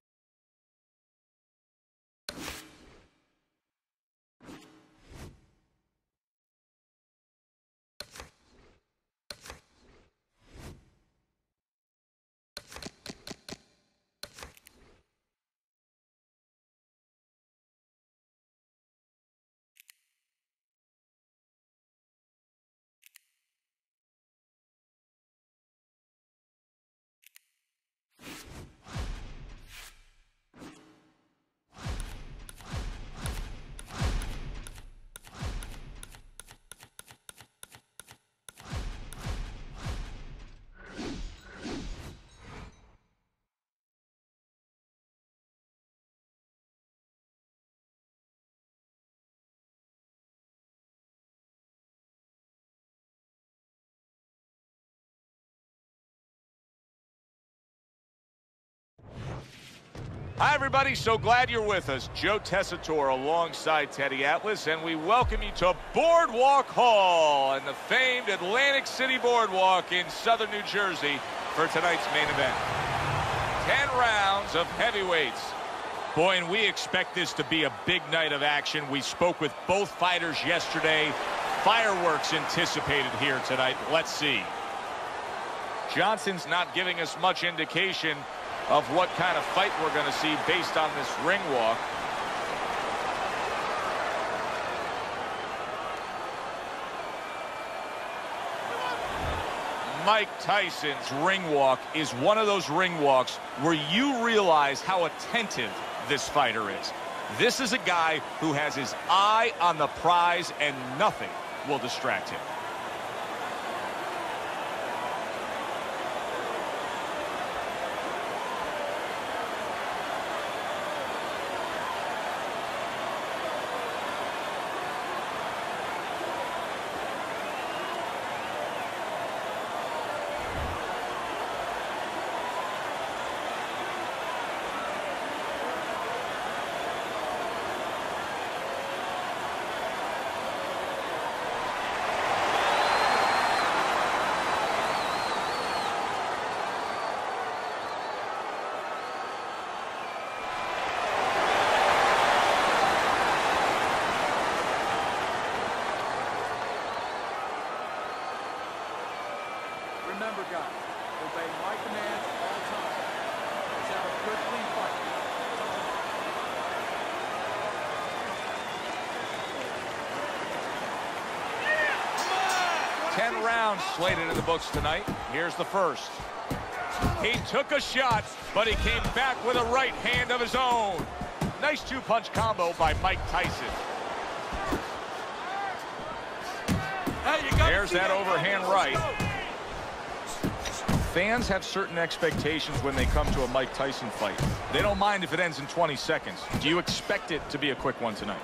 Hi, everybody. So glad you're with us. Joe Tessitore alongside Teddy Atlas, and we welcome you to Boardwalk Hall and the famed Atlantic City Boardwalk in southern New Jersey for tonight's main event. 10 rounds of heavyweights. Boy, and we expect this to be a big night of action. We spoke with both fighters yesterday. Fireworks anticipated here tonight. Let's see. Johnson's not giving us much indication of what kind of fight we're going to see based on this ring walk. Mike Tyson's ring walk is one of those ring walks where you realize how attentive this fighter is. This is a guy who has his eye on the prize and nothing will distract him. Remember, guys, obey my commands all the time. Let's have a good, clean fight. 10 rounds slated in the books tonight. Here's the first. He took a shot, but he came back with a right hand of his own. Nice two-punch combo by Mike Tyson. There's that overhand right. Fans have certain expectations when they come to a Mike Tyson fight. They don't mind if it ends in 20 seconds. Do you expect it to be a quick one tonight?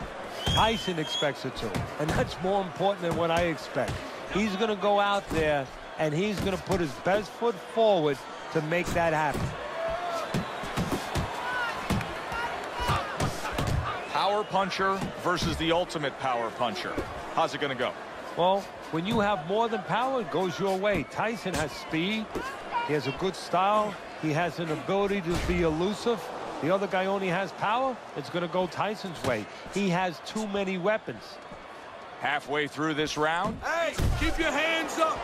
Tyson expects it to, and that's more important than what I expect. He's going to go out there, and he's going to put his best foot forward to make that happen. Power puncher versus the ultimate power puncher. How's it going to go? Well, when you have more than power, it goes your way. Tyson has speed. He has a good style. He has an ability to be elusive. The other guy only has power. It's going to go Tyson's way. He has too many weapons. Halfway through this round. Hey, keep your hands up.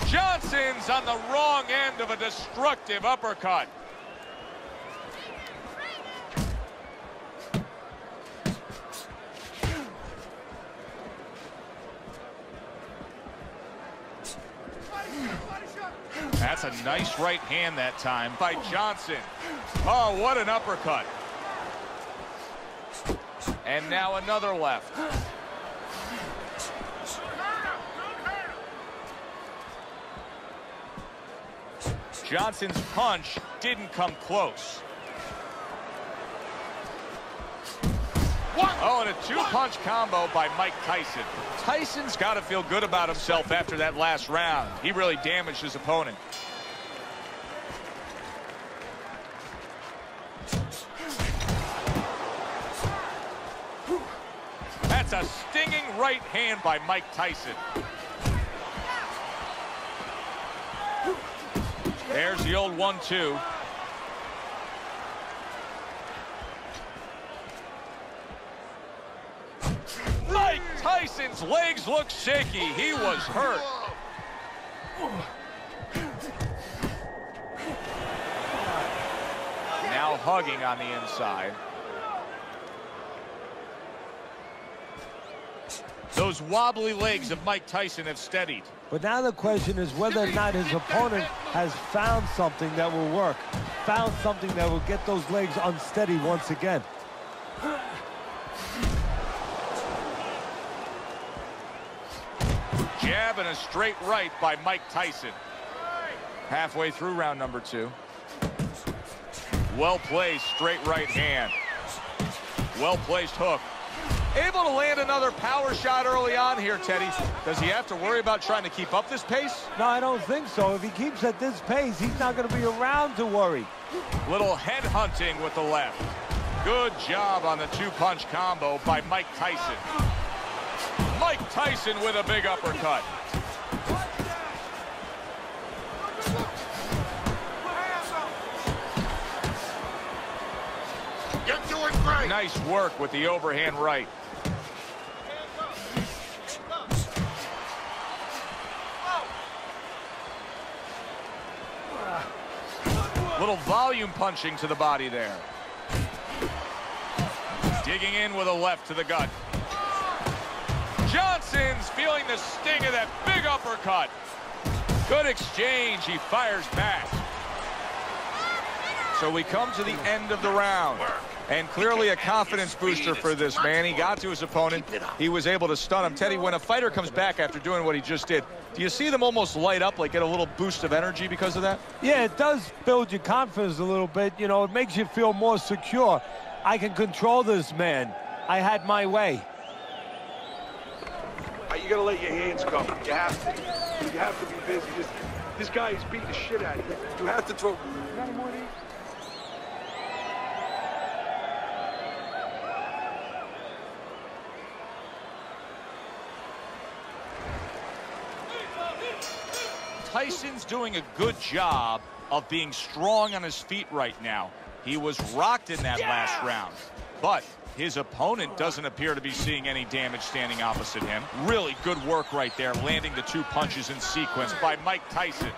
Johnson's on the wrong end of a destructive uppercut. That's a nice right hand that time by Johnson. Oh, what an uppercut. And now another left. Johnson's punch didn't come close. Oh, and a two-punch combo by Mike Tyson. Tyson's got to feel good about himself after that last round. He really damaged his opponent. That's a stinging right hand by Mike Tyson. There's the old 1-2. Mike Tyson's legs look shaky. He was hurt. Now hugging on the inside. Those wobbly legs of Mike Tyson have steadied. But now the question is whether or not his opponent has found something that will work, found something that will get those legs unsteady once again. Jab and a straight right by Mike Tyson. Halfway through round number 2. Well-placed straight right hand. Well-placed hook. Able to land another power shot early on here, Teddy. Does he have to worry about trying to keep up this pace? No, I don't think so. If he keeps at this pace, he's not going to be around to worry. Little head hunting with the left. Good job on the 2-punch combo by Mike Tyson. Mike Tyson with a big uppercut. You're doing great. Nice work with the overhand right. Little volume punching to the body there. Digging in with a left to the gut. Johnson's feeling the sting of that big uppercut. Good exchange. He fires back. So we come to the end of the round. And clearly a confidence booster for this man. He got to his opponent. He was able to stun him. Teddy, when a fighter comes back after doing what he just did, do you see them almost light up, like get a little boost of energy because of that? Yeah, it does build your confidence a little bit. You know, it makes you feel more secure. I can control this man. I had my way. You gotta let your hands go. You have to. You have to be busy. This guy is beating the shit out of you. You have to throw. Tyson's doing a good job of being strong on his feet right now. He was rocked in that last round, but his opponent doesn't appear to be seeing any damage standing opposite him. Really good work right there, landing the 2 punches in sequence by Mike Tyson.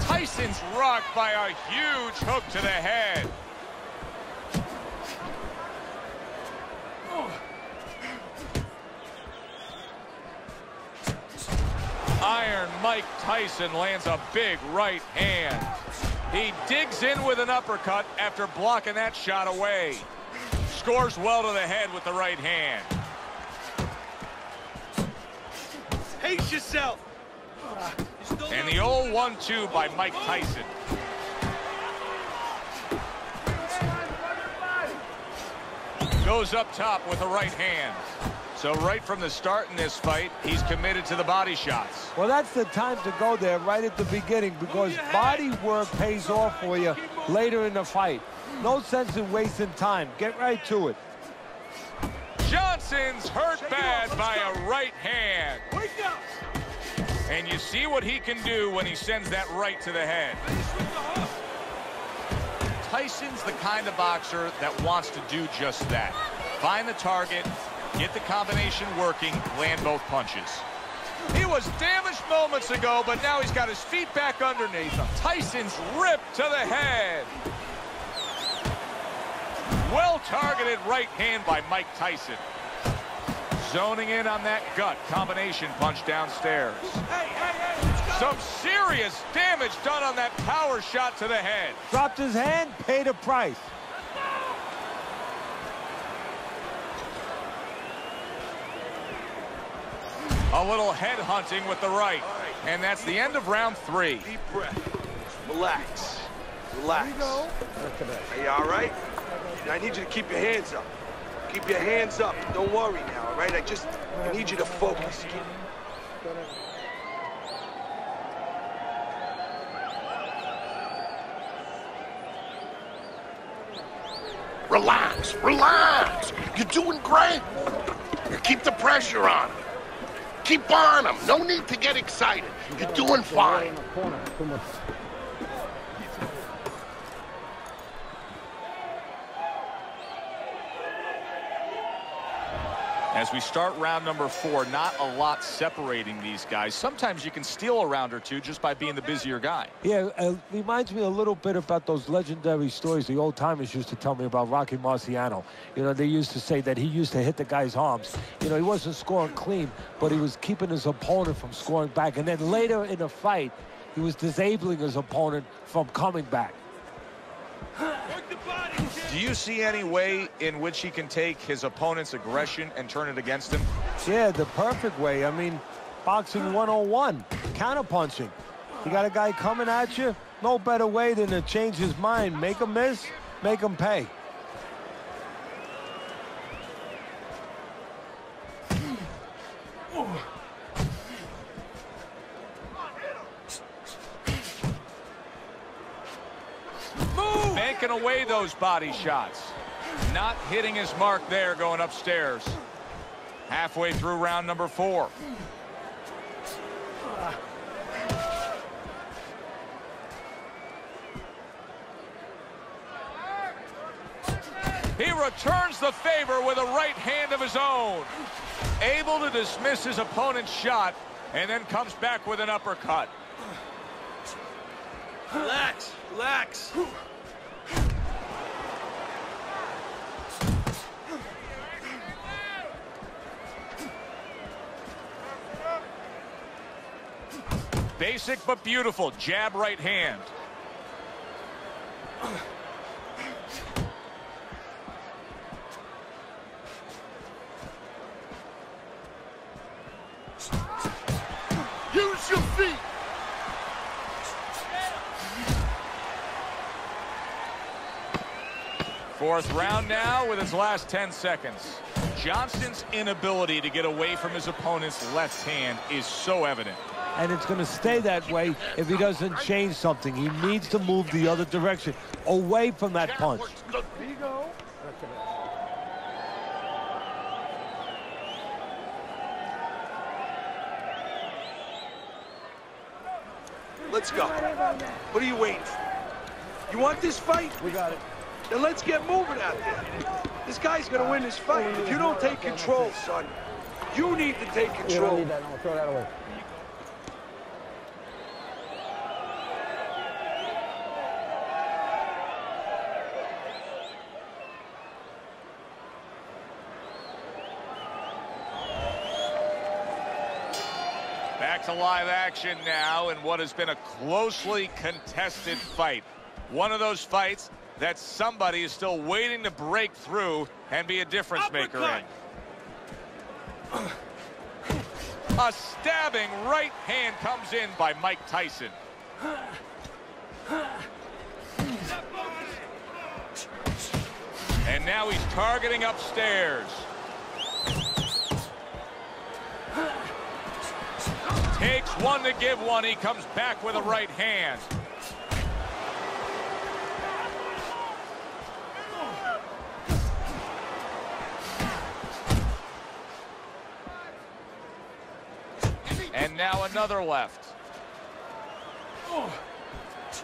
Tyson's rocked by a huge hook to the head. Iron Mike Tyson lands a big right hand. He digs in with an uppercut after blocking that shot away. Scores well to the head with the right hand. Pace yourself. And the old 1-2 by Mike Tyson. Goes up top with the right hand. So right from the start in this fight, he's committed to the body shots. Well, that's the time to go there right at the beginning, because body work pays off for you later in the fight. No sense in wasting time. Get right to it. Johnson's hurt bad by a right hand. And you see what he can do when he sends that right to the head. Tyson's the kind of boxer that wants to do just that. Find the target, get the combination working, land both punches. He was damaged moments ago, but now he's got his feet back underneath him. Tyson's ripped to the head. Well-targeted right hand by Mike Tyson. Zoning in on that gut combination punch downstairs. Some serious damage done on that power shot to the head. Dropped his hand, paid a price. A little head hunting with the right. And that's the end of round 3. Deep breath. Relax. Relax. Are you all right? I need you to keep your hands up. Keep your hands up. Don't worry now, all right? I need you to focus. Relax, relax. You're doing great. You keep the pressure on him. Keep on him. No need to get excited. You're doing fine. As we start round number 4, not a lot separating these guys. Sometimes you can steal a round or two just by being the busier guy. Yeah, it reminds me a little bit about those legendary stories the old-timers used to tell me about Rocky Marciano. You know, they used to say that he used to hit the guy's arms. You know, he wasn't scoring clean, but he was keeping his opponent from scoring back. And then later in the fight, he was disabling his opponent from coming back. Do you see any way in which he can take his opponent's aggression and turn it against him? Yeah, the perfect way. I mean, boxing 101, counterpunching. You got a guy coming at you, no better way than to change his mind. Make him miss, make him pay. Banking away those body shots. Not hitting his mark there going upstairs. Halfway through round number 4. He returns the favor with a right hand of his own. Able to dismiss his opponent's shot and then comes back with an uppercut. Relax, relax. Basic but beautiful jab right hand. Use your feet. Fourth round now with his last 10 seconds. Johnson's inability to get away from his opponent's left hand is so evident. And it's going to stay that way if he doesn't change something. He needs to move the other direction, away from that punch. There you go. Let's go. What are you waiting for? You want this fight? We got it. Then let's get moving out there. This guy's gonna win this fight. If you don't take control, son, you need to take control. You don't need that. No, throw that away. Back to live action now in what has been a closely contested fight. One of those fights that somebody is still waiting to break through and be a difference maker in. A stabbing right hand comes in by Mike Tyson. And now he's targeting upstairs. Takes one to give one. He comes back with a right hand. And now another left.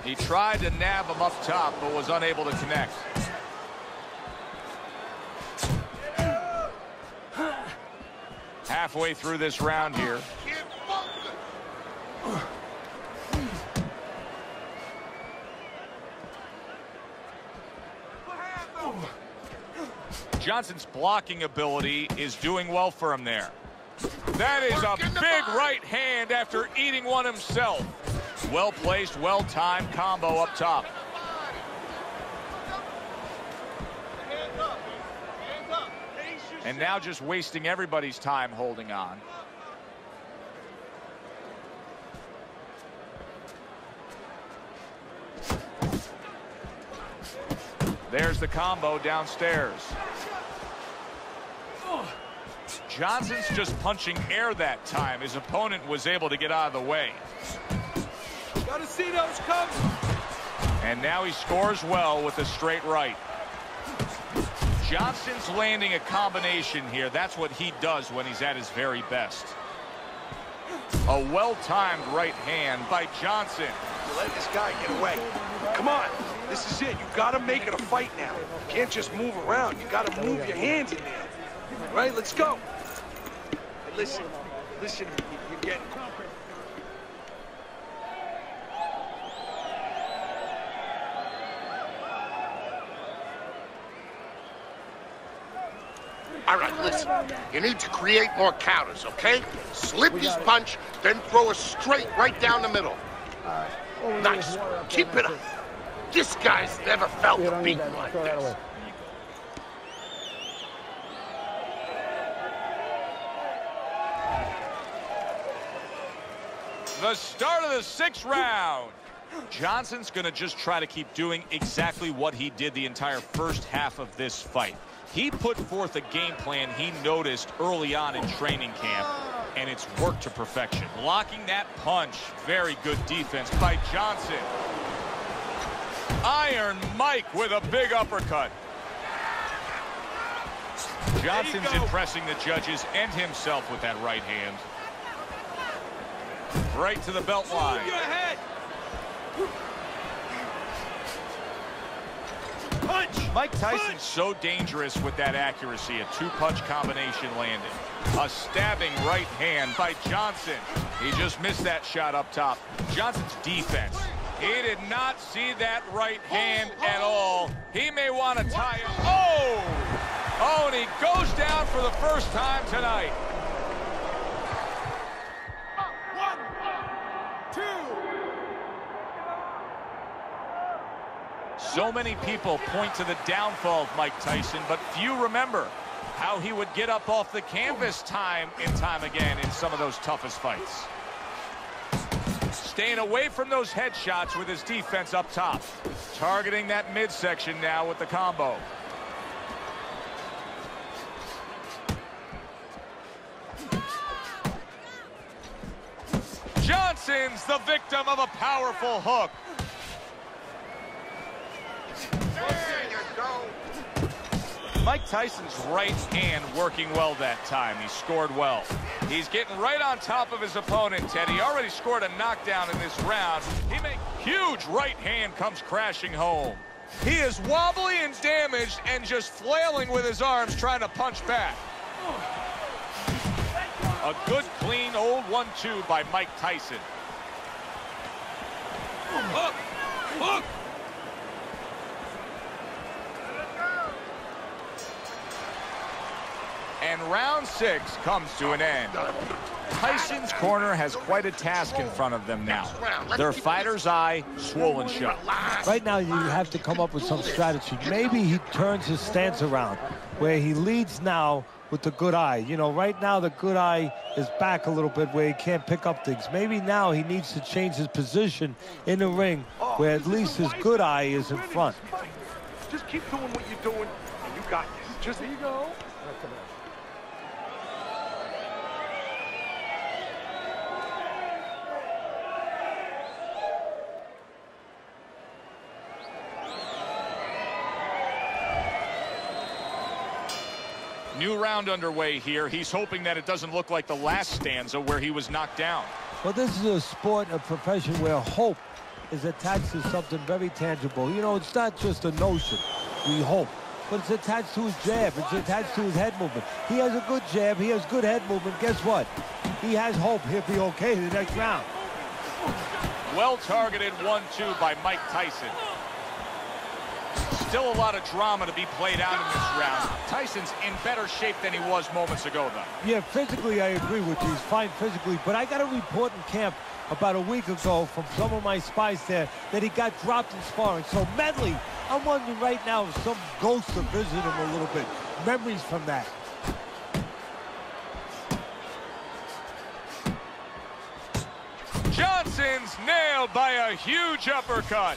He tried to nab him up top, but was unable to connect. Halfway through this round here. Johnson's blocking ability is doing well for him there. That is a big right hand after eating one himself. Well placed, well timed combo up top. And now just wasting everybody's time holding on. There's the combo downstairs. Johnson's just punching air that time. His opponent was able to get out of the way. Gotta see those coming. And now he scores well with a straight right. Johnson's landing a combination here. That's what he does when he's at his very best. A well-timed right hand by Johnson. You let this guy get away. Come on. This is it. You gotta make it a fight now. You can't just move around. You gotta move your hands in there. All right, let's go. Hey, listen, you're getting... All right, listen. You need to create more counters, okay? Slip his punch, then throw a straight right down the middle. Nice. Keep it up. This guy's never felt a beating like this. The start of the 6th round. Johnson's going to just try to keep doing exactly what he did the entire first half of this fight. He put forth a game plan he noticed early on in training camp, and it's worked to perfection. Blocking that punch. Very good defense by Johnson. Iron Mike with a big uppercut. Johnson's impressing the judges and himself with that right hand. Right to the belt line. Move your head. Punch. Mike Tyson's so dangerous with that accuracy. A 2-punch combination landed. A stabbing right hand by Johnson. He just missed that shot up top. Johnson's defense. He did not see that right hand at all. He may want to tie it. Oh! Oh, and he goes down for the first time tonight. 1, 2. So many people point to the downfall of Mike Tyson, but few remember how he would get up off the canvas time and time again in some of those toughest fights. Staying away from those headshots with his defense up top. Targeting that midsection now with the combo. Johnson's the victim of a powerful hook. There you go. Mike Tyson's right hand working well that time. He scored well. He's getting right on top of his opponent, Ted. He already scored a knockdown in this round. He makes huge right hand comes crashing home. He is wobbly and damaged and just flailing with his arms trying to punch back. A good, clean, old 1-2 by Mike Tyson. Hook. Hook. And round 6 comes to an end. Tyson's corner has quite a task in front of them now. Their fighter's eye swollen shut. Right now, you have to come up with some strategy. Maybe he turns his stance around, where he leads now with the good eye. You know, right now the good eye is back a little bit where he can't pick up things. Maybe now he needs to change his position in the ring, where at least his good eye is in front. Just keep doing what you're doing, and you got this. Just there you go. New round underway here. He's hoping that it doesn't look like the last stanza where he was knocked down. Well, this is a sport, a profession where hope is attached to something very tangible. You know, it's not just a notion, we hope, but it's attached to his jab. It's attached to his head movement. He has a good jab. He has good head movement. Guess what? He has hope he'll be okay the next round. Well-targeted 1-2 by Mike Tyson. Still a lot of drama to be played out in this round. Tyson's in better shape than he was moments ago, though. Yeah, physically, I agree with you. He's fine physically, but I got a report in camp about a week ago from some of my spies there that he got dropped in sparring. So mentally, I'm wondering right now if some ghosts are visiting him a little bit. Memories from that. Johnson's nailed by a huge uppercut.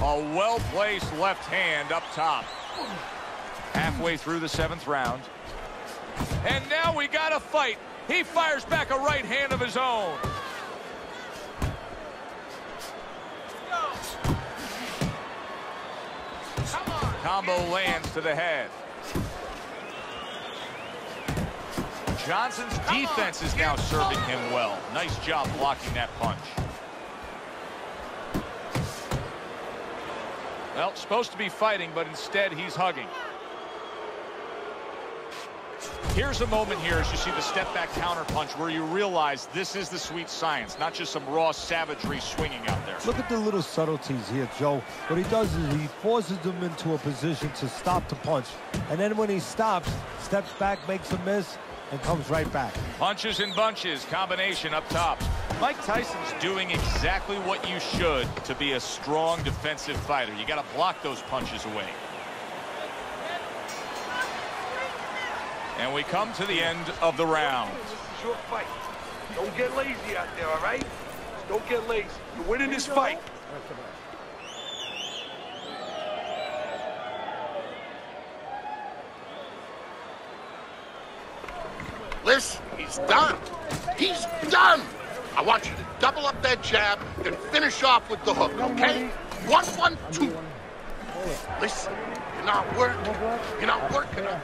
A well-placed left hand up top. Halfway through the 7th round. And now we got a fight. He fires back a right hand of his own. Combo lands to the head. Johnson's defense is now serving him well. Nice job blocking that punch. Well, supposed to be fighting, but instead he's hugging. Here's a moment here as you see the step-back counterpunch where you realize this is the sweet science, not just some raw savagery swinging out there. Look at the little subtleties here, Joe. What he does is he forces them into a position to stop the punch. And then when he stops, steps back, makes a miss, and comes right back. Punches and bunches, combination up top. Mike Tyson's doing exactly what you should to be a strong defensive fighter. You got to block those punches away. And we come to the end of the round. This is your fight. Don't get lazy out there, all right? Just don't get lazy. You're winning this fight. Listen, he's done. He's done. I want you to double up that jab, then finish off with the hook, okay? 1, 1, 2. Listen, you're not working. You're not working up.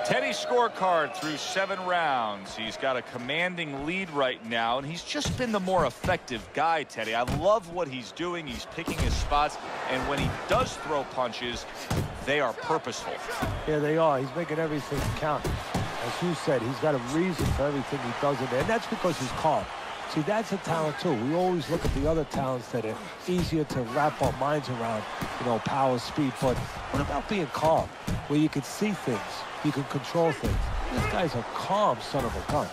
Teddy's scorecard through 7 rounds. He's got a commanding lead right now, and he's just been the more effective guy, Teddy. I love what he's doing. He's picking his spots, and when he does throw punches, they are purposeful. Yeah, they are. He's making everything count. As you said, he's got a reason for everything he does in there, and that's because he's calm. See, that's a talent, too. We always look at the other talents that are easier to wrap our minds around, you know, power, speed, but what about being calm, where you can see things? You can control things. This guy's a calm son of a gun.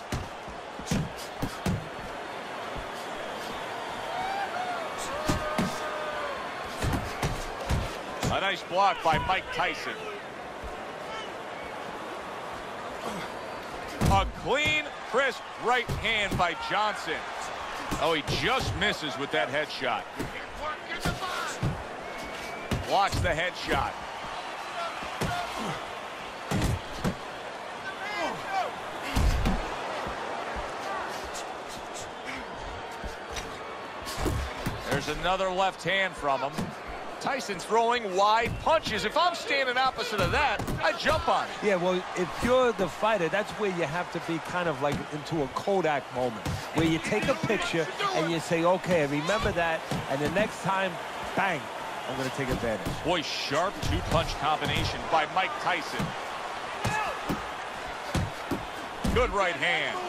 A nice block by Mike Tyson. A clean, crisp right hand by Johnson. Oh, he just misses with that headshot. Blocks the headshot. There's another left hand from him. Tyson's throwing wide punches. If I'm standing opposite of that, I jump on it. Yeah, well, if you're the fighter, that's where you have to be kind of like into a Kodak moment, where you take a picture and you say, okay, remember that, and the next time, bang, I'm going to take advantage. Boy, sharp two-punch combination by Mike Tyson. Good right hand.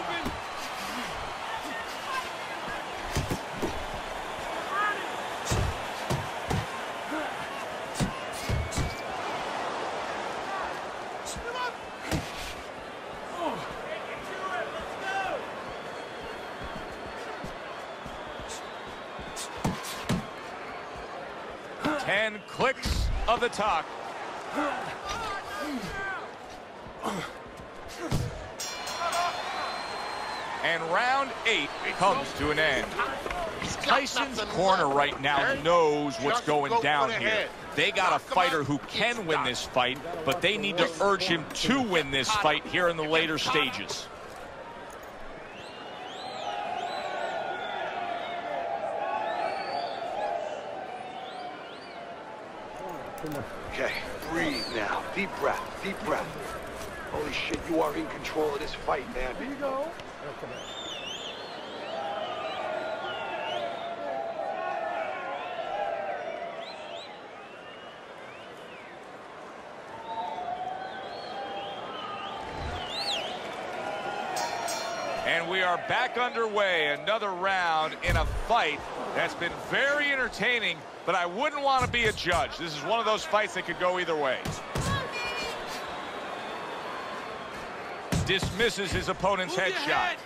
Ten clicks of the talk. And round 8 comes to an end. Tyson's corner right now knows what's going down here. They got a fighter who can win this fight, but they need to urge him to win this fight here in the later stages. Okay, breathe now. Deep breath, deep breath. Holy shit, you are in control of this fight, man. Here you go. And we are back underway. Another round in a fight that's been very entertaining, but I wouldn't want to be a judge. This is one of those fights that could go either way. Dismisses his opponent's headshot.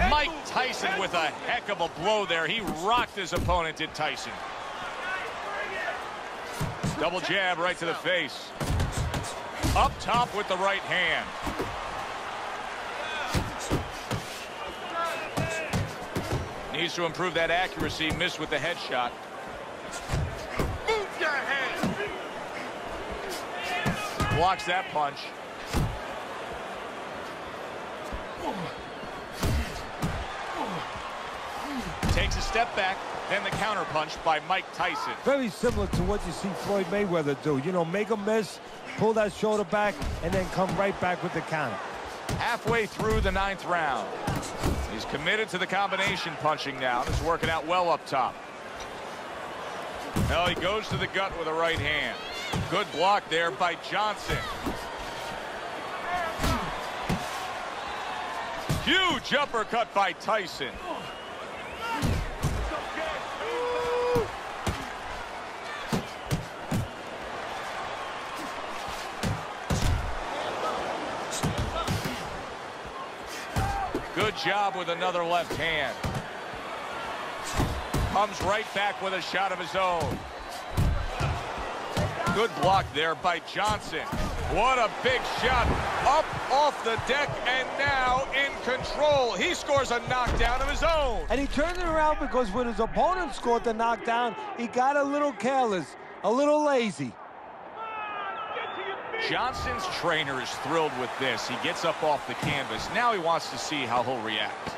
Mike Tyson with a heck of a blow there. He rocked his opponent, did Tyson. Double jab right to the face. Up top with the right hand. Needs to improve that accuracy. Missed with the headshot. Move your hand. Blocks that punch. Takes a step back, then the counter punch by Mike Tyson. Very similar to what you see Floyd Mayweather do. You know, make a miss, pull that shoulder back, and then come right back with the counter. Halfway through the 9th round. He's committed to the combination punching now. This is working out well up top. Well, he goes to the gut with a right hand. Good block there by Johnson. Huge uppercut by Tyson. Good Good job with another left hand. Comes right back with a shot of his own. Good block there by Johnson. What a big shot. Up off the deck and now in control. He scores a knockdown of his own. And he turned it around because when his opponent scored the knockdown, he got a little careless, a little lazy. Johnson's trainer is thrilled with this. He gets up off the canvas. Now he wants to see how he'll react.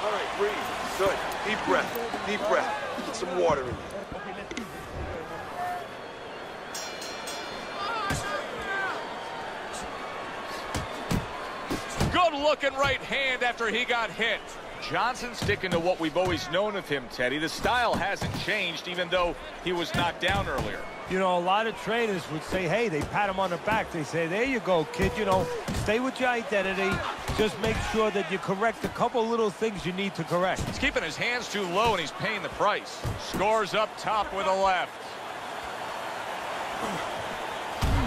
All right, breathe. Good. Deep breath. Deep breath. Get some water in you. Good looking right hand after he got hit. Johnson sticking to what we've always known of him, Teddy. The style hasn't changed, even though he was knocked down earlier. You know, a lot of trainers would say, hey, they pat him on the back. They say, there you go, kid. You know, stay with your identity. Just make sure that you correct a couple little things you need to correct. He's keeping his hands too low, and he's paying the price. Scores up top with a left.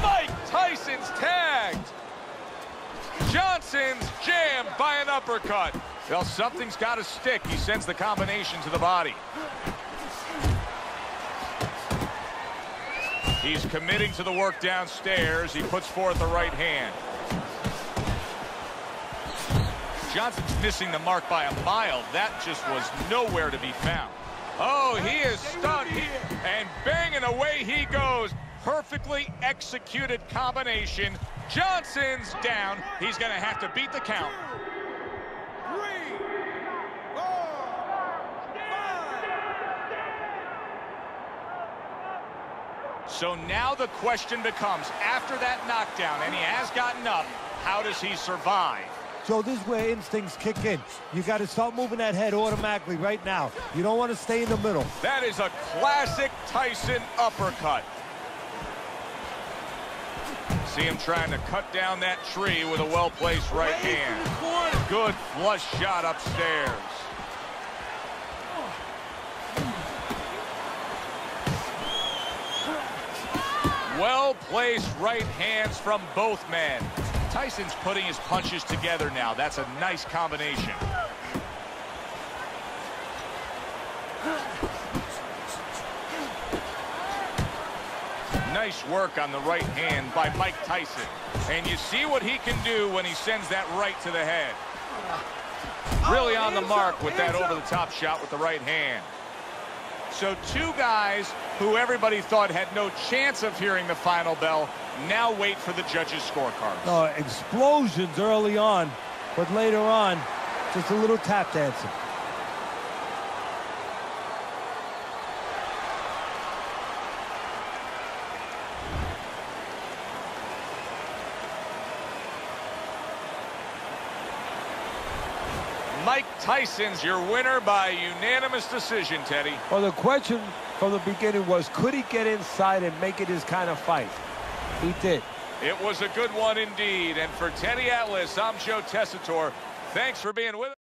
Mike Tyson's tagged. Johnson's jammed by an uppercut. Well, something's got to stick. He sends the combination to the body. He's committing to the work downstairs. He puts forth the right hand. Johnson's missing the mark by a mile. That just was nowhere to be found. Oh, he is stunned. And banging away he goes. Perfectly executed combination. Johnson's down. He's going to have to beat the count. 3, 4, 5. So now the question becomes, after that knockdown, and he has gotten up, how does he survive? So this is where instincts kick in. You got to start moving that head automatically right now. You don't want to stay in the middle. That is a classic Tyson uppercut. See him trying to cut down that tree with a well-placed right hand. Good flush shot upstairs. Well-placed right hands from both men. Tyson's putting his punches together now. That's a nice combination. Nice work on the right hand by Mike Tyson. And you see what he can do when he sends that right to the head. Really on the mark with that over-the-top shot with the right hand. So two guys who everybody thought had no chance of hearing the final bell now wait for the judges' scorecards. Explosions early on, but later on, just a little tap dancing. Mike Tyson's your winner by unanimous decision, Teddy. Well, the question from the beginning was, could he get inside and make it his kind of fight? He did. It was a good one indeed. And for Teddy Atlas, I'm Joe Tessitore. Thanks for being with us.